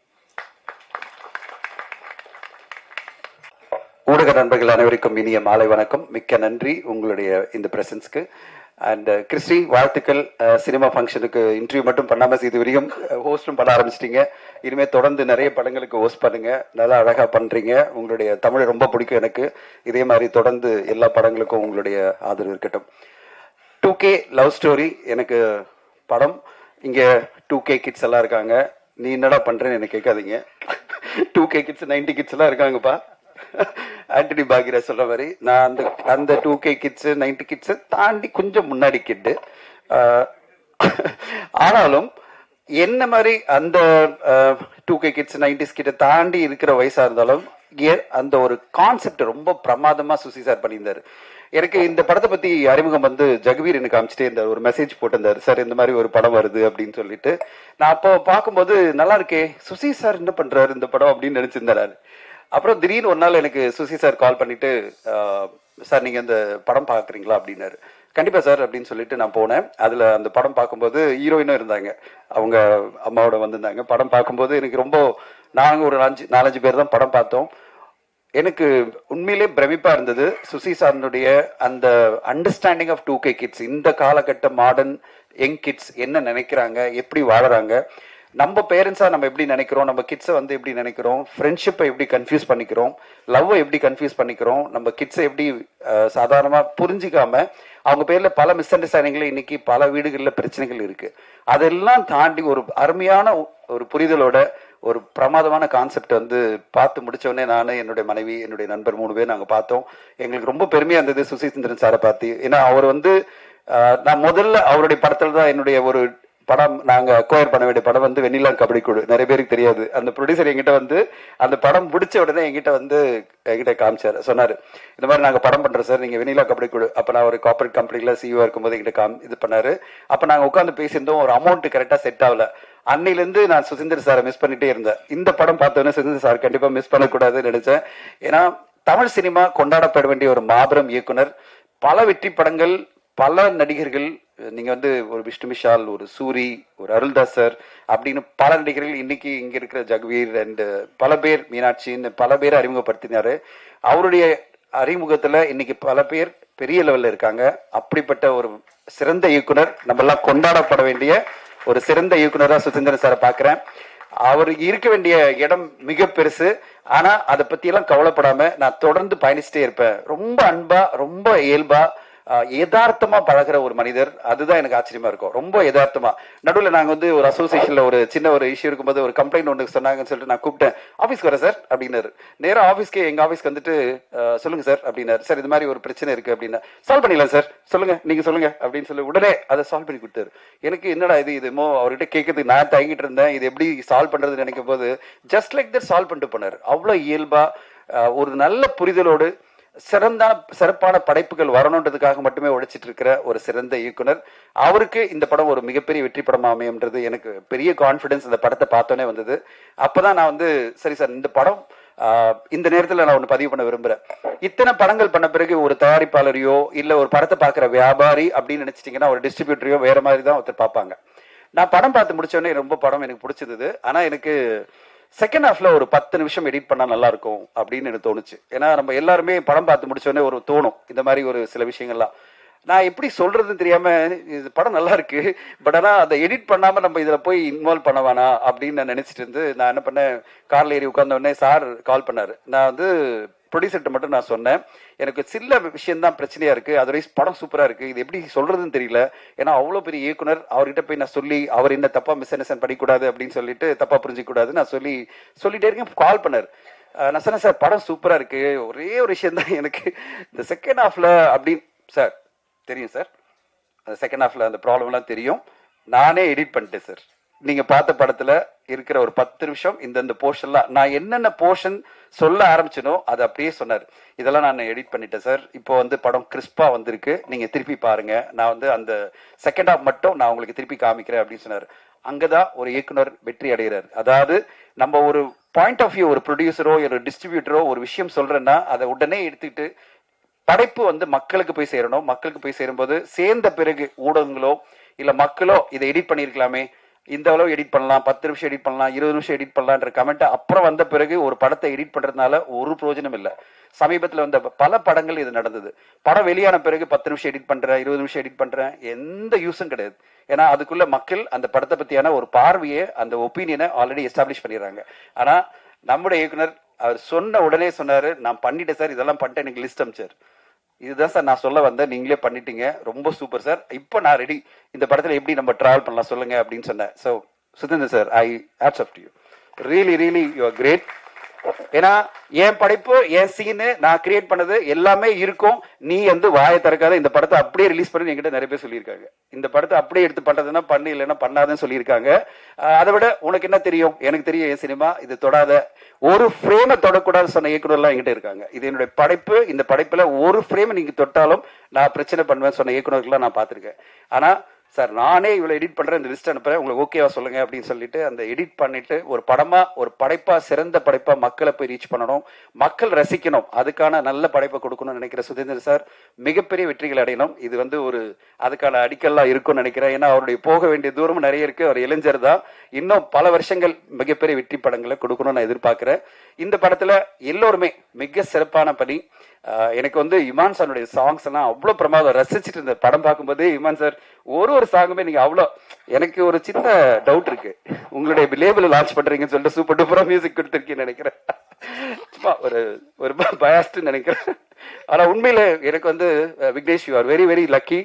ஊடக நண்பர்கள் அனைவருக்கும் இனிய மாலை வணக்கம். மிக்க நன்றி உங்களுடைய இந்த பிரசன்ஸ்க்கு. அண்ட் கிறிஸ்டி வாழ்த்துக்கள். சினிமா ஃபங்க்ஷனுக்கு இன்டர்வியூ மட்டும் பண்ணாமல் இது வரைக்கும் ஹோஸ்டும் பண்ண ஆரம்பிச்சிட்டீங்க. இனிமேல் தொடர்ந்து நிறைய படங்களுக்கு ஹோஸ்ட் பண்ணுங்க. நல்லா அழகாக பண்ணுறீங்க. உங்களுடைய தமிழ் ரொம்ப பிடிக்கும் எனக்கு. இதே மாதிரி தொடர்ந்து எல்லா படங்களுக்கும் உங்களுடைய ஆதரவு இருக்கட்டும். 2K லவ் ஸ்டோரி எனக்கு படம். இங்கே 2K கிட்ஸ் எல்லாம் இருக்காங்க. நீ என்னடா பண்ணுறேன்னு எனக்கு கேட்காதீங்க. 2K கிட்ஸ் 90 கிட்ஸ் எல்லாம் இருக்காங்கப்பா. ஆண்டனி பாக்யராஜ் சொல்ற மாதிரி நான் அந்த 2K கிட்ஸ் 90 கிட்ஸ் தாண்டி கொஞ்சம் முன்னாடி கிட்டு. ஆனாலும் என்ன மாதிரி அந்த 2K கிட்ஸ் 90s கிட்ட தாண்டி இருக்கிற வயசா இருந்தாலும் அந்த ஒரு கான்செப்ட் ரொம்ப பிரமாதமா சுசி சார் பண்ணியிருந்தாரு. எனக்கு இந்த படத்தை பத்தி அறிமுகம் ஜகவீர் எனக்கு காமிச்சிட்டே இருந்தார். ஒரு மெசேஜ் போட்டிருந்தாரு, சார் இந்த மாதிரி ஒரு படம் வருது அப்படின்னு சொல்லிட்டு. நான் அப்போ பார்க்கும்போது நல்லா இருக்கே, சுசி சார் என்ன பண்றாரு இந்த படம் அப்படின்னு நினைச்சிருந்தாரு. அப்புறம் திடீர்னு ஒரு நாள் எனக்கு சுசி சார் கால் பண்ணிட்டு, சார் நீங்க இந்த படம் பாக்குறீங்களா அப்படின்னாரு. கண்டிப்பா சார் அப்படின்னு சொல்லிட்டு நான் போனேன். அதுல அந்த படம் பார்க்கும்போது ஹீரோயினும் இருந்தாங்க, அவங்க அம்மாவோட வந்திருந்தாங்க. படம் பார்க்கும்போது எனக்கு ரொம்ப, நாங்க ஒரு 4-5 பேர் தான் படம் பார்த்தோம். எனக்கு உண்மையிலே பிரமிப்பா இருந்தது. சுசி சாரனுடைய அந்த அண்டர்ஸ்டாண்டிங் ஆஃப் 2K கிட்ஸ், இந்த காலகட்ட மாடர்ன் யங் கிட்ஸ் என்ன நினைக்கிறாங்க, எப்படி வாழறாங்க, நம்ம பேரண்ட்ஸா நம்ம எப்படி நினைக்கிறோம், நம்ம கிட்ஸை எப்படி நினைக்கிறோம், ஃப்ரெண்ட்ஷிப்பை எப்படி கன்ஃபியூஸ் பண்ணிக்கிறோம், லவ்வை எப்படி கன்ஃபியூஸ் பண்ணிக்கிறோம், நம்ம கிட்ஸை எப்படி சாதாரணமா புரிஞ்சிக்காம அவங்க பேர்ல பல மிஸ் அண்டர்ஸ்டாண்டிங்ல இன்னைக்கு பல வீடுகளில் பிரச்சனைகள் இருக்கு. அதெல்லாம் தாண்டி ஒரு அருமையான ஒரு புரிதலோட ஒரு பிரமாதமான கான்செப்ட் பார்த்து முடிச்சோடனே நான், என்னுடைய மனைவி, என்னுடைய நண்பர் 3 பேர் நாங்கள் பார்த்தோம். எங்களுக்கு ரொம்ப பெருமையா இருந்தது சுசீந்திரன் சாரை பார்த்து. ஏன்னா அவர் நான் முதல்ல அவருடைய படத்துல தான் என்னுடைய ஒரு படம் நாங்க அக்வயர் பண்ண வேண்டிய படம் வெண்ணிலா கபடி குழு. நிறைய பேருக்கு தெரியாது. அந்த ப்ரொடியூசர் எங்கிட்ட அந்த படம் முடிச்ச உடனே எங்கிட்ட காமிச்சாரு. சொன்னாரு, இந்த மாதிரி நாங்க படம் பண்றோம் சார், நீங்க வெண்ணிலா கபடி குழு. அப்ப நான் ஒரு கார்பரேட் கம்பெனில CEO இருக்கும்போது எங்கிட்ட இது பண்ணாரு. அப்ப நாங்க உட்காந்து பேசியிருந்தோம். ஒரு அமௌண்ட் கரெக்டா செட் ஆகல. அன்னையில இருந்து நான் சுசீந்திர சாரை மிஸ் பண்ணிட்டே இருந்தேன். இந்த படம் பார்த்தோன்னே சுசீந்திர சார் கண்டிப்பா மிஸ் பண்ணக்கூடாதுன்னு நினைச்சேன். ஏன்னா தமிழ் சினிமா கொண்டாடப்பட வேண்டிய ஒரு மாபெரும் இயக்குனர். பல வெற்றி படங்கள், பல நடிகர்கள், நீங்க வந்து ஒரு விஷ்ணு விஷால், ஒரு சூரி, ஒரு அருள்தாஸ் சார் அப்படின்னு பல நடிகர்கள் இன்னைக்கு இங்க இருக்கிற ஜக்வீர் அண்ட் பல பேர், மீனாட்சின்னு பல பேரை அறிமுகப்படுத்தினாரு. அவருடைய அறிமுகத்துல இன்னைக்கு பல பேர் பெரிய லெவல்ல இருக்காங்க. அப்படிப்பட்ட ஒரு சிறந்த இயக்குனர், நம்ம எல்லாம் கொண்டாடப்பட வேண்டிய ஒரு சிறந்த இயக்குனரா சுசீந்திரன் சாரை பாக்குறேன். அவர் இருக்க வேண்டிய இடம் மிக பெருசு. ஆனா அதை பத்தி எல்லாம் கவலைப்படாம நான் தொடர்ந்து பயணிச்சுட்டே இருப்பேன். ரொம்ப அன்பா, ரொம்ப இயல்பா, யதார்த்தமா பழகிற ஒரு மனிதர். அதுதான் எனக்கு ஆச்சரியமா இருக்கும். ரொம்ப யதார்த்தமா. நடுவில் நாங்க வந்து ஒரு அசோசியேஷன்ல ஒரு சின்ன ஒரு இஷ்யூ இருக்கும்போது ஒரு கம்ப்ளைண்ட் ஒன்று சொன்னாங்கன்னு சொல்லிட்டு நான் கூப்பிட்டேன். ஆஃபீஸ்க்கு வரேன் சார் அப்படின்னாரு. நேராக ஆஃபீஸ்க்கு, எங்க ஆஃபீஸ்க்கு வந்துட்டு சொல்லுங்க சார் அப்படின்னாரு. சார் இது மாதிரி ஒரு பிரச்சனை இருக்கு அப்படின்னா, சால்வ் பண்ணிடலாம் சார், சொல்லுங்க நீங்க சொல்லுங்க அப்படின்னு சொல்லி உடனே அதை சால்வ் பண்ணி கொடுத்தாரு. எனக்கு என்னடா இதுமோ அவர்கிட்ட கேட்கறதுக்கு நான் தயங்கிட்டு இருந்தேன். இது எப்படி சால்வ் பண்றதுன்னு நினைக்கும் போது ஜஸ்ட் லைக் தட் சால்வ் பண்ணிட்டு போனார். அவ்வளோ இயல்பா, ஒரு நல்ல புரிதலோடு சிறப்பான படைப்புகள் வரணுன்றதுக்காக மட்டுமே உழைச்சிட்டு இருக்கிற ஒரு சிறந்த இயக்குனர். அவருக்கு இந்த படம் ஒரு மிகப்பெரிய வெற்றி படமா அமையும்ன்றது எனக்கு பெரிய கான்பிடன்ஸ் இந்த படத்தை பார்த்தோன்னே வந்தது. அப்பதான் நான் வந்து சரி சார், இந்த படம் இந்த நேரத்தில் நான் ஒன்று பதிவு பண்ண விரும்புறேன். இத்தனை படங்கள் பண்ண பிறகு ஒரு தயாரிப்பாளரையோ இல்ல ஒரு படத்தை பார்க்குற வியாபாரி அப்படின்னு நினைச்சிட்டீங்கன்னா ஒரு டிஸ்ட்ரிபியூட்டரையோ வேற மாதிரி தான் ஒருத்தர் பார்ப்பாங்க. நான் படம் பார்த்து முடிச்சோடனே ரொம்ப படம் எனக்கு பிடிச்சது. ஆனா எனக்கு செகண்ட் ஹாஃப்ல ஒரு 10 நிமிஷம் எடிட் பண்ணா நல்லா இருக்கும் அப்படின்னு எனக்கு தோணுச்சு. ஏன்னா நம்ம எல்லாருமே படம் பார்த்து முடிச்சோடனே ஒரு தோணும் இந்த மாதிரி ஒரு சில விஷயங்கள்லாம். நான் எப்படி சொல்றதுன்னு தெரியாம, இது படம் நல்லா இருக்கு பட் ஆனா அதை எடிட் பண்ணாம நம்ம இதுல போய் இன்வால்வ் பண்ண வேணாம் அப்படின்னு நான் நினைச்சிட்டு இருந்து நான் என்ன பண்ணேன், கார்ல ஏறி உட்கார்ந்த உடனே சார் கால் பண்ணாரு. நான் வந்து ப்ரொடியூசர்கிட்ட மட்டும் நான் சொன்னேன், எனக்கு சில விஷயம் தான் பிரச்சனையா இருக்கு, அதர்வைஸ் படம் சூப்பரா இருக்கு, இது எப்படி சொல்றதுன்னு தெரியல. ஏன்னா அவ்வளோ பெரிய இயக்குனர், அவர்கிட்ட போய் நான் சொல்லி அவர் என்ன தப்பா மிஸ் அண்டர்ஸ்டாண்ட் பண்ணிக்கூடாது அப்படின்னு சொல்லிட்டு தப்பா புரிஞ்சிக்க கூடாது நான் சொல்லிட்டே இருக்கேன். கால் பண்ணாரு. நான் சொன்னேன் சார் படம் சூப்பரா இருக்கு, ஒரே ஒரு விஷயம் தான் எனக்கு இந்த செகண்ட் ஹாஃப்ல அப்படின்னு. சார் தெரியும் சார், அந்த செகண்ட் ஹாஃப்ல அந்த ப்ராப்ளம்லாம் தெரியும், நானே எடிட் பண்ணிட்டேன் சார். நீங்க பார்த்த படத்துல இருக்கிற ஒரு 10 நிமிஷம் இந்த போர்ஷன்லாம் நான் என்னென்ன போர்ஷன் சொல்ல ஆரம்பிச்சனோ அதை அப்படியே சொன்னார். இதெல்லாம் நான் எடிட் பண்ணிட்டேன் சார், இப்போ வந்து படம் கிறிஸ்பா வந்திருக்கு, நீங்க திருப்பி பாருங்க, நான் வந்து அந்த செகண்ட் ஹாஃப் மட்டும் நான் உங்களுக்கு திருப்பி காமிக்கிறேன் அப்படின்னு சொன்னார். அங்கதான் ஒரு இயக்குனர் வெற்றி அடைகிறார். அதாவது நம்ம ஒரு பாயிண்ட் ஆஃப் வியூ, ஒரு ப்ரொடியூசரோ ஒரு டிஸ்ட்ரிபியூட்டரோ ஒரு விஷயம் சொல்றேன்னா அதை உடனே எடுத்துக்கிட்டு படைப்பு வந்து மக்களுக்கு போய் சேரணும். மக்களுக்கு போய் சேரும்போது சேர்ந்த பிறகு ஊடகங்களோ இல்ல மக்களோ இதை எடிட் பண்ணிருக்கலாமே, இந்த அளவு எடிட் பண்ணலாம், 10 நிமிஷம் எடிட் பண்ணலாம், 20 நிமிஷம் எடிட் பண்ணலான்ற கமெண்ட் அப்புறம் வந்த பிறகு ஒரு படத்தை எடிட் பண்றதுனால ஒரு பிரயோஜனம் இல்லை. சமீபத்தில் வந்த பல படங்கள் இது நடந்தது. படம் வெளியான பிறகு 10 நிமிஷம் எடிட் பண்றேன், 20 நிமிஷம் எடிட் பண்றேன், எந்த யூஸும் கிடையாது. ஏன்னா அதுக்குள்ள மக்கள் அந்த படத்தை பத்தியான ஒரு பார்வையை, அந்த ஒப்பீனியனை ஆல்ரெடி எஸ்டாப்ளிஷ் பண்ணிடுறாங்க. ஆனா நம்முடைய இயக்குனர் அவர் சொன்ன உடனே சொன்னாரு, நான் பண்ணிட்டேன் சார், இதெல்லாம் பண்ணிட்டேன், எனக்கு லிஸ்ட் அமிச்சார். இதுதான் சார் நான் சொல்ல வந்தேன், நீங்களே பண்ணிட்டீங்க, ரொம்ப சூப்பர் சார், இப்போ நான் ரெடி, இந்த படத்துல எப்படி நம்ம டிராவல் பண்ணலாம் சொல்லுங்க அப்படின்னு சொன்னேன். So Sudheendran sir, I hats off to you, really you are great. ஏன்னா என் படைப்பு, என் சீனு, நான் கிரியேட் பண்ணது எல்லாமே இருக்கும், நீ வந்து வாயை திறக்காத, இந்த படத்தை அப்படியே ரிலீஸ் பண்ணி என்கிட்ட நிறைய பேர் சொல்லியிருக்காங்க. இந்த படத்தை அப்படியே எடுத்து பண்றதுன்னா பண்ணு, இல்லைன்னா பண்ணாதுன்னு சொல்லியிருக்காங்க. அதை விட உனக்கு என்ன தெரியும், எனக்கு தெரியும் என் சினிமா, இது தொடாத, ஒரு ஃப்ரேமை தொடக்கூடாதுன்னு சொன்ன இயக்குனர்லாம் என்கிட்ட இருக்காங்க. இது என்னுடைய படைப்பு, இந்த படைப்புல ஒரு ஃப்ரேமை நீங்க தொட்டாலும் நான் பிரச்சனை பண்ணுவேன் சொன்ன இயக்குனர்கள்லாம் நான் பார்த்திருக்கேன். ஆனா சார் நானே இவ்வளவு எடிட் பண்றேன், இந்த லிஸ்ட் அனுப்புறேன், உங்களுக்கு ஓகேவா சொல்லுங்க அப்படின்னு சொல்லிட்டு அந்த எடிட் பண்ணிட்டு ஒரு படமா, ஒரு படைப்பா, சிறந்த படைப்பா மக்களை போய் ரீச் பண்ணணும், மக்கள் ரசிக்கணும், அதுக்கான நல்ல படைப்பை கொடுக்கணும்னு நினைக்கிற சுதீந்திரன் சார் மிகப்பெரிய வெற்றிகள் அடையணும். இது வந்து ஒரு அதுக்கான அடிக்கல்லாம் இருக்கும்னு நினைக்கிறேன். ஏன்னா அவருடைய போக வேண்டிய தூரமும் நிறைய இருக்கு, அவர் இளைஞர் தான், இன்னும் பல வருஷங்கள் மிகப்பெரிய வெற்றி படங்களை கொடுக்கணும்னு நான் எதிர்பார்க்கிறேன். இந்த படத்துல எல்லோருமே மிக சிறப்பான பணி. எனக்கு வந்து இமான் சாருடைய சாங்ஸ் எல்லாம் அவ்வளவு பிரமாதம், ரசிச்சுட்டு இருந்த படம் பார்க்கும்போது இமான் சார் ஒரு சாங்குமே நீங்க அவ்வளோ, எனக்கு ஒரு சின்ன டவுட் இருக்கு, உங்களுடைய லேபிள் லான்ச் பண்றீங்கன்னு சொல்லிட்டு சூப்பர் டூப்பரா மியூசிக் கொடுத்துருக்கீங்கன்னு நினைக்கிறேன். ஒரு பயாஸ்ட் நினைக்கிறேன். ஆனா உண்மையில எனக்கு வந்து Vignesh, you are very lucky.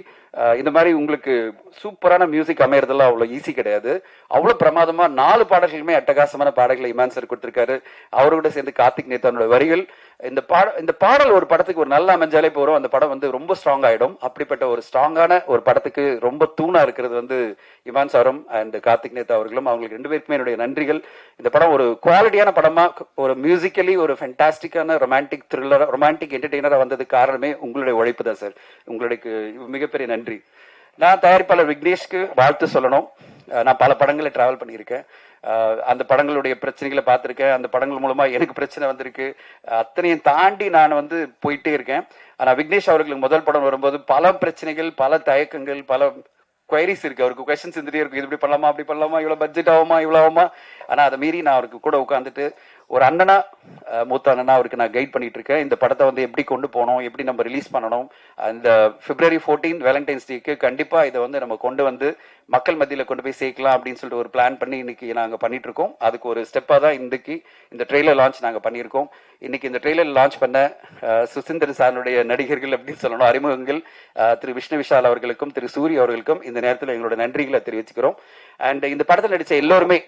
இந்த மாதிரி உங்களுக்கு சூப்பரான மியூசிக் அமையறதெல்லாம் அவ்வளவு ஈஸி கிடையாது. அவ்வளவு பிரமாதமா 4 பாடல்களுமே அட்டகாசமான பாடல்களை இமான் சார் கொடுத்திருக்காரு. அவரோட சேர்ந்து கார்த்திக் நேத்தானோட வரிகள், இந்த பாடல் ஒரு படத்துக்கு ஒரு நல்ல அமைஞ்சாலே போறோம், அந்த படம் வந்து ரொம்ப ஸ்ட்ராங் ஆயிடும். அப்படிப்பட்ட ஒரு ஸ்ட்ராங்கான ஒரு படத்துக்கு ரொம்ப தூணா இருக்கிறது வந்து இமான் சாரும் அண்ட் கார்த்திக் நேத்தா அவர்களும். அவங்களுக்கு 2 பேருக்குமே என்னுடைய நன்றிகள். இந்த படம் ஒரு குவாலிட்டியான படமா, ஒரு மியூசிக்கலி ஒரு ஃபென்டாஸ்டிக்கான ரொமான்டிக் த்ரில்லர், ரொமான்டிக் என்டர்டெய்னரா வந்ததுக்கு காரணமே உங்களுடைய உழைப்பு தான் சார். உங்களுக்கு மிகப்பெரிய நன்றி. நான் தயாரிப்பாளர் விக்னேஷ்க்கு வாழ்த்து சொல்லணும். நான் பல படங்களை டிராவல் பண்ணியிருக்கேன், அந்த படங்களுடைய பிரச்சனைகளை பார்த்துருக்கேன், அந்த படங்கள் மூலமா எனக்கு பிரச்சனை வந்திருக்கு, அத்தனையும் தாண்டி நான் வந்து போயிட்டே இருக்கேன். ஆனா விக்னேஷ் அவர்களுக்கு முதல் படம் வரும்போது பல பிரச்சனைகள், பல தயக்கங்கள், பல குவைரிஸ் இருக்கு, அவருக்கு கொஸ்டின்ஸ் இருந்துட்டே இருக்கும். இது இப்படி பண்ணலாமா, அப்படி பண்ணலாமா, இவ்வளவு பட்ஜெட் ஆகுமா, இவ்வளவு ஆகுமா. ஆனா அதை மீறி நான் அவருக்கு கூட உட்காந்துட்டு ஒரு அண்ணனா, மூத்த அண்ணனா அவருக்கு நான் கைட் பண்ணிட்டு இருக்கேன். இந்த படத்தை வந்து எப்படி கொண்டு போகணும், எப்படி நம்ம ரிலீஸ் பண்ணணும். இந்த February 14 வேலண்டைன்ஸ் டேக்கு கண்டிப்பா இதை வந்து நம்ம கொண்டு வந்து மக்கள் மத்தியில கொண்டு போய் சேர்க்கலாம் அப்படின்னு சொல்லிட்டு ஒரு பிளான் பண்ணி இன்னைக்கு நாங்க பண்ணிட்டு இருக்கோம். அதுக்கு ஒரு ஸ்டெப்பா தான் இன்னைக்கு இந்த ட்ரெய்லர் லான்ச் நாங்க பண்ணியிருக்கோம். இன்னைக்கு இந்த ட்ரெய்லர் லான்ச் பண்ண சுசீந்திரன் சாருடைய நடிகர்கள் அப்படின்னு சொல்லணும், அறிமுகங்கள் திரு விஷ்ணு விஷால் அவர்களுக்கும் திரு சூரிய அவர்களுக்கும் இந்த நேரத்தில் எங்களோட நன்றிகளை தெரிவிச்சுக்கிறோம். அண்ட் இந்த படத்தில் நடிச்ச எல்லோருமே,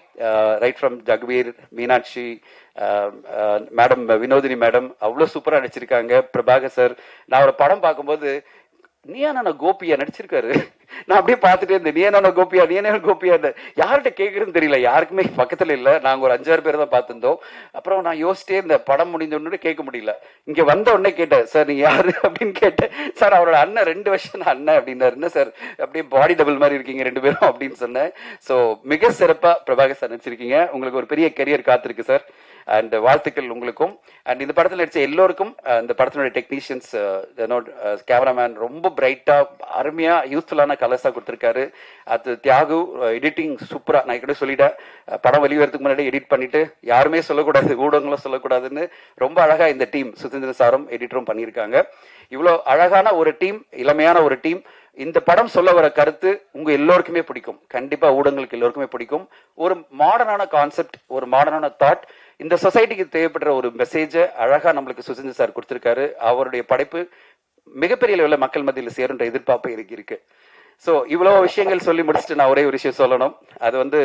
right from Jagveer, Meenakshi madam, Vinodhini madam அவ்வளவு சூப்பரா நடிச்சிருக்காங்க. பிரபாகர் சார், நான் ஒரு படம் பார்க்கும்போது நீயான கோபியா நடிச்சிருக்காரு. நான் அப்படியே பார்த்துட்டே இருந்தேன், நீயான கோபியா, நீயான கோபியா. யார்கிட்ட கேட்கறதுன்னு தெரியல, யாருக்குமே பக்கத்துல இல்ல. நாங்க ஒரு 5-6 பேர் தான் பார்த்திருந்தோம். அப்புறம் நான் யோசிச்சே இந்த படம் முடிஞ்ச உடனே கேட்க முடியல. இங்க வந்த உடனே கேட்டேன், சார் நீ யாரு அப்படின்னு கேட்டேன். சார் அவரோட அண்ணன், 2 வருஷம் அண்ணன் அப்படின்னாரு. என்ன சார் அப்படியே பாடி டபுள் மாதிரி இருக்கீங்க 2 பேரும் அப்படின்னு சொன்னேன். சோ மிக சிறப்பா பிரபாகர் சார் நடிச்சிருக்கீங்க. உங்களுக்கு ஒரு பெரிய கரியர் காத்திருக்கு சார். அண்ட் வாழ்த்துக்கள் உங்களுக்கும். அண்ட் இந்த படத்தில் நடிச்ச எல்லோருக்கும், இந்த படத்தினுடைய டெக்னீஷியன்ஸ், கேமராமேன் ரொம்ப பிரைட்டா அருமையா யூஸ்ஃபுல்லான கலர்ஸா கொடுத்திருக்காரு. அது தியாகு எடிட்டிங் சூப்பரா. நான் கூட சொல்லிட்டேன், படம் வெளிவரத்துக்கு முன்னாடி எடிட் பண்ணிட்டு யாருமே சொல்லக்கூடாது, ஊடகங்களும் சொல்லக்கூடாதுன்னு ரொம்ப அழகா இந்த டீம் சுசீந்திரன் சாரும் எடிட்டரும் பண்ணியிருக்காங்க. இவ்வளவு அழகான ஒரு டீம், இளமையான ஒரு டீம். இந்த படம் சொல்ல வர கருத்து உங்க எல்லோருக்குமே பிடிக்கும், கண்டிப்பா ஊடகங்களுக்கு எல்லோருக்குமே பிடிக்கும். ஒரு மாடர்னான கான்செப்ட், ஒரு மாடர்னான தாட், இந்த சொசைட்டிக்கு தேவைப்படுற ஒரு மெசேஜ அழகா நம்மளுக்கு சுசீந்திரன் சார் கொடுத்திருக்காரு. அவருடைய படைப்பு மிகப்பெரிய லெவலில் மக்கள் மத்தியில் சேருன்ற எதிர்பார்ப்பு எனக்கு இருக்கு. ஸோ இவ்வளவு விஷயங்கள் சொல்லி முடிச்சுட்டு நான் ஒரே ஒரு விஷயம் சொல்லணும். அது வந்து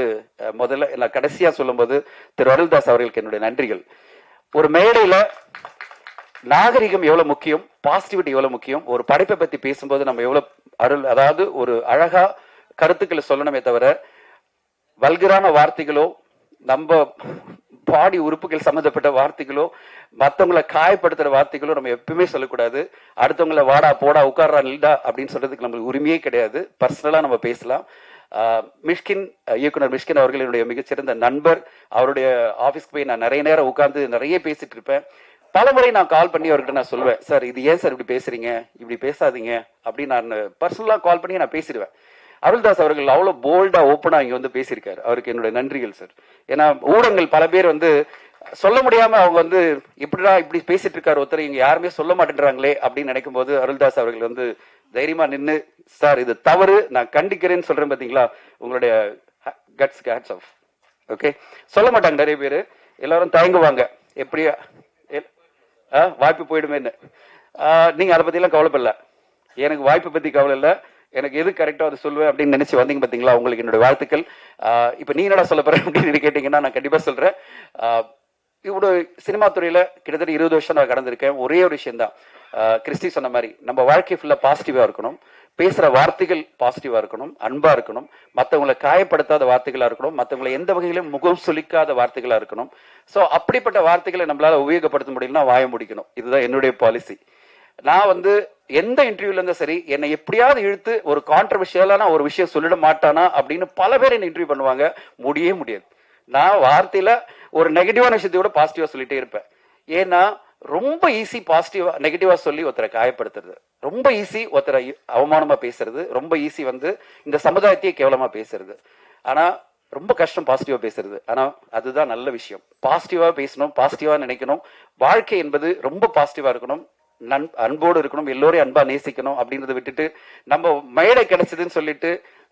முதல்ல நான் கடைசியா சொல்லும்போது திரு அருள்தாஸ் அவர்களுக்கு என்னுடைய நன்றிகள். ஒரு மேடையில நாகரிகம் எவ்வளவு முக்கியம், பாசிட்டிவிட்டி எவ்வளவு முக்கியம், ஒரு படைப்பை பத்தி பேசும்போது நம்ம எவ்வளவு அதாவது ஒரு அழகா கருத்துக்களை சொல்லணுமே தவிர வல்கரான வார்த்தைகளோ, நம்ம பாடி உறுப்புகள் சம்பந்தப்பட்ட வார்த்தைகளோ, மற்றவங்களை காயப்படுத்துற வார்த்தைகளோ நம்ம எப்பவுமே சொல்லக்கூடாது. அடுத்தவங்களை வாடா போடா உட்கார்றா நில்டா அப்படின்னு சொல்றதுக்கு நம்மளுக்கு உரிமையே கிடையாது. பர்சனலா நம்ம பேசலாம். மிஷ்கின், இயக்குனர் மிஷ்கின் அவர்கள் என்னுடைய மிகச்சிறந்த நண்பர். அவருடைய ஆபீஸ்க்கு போய் நான் நிறைய நேரம் உட்கார்ந்து நிறைய பேசிட்டு இருப்பேன். பல முறை நான் கால் பண்ணி அவர்கிட்ட நான் சொல்லுவேன், சார் இது ஏன் சார் இப்படி பேசுறீங்க, இப்படி பேசாதீங்க அப்படின்னு நான் பர்சனலா கால் பண்ணி நான் பேசிடுவேன். அருள்தாஸ் அவர்கள் அவ்வளவு போல்டா ஓப்பனா இங்க வந்து பேசியிருக்காரு. அவருக்கு என்னுடைய நன்றிகள் சார். ஏன்னா ஊடகங்கள் பல பேர் வந்து சொல்ல முடியாம அவங்க வந்து இப்படிடா இப்படி பேசிட்டு இருக்காரு ஒருத்தர், இங்க யாருமே சொல்ல மாட்டேன்றாங்களே அப்படின்னு நினைக்கும் போது அருள்தாஸ் அவர்கள் வந்து தைரியமா நின்று, சார் இது தவறு, நான் கண்டிக்கிறேன்னு சொல்றேன் பாத்தீங்களா, உங்களுடைய ஹேட்ஸ் ஆஃப். ஓகே, சொல்ல மாட்டாங்க நிறைய பேரு, எல்லாரும் தயங்குவாங்க, எப்படியா வாய்ப்பு போயிடுமேன்னு. நீங்க அதை பத்தி எல்லாம் கவலைப்படல, எனக்கு வாய்ப்பை பத்தி கவலை இல்லை, எனக்கு எது கரெக்டா அதை சொல்லுவேன் அப்படின்னு நினைச்சு வந்தீங்க பாத்தீங்களா, உங்களுக்கு என்னுடைய வாழ்த்துக்கள். இப்ப நீ என்னடா சொல்ல போற அப்படின்னு கேட்டீங்கன்னா நான் கண்டிப்பா சொல்றேன். இவ்வளவு சினிமா துறையில கிட்டத்தட்ட 20 வருஷம் நான் கடந்திருக்கேன். ஒரே ஒரு விஷயம் தான், கிறிஸ்டி சொன்ன மாதிரி நம்ம வாழ்க்கை ஃபுல்லா பாசிட்டிவா இருக்கணும், பேசுற வார்த்தைகள் பாசிட்டிவா இருக்கணும், அன்பா இருக்கணும், மற்றவங்களை காயப்படுத்தாத வார்த்தைகளா இருக்கணும், மற்றவங்களை எந்த வகையிலும் முகம் சுளிக்காத வார்த்தைகளா இருக்கணும். சோ அப்படிப்பட்ட வார்த்தைகளை நம்மளால உபயோகப்படுத்த முடியலன்னா வாய முடிக்கணும். இதுதான் என்னுடைய பாலிசி. நான் வந்து எந்த இன்டர்வியூல இருந்தா சரி, என்னை எப்படியாவது இழுத்து ஒரு கான்ட்ரவர்ஷியலான ஒரு விஷயம் சொல்லிட மாட்டானா அப்படின்னு பல பேர் என்ன இன்டர்வியூ பண்ணுவாங்க. முடியே முடியாது. நான் வார்த்தையில ஒரு நெகட்டிவான விஷயத்தை விட பாசிட்டிவா சொல்லிட்டே இருப்பேன். ஏன்னா ரொம்ப ஈஸி பாசிட்டிவா நெகட்டிவா சொல்லி ஒருத்தரை காயப்படுத்துறது, ரொம்ப ஈஸி ஒருத்தரை அவமானமா பேசுறது, ரொம்ப ஈஸி வந்து இந்த சமுதாயத்தையே கேவலமா பேசுறது. ஆனா ரொம்ப கஷ்டம் பாசிட்டிவா பேசுறது. ஆனா அதுதான் நல்ல விஷயம். பாசிட்டிவா பேசணும், பாசிட்டிவா நினைக்கணும். வாழ்க்கை என்பது ரொம்ப பாசிட்டிவா இருக்கணும், அன்போடு இருக்கணும், எல்லோரையும் அன்பா நேசிக்கணும் அப்படின்றத விட்டுட்டு நம்ம மேடை கிடைச்சதுன்னு சொல்லிட்டு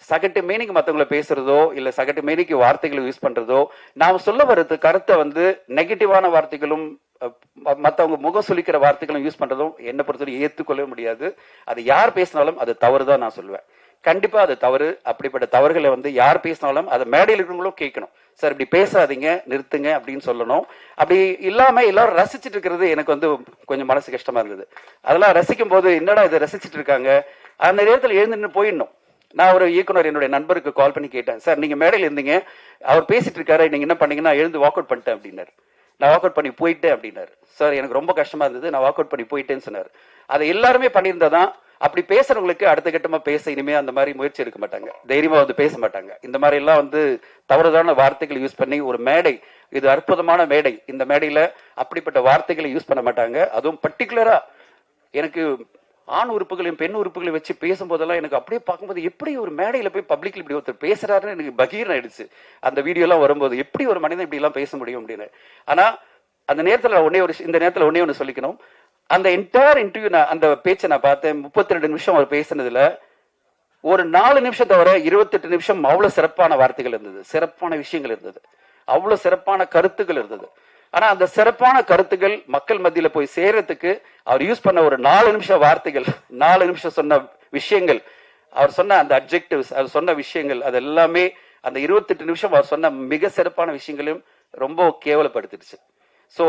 சகட்டு மேனிக்கு மற்றவங்களை பேசுறதோ இல்ல சகட்டு மேனிக்கு வார்த்தைகளை யூஸ் பண்றதோ, நாம சொல்ல வர்றது கருத்தை வந்து நெகட்டிவான வார்த்தைகளும் மற்றவங்க முகம் சொல்லிக்கிற வார்த்தைகளும் யூஸ் பண்றதும் என்ன பொறுத்தவரை ஏற்றுக்கொள்ளவே முடியாது. அது யார் பேசினாலும் அது தவறுதான் நான் சொல்லுவேன். கண்டிப்பா அது தவறு. அப்படிப்பட்ட தவறுகளை வந்து யார் பேசினாலும் அதை மேடையில் இருக்கிறவங்களும் கேட்கணும், சார் இப்படி பேசாதீங்க, நிறுத்துங்க அப்படின்னு சொல்லணும். அப்படி இல்லாம எல்லாரும் ரசிச்சுட்டு இருக்கிறது எனக்கு வந்து கொஞ்சம் மனசு கஷ்டமா இருந்தது. அதெல்லாம் ரசிக்கும் போது என்னடா இதை ரசிச்சுட்டு இருக்காங்க, அந்த நேரத்தில் எழுந்து போயிடணும். நான் ஒரு இயக்குனர் என்னுடைய நண்பருக்கு கால் பண்ணி கேட்டேன், சார் நீங்க மேடையில் இருந்தீங்க, அவர் பேசிட்டு இருக்காரு, நீங்க என்ன பண்ணீங்கன்னா எழுந்து வாக் அவுட் பண்ணிட்டேன் அப்படின்னாரு. நான் வாக் அவுட் பண்ணி போயிட்டேன் அப்படின்னாரு. சார் எனக்கு ரொம்ப கஷ்டமா இருந்தது, நான் வாக் அவுட் பண்ணி போயிட்டேன்னு சொன்னார். அதை எல்லாருமே பண்ணியிருந்தாதான் அப்படி பேசுறவங்களுக்கு அடுத்த கட்டமா பேச இனிமே அந்த மாதிரி முயற்சி எடுக்க மாட்டாங்க, தைரியமா வந்து பேச மாட்டாங்க. இந்த மாதிரி எல்லாம் வந்து தவறுதான வார்த்தைகளை யூஸ் பண்ணி ஒரு மேடை, இது அற்புதமான மேடை, இந்த மேடையில அப்படிப்பட்ட வார்த்தைகளை யூஸ் பண்ண மாட்டாங்க. அதுவும் பர்டிகுலரா எனக்கு ஆண் உறுப்புகளையும் பெண் உறுப்புகளையும் வச்சு பேசும்போதெல்லாம் எனக்கு அப்படியே பார்க்கும்போது எப்படி ஒரு மேடையில் போய் பப்ளிக்ல இப்படி ஒருத்தர் பேசுறாருன்னு எனக்கு பகீர் ஆயிடுச்சு. அந்த வீடியோலாம் வரும்போது எப்படி ஒரு மனிதன் இப்படி எல்லாம் பேச முடியும் அப்படின்னு. ஆனா அந்த நேரத்தில் இந்த நேரத்தில் ஒன்னே ஒன்று சொல்லிக்கணும். அந்த என்டையர் இன்டர்வியூ அந்த பேச்சை நான் பார்த்தேன். 32 நிமிஷம் அவர் பேசினதுல ஒரு 4 நிமிஷம் தவிர 28 நிமிஷம் அவ்வளவு சிறப்பான வார்த்தைகள் இருந்தது, சிறப்பான விஷயங்கள் இருந்தது, அவ்வளவு சிறப்பான கருத்துக்கள் இருந்தது. ஆனா அந்த சிறப்பான கருத்துக்கள் மக்கள் மத்தியில போய் சேர்றதுக்கு அவர் யூஸ் பண்ண ஒரு 4 நிமிஷம் வார்த்தைகள், 4 நிமிஷம் சொன்ன விஷயங்கள், அவர் சொன்ன அந்த அட்ஜெக்டிவ்ஸ், அவர் சொன்ன விஷயங்கள், அது எல்லாமே அந்த 28 நிமிஷம் அவர் சொன்ன மிக சிறப்பான விஷயங்களையும் ரொம்ப கேவலப்படுத்திடுச்சு. ஸோ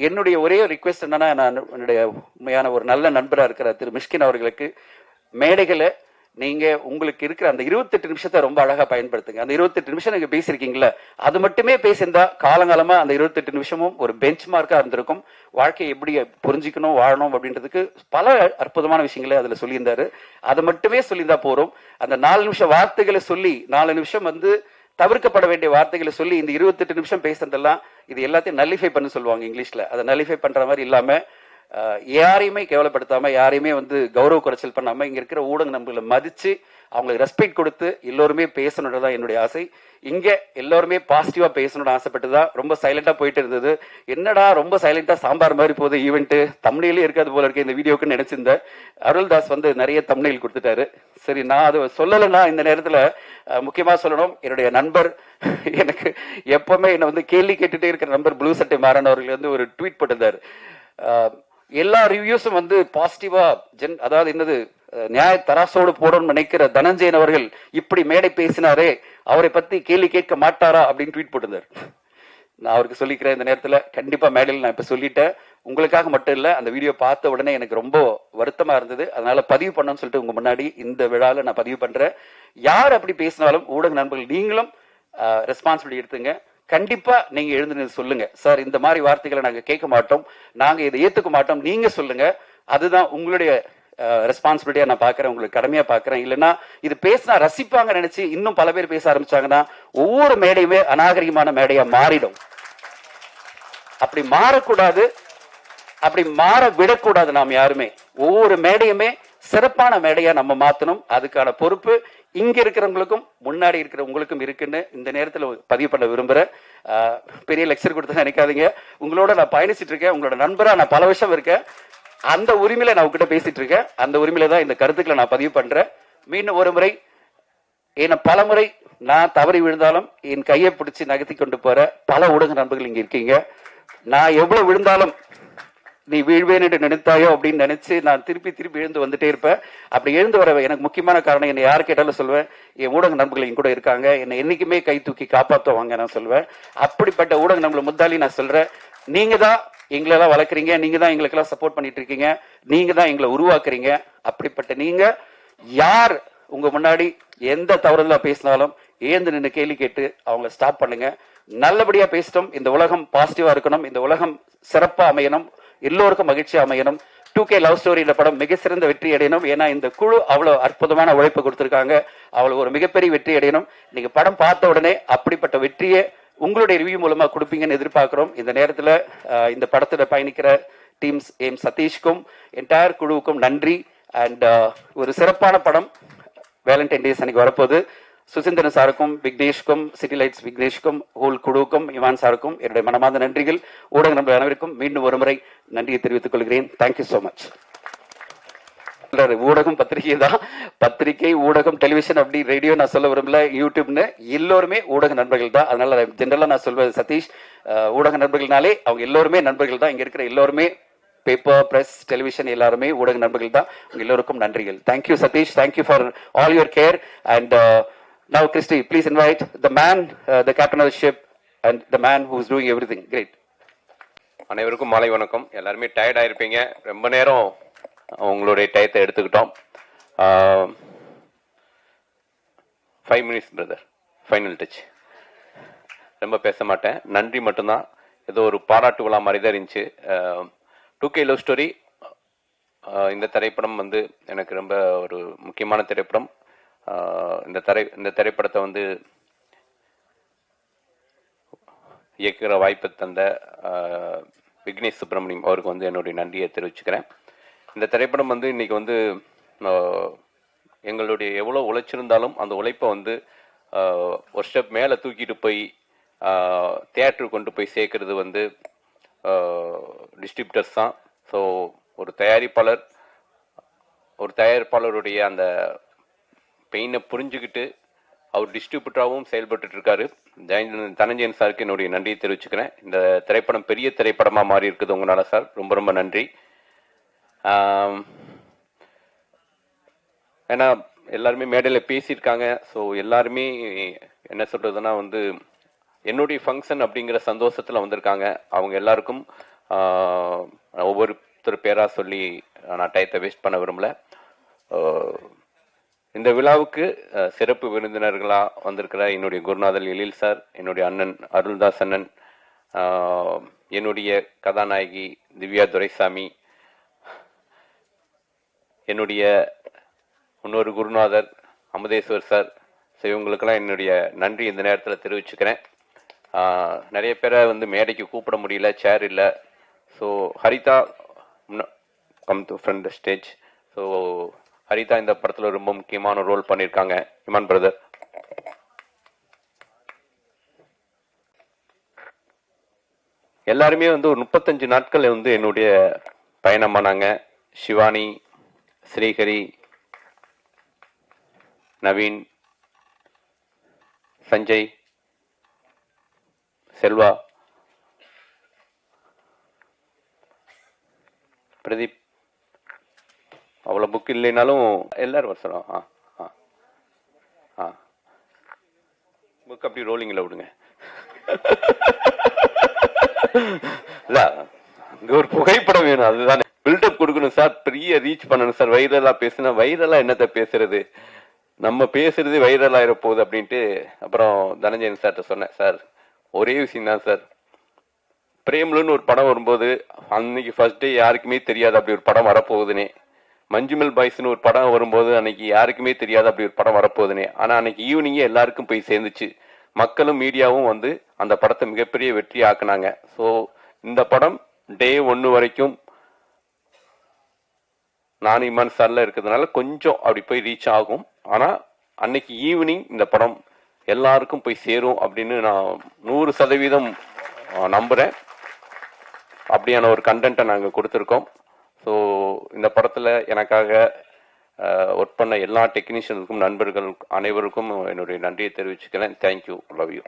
என்னுடைய ஒரே ரிக்வெஸ்ட் என்னன்னா, நான் என்னுடைய உண்மையான ஒரு நல்ல நண்பராக இருக்கிற திரு மிஷ்கின் அவர்களுக்கு மேடைகளை நீங்க உங்களுக்கு இருக்கிற அந்த 28 நிமிஷத்தை ரொம்ப அழகா பயன்படுத்துங்க. அந்த 28 நிமிஷம் நீங்க பேசியிருக்கீங்களா, அது மட்டுமே பேசியிருந்தா காலங்காலமா அந்த 28 நிமிஷமும் ஒரு பெஞ்ச் மார்க்கா இருந்திருக்கும். வாழ்க்கையை எப்படி புரிஞ்சுக்கணும், வாழணும் அப்படின்றதுக்கு பல அற்புதமான விஷயங்களை அதுல சொல்லியிருந்தாரு. அதை மட்டுமே சொல்லியிருந்தா போறோம். அந்த 4 நிமிஷம் வார்த்தைகளை சொல்லி, 4 நிமிஷம் தவிர்க்கப்பட வேண்டிய வார்த்தைகளை சொல்லி இந்த 28 நிமிஷம் பேசுறதெல்லாம் இது எல்லாத்தையும் நல்லிஃபை பண்ண சொல்லுவாங்க இங்கிலீஷ்ல. அதை நல்லிஃபை பண்ற மாதிரி இல்லாம யாரையுமே கேவலப்படுத்தாம, யாரையுமே கௌரவ குறைச்சல் பண்ணாம, இங்க இருக்கிற ஊடக நண்பர்களை மதிச்சு அவங்களுக்கு ரெஸ்பெக்ட் கொடுத்து எல்லோருமே பேசணுன்றதான் என்னுடைய ஆசை. இங்க எல்லாருமே பாசிட்டிவா பேசணும்னு ஆசைப்பட்டுதான் ரொம்ப சைலண்டா போயிட்டு இருந்தது. என்னடா ரொம்ப சைலண்டா சாம்பார் மாதிரி போகுது ஈவெண்ட், தம்ப்நெயிலே இருக்காது போல இருக்கு இந்த வீடியோக்குன்னு நினைச்சிருந்தேன். அருள்தாஸ் நிறைய தம்ப்நெயில் கொடுத்துட்டாரு. சரி, நான் அது சொல்லலைன்னா இந்த நேரத்துல முக்கியமா சொல்லணும், என்னுடைய நண்பர் எனக்கு எப்பவுமே என்ன கேள்வி கேட்டுட்டே இருக்கிற நண்பர் ப்ளூ சட்டை மாறன் அவர்கள் ஒரு ட்வீட் போட்டிருந்தாரு. எல்லா ரிவ்யூஸும் பாசிட்டிவா அதாவது என்னது நியாய தராசோடு போடணும்னு நினைக்கிற தனஞ்சயன் அவர்கள் இப்படி மேடை பேசினாரே, அவரை பத்தி கேள்வி கேட்க மாட்டாரா அப்படின்னு ட்வீட் போட்டிருந்தார். நான் அவருக்கு சொல்லிக்கிறேன் இந்த நேரத்துல, கண்டிப்பா மேடையில் நான் இப்ப சொல்லிட்டேன். உங்களுக்காக மட்டும் இல்ல, அந்த வீடியோ பார்த்த உடனே எனக்கு ரொம்ப வருத்தமா இருந்தது. அதனால பதிவு பண்ணணும்னு சொல்லிட்டு உங்க முன்னாடி இந்த விழாவில் நான் பதிவு பண்றேன். யார் அப்படி பேசினாலும் ஊடக நண்பர்கள் நீங்களும் ரெஸ்பான்சிபிலிட்டி எடுத்துங்க. கண்டிப்பா நீங்க எழுந்து சொல்லுங்க, சார் இந்த மாதிரி வார்த்தைகளை நாங்க கேட்க மாட்டோம், நாங்க இதை ஏத்துக்க மாட்டோம், நீங்க சொல்லுங்க. அதுதான் உங்களுடைய ரெஸ்பான்சிபிலிட்டியா நான் பாக்குறேன், உங்களுக்கு கடமையா பாக்குறேன். இல்லைன்னா இது பேசினா ரசிப்பாங்க நினைச்சு இன்னும் பல பேர் பேச ஆரம்பிச்சாங்கன்னா ஒவ்வொரு மேடையுமே அநாகரிகமான மேடையா மாறிடும். அப்படி மாறக்கூடாது, அப்படி மாற விடக்கூடாது. நாம் யாருமே ஒவ்வொரு மேடையுமே சிறப்பான மேடையா நம்ம மாத்தணும். அதுக்கான பொறுப்பு இங்க இருக்கிறவங்களுக்கும் முன்னாடி இருக்கிற உங்களுக்கும் இருக்குன்னு இந்த நேரத்தில் பதிவு பண்ண விரும்புறேன். பெரிய லெக்சர் கொடுத்து நினைக்காதீங்க, உங்களோட நான் பயணிச்சுட்டு இருக்கேன், உங்களோட நண்பரா நான் பல வருஷம் இருக்கேன். அந்த உரிமையில நான் உங்ககிட்ட பேசிட்டு இருக்கேன். அந்த உரிமையில தான் இந்த கருத்துக்களை நான் பதிவு பண்றேன். மீண்டும் ஒரு முறை என்ன பல முறை நான் தவறி விழுந்தாலும் என் கையை பிடிச்சி நகர்த்தி கொண்டு போற பல ஊடக நண்பர்கள் இங்க இருக்கீங்க. நான் எவ்வளவு விழுந்தாலும் நீ வீழ்வேன் என்று நினைத்தாயோ அப்படின்னு நினைச்சு நான் திருப்பி திருப்பி எழுந்து வந்துட்டே இருப்பேன். அப்படி எழுந்து வர எனக்கு முக்கியமான காரணம், என்னை யாரு கேட்டாலும் சொல்லுவேன், என் ஊடக நண்பர்கள் என் கூட இருக்காங்க, என்னை என்னைக்குமே கை தூக்கி காப்பாற்றுவாங்க நான் சொல்லுவேன். அப்படிப்பட்ட ஊடக நண்பர்கள் முத்தாலி நான் சொல்றேன், நீங்க தான் எங்களெல்லாம் வளர்க்குறீங்க, நீங்க தான் எங்களுக்கெல்லாம் சப்போர்ட் பண்ணிட்டு இருக்கீங்க, நீங்க தான் எங்களை உருவாக்குறீங்க. அப்படிப்பட்ட நீங்க யார் உங்க முன்னாடி எந்த தவறுதலா பேசினாலும் ஏந்து நின்று கேள்வி கேட்டு அவங்கள ஸ்டாப் பண்ணுங்க. நல்லபடியா பேசிட்டோம். இந்த உலகம் பாசிட்டிவா இருக்கணும், இந்த உலகம் சிறப்பா அமையணும், எல்லோருக்கும் மகிழ்ச்சியா அமையணும். 2K லவ் ஸ்டோரி இந்த படம் மிக சிறந்த வெற்றி அடையணும். ஏன்னா இந்த குழு அவ்வளவு அற்புதமான உழைப்பு கொடுத்திருக்காங்க, அவ்வளவு ஒரு மிகப்பெரிய வெற்றி அடையணும். நீங்க படம் பார்த்த உடனே அப்படிப்பட்ட வெற்றியை உங்களுடைய ரிவ்யூ மூலமா கொடுப்பீங்கன்னு எதிர்பார்க்கிறோம். இந்த நேரத்துல இந்த படத்துல பயணிக்கிற டீம்ஸ் எம் சதீஷ்க்கும் என்டையர் குழுவுக்கும் நன்றி. அண்ட் ஒரு சிறப்பான படம் வேலண்டைன் டேஸ் அன்னைக்கு வரப்போகுது. சுசீந்திரன் சாருக்கும் விக்னேஷ்க்கும் சிட்டி லைட்ஸ் விக்னேஷ்க்கும் ஹோல் குழுவுக்கும் இவான் சாருக்கும் என்னுடைய மனமார்ந்த நன்றிகள். ஊடக நண்பர்கள் அனைவருக்கும் மீண்டும் ஒரு முறை நன்றியை தெரிவித்துக் கொள்கிறேன். Thank you so much. ஊடகம் பத்திரிகை தான், பத்திரிகை ஊடகம் டெலிவிஷன் அப்படி ரேடியோ நான் சொல்ல விரும்பல, யூடியூப்னு எல்லோருமே ஊடக நண்பர்கள் தான். அதனால ஜென்ரலா நான் சொல்வது சதீஷ், ஊடக நண்பர்கள்னாலே அவங்க எல்லோருமே நண்பர்கள் தான். இங்க இருக்கிற எல்லோருமே பேப்பர், பிரஸ், டெலிவிஷன் எல்லாருமே ஊடக நண்பர்கள் தான். உங்க எல்லோருக்கும் நன்றிகள். Thank you Satish, thank you for all your care. And now Christy, please invite the man, the captain of the ship and the man who is doing everything. Great. அனைவருக்கும் மாலை வணக்கம். எல்லாருமே டயர்ட் ஆயிருப்பீங்க, ரொம்ப நேரம் உங்களுடைய டயத்தை எடுத்துக்கிட்டோம். 5 minutes பிரதர், ஃபைனல் டச். ரொம்ப பேச மாட்டேன், நன்றி மட்டும்தான். ஏதோ ஒரு பாராட்டு விழா மாதிரி தான் இருந்துச்சு. 2K லவ் ஸ்டோரி இந்த திரைப்படம் எனக்கு ரொம்ப ஒரு முக்கியமான திரைப்படம். இந்த திரைப்படத்தை இயக்குகிற வாய்ப்பு தந்த விக்னேஷ் சுப்பிரமணியம் அவருக்கு என்னுடைய நன்றியை தெரிவிச்சுக்கிறேன். இந்த திரைப்படம் வந்து இன்னைக்கு வந்து எங்களுடைய எவ்வளோ உழைச்சிருந்தாலும் அந்த உழைப்பை வந்து ஒரு ஸ்டெப் மேலே தூக்கிட்டு போய் தியேட்டருக்கு கொண்டு போய் சேர்க்கறது வந்து டிஸ்ட்ரிபியூட்டர்ஸ் தான். ஸோ ஒரு தயாரிப்பாளருடைய அந்த பெயினை புரிஞ்சுக்கிட்டு அவர் டிஸ்ட்ரிபியூட்டராகவும் செயல்பட்டு இருக்காரு. தனஞ்சயன் சாருக்கு என்னுடைய நன்றியை தெரிவிச்சுக்கிறேன். இந்த திரைப்படம் பெரிய திரைப்படமாக மாறி இருக்குது உங்களால சார், ரொம்ப ரொம்ப நன்றி. ஏன்னா எல்லாருமே மேடையில் பேசியிருக்காங்க. ஸோ எல்லாருமே என்ன சொல்றதுன்னா வந்து என்னுடைய ஃபங்க்ஷன் அப்படிங்கிற சந்தோஷத்தில் வந்திருக்காங்க. அவங்க எல்லாருக்கும் ஒவ்வொருத்தர் பேராக சொல்லி நான் டயத்தை வேஸ்ட் பண்ண விரும்பல. இந்த விழாவுக்கு சிறப்பு விருந்தினர்களாக வந்திருக்கிற என்னுடைய குருநாதர் எழில் சார், என்னுடைய அண்ணன் அருள்தாஸ் அண்ணன், என்னுடைய கதாநாயகி திவ்யா துரைசாமி, என்னுடைய இன்னொரு குருநாதர் அமுதேஸ்வர் சார், இவங்களுக்கெல்லாம் என்னுடைய நன்றி இந்த நேரத்தில் தெரிவிச்சுக்கிறேன். நிறைய பேரை வந்து மேடைக்கு கூப்பிட முடியல, சேர் இல்லை. So Haritha come to front stage. So Haritha இந்த படத்தில் ரொம்ப முக்கியமான ரோல் பண்ணியிருக்காங்க. இமான் பிரதர், எல்லாருமே வந்து ஒரு 35 நாட்கள் வந்து என்னுடைய பயணமானாங்க. சிவானி, ஸ்ரீஹரி, நவீன், சஞ்சய், செல்வா, பிரதீப், அவ்வளோ புக் இல்லைனாலும் எல்லாரும் வருஷம் புக் அப்படி ரோலிங்கில் விடுங்க. இல்ல இங்க ஒரு புகைப்படம் வேணும், அதுதான் பில்டப் கொடுக்கணும் சார், பெரிய ரீச் பண்ணணும் சார். வைரலா பேசுனா வைரலா என்னத்த பேசுறது, நம்ம பேசுறது வைரல் ஆயிர போகுது அப்படின்ட்டு அப்புறம் தனஞ்சயன் சார்கிட்ட சொன்னேன். சார் ஒரே விஷயம் தான் சார், பிரேம்லுன்னு ஒரு படம் வரும்போது அன்னைக்கு ஃபர்ஸ்ட் டே யாருக்குமே தெரியாது அப்படி ஒரு படம் வரப்போகுதுனே. மஞ்சுமல் பாய்ஸ்னு ஒரு படம் வரும்போது அன்னைக்கு யாருக்குமே தெரியாது அப்படி ஒரு படம் வரப்போகுதுனே. ஆனா அன்னைக்கு ஈவினிங்கே எல்லாருக்கும் போய் சேர்ந்துச்சு. மக்களும் மீடியாவும் வந்து அந்த படத்தை மிகப்பெரிய வெற்றி ஆக்குனாங்க. ஸோ இந்த படம் டே 1 வரைக்கும் நான் இமான் சார்ல இருக்கிறதுனால கொஞ்சம் அப்படி போய் ரீச் ஆகும். ஆனா அன்னைக்கு ஈவினிங் இந்த படம் எல்லாருக்கும் போய் சேரும் அப்படின்னு நான் 100% நம்புறேன். அப்படியான ஒரு கண்டென்ட்டை நாங்கள் கொடுத்துருக்கோம். ஸோ இந்த படத்தில் எனக்காக ஒர்க் பண்ண எல்லா டெக்னீஷியனுக்கும், நண்பர்கள் அனைவருக்கும் என்னுடைய நன்றியை தெரிவிச்சுக்கிறேன். Thank you, love you.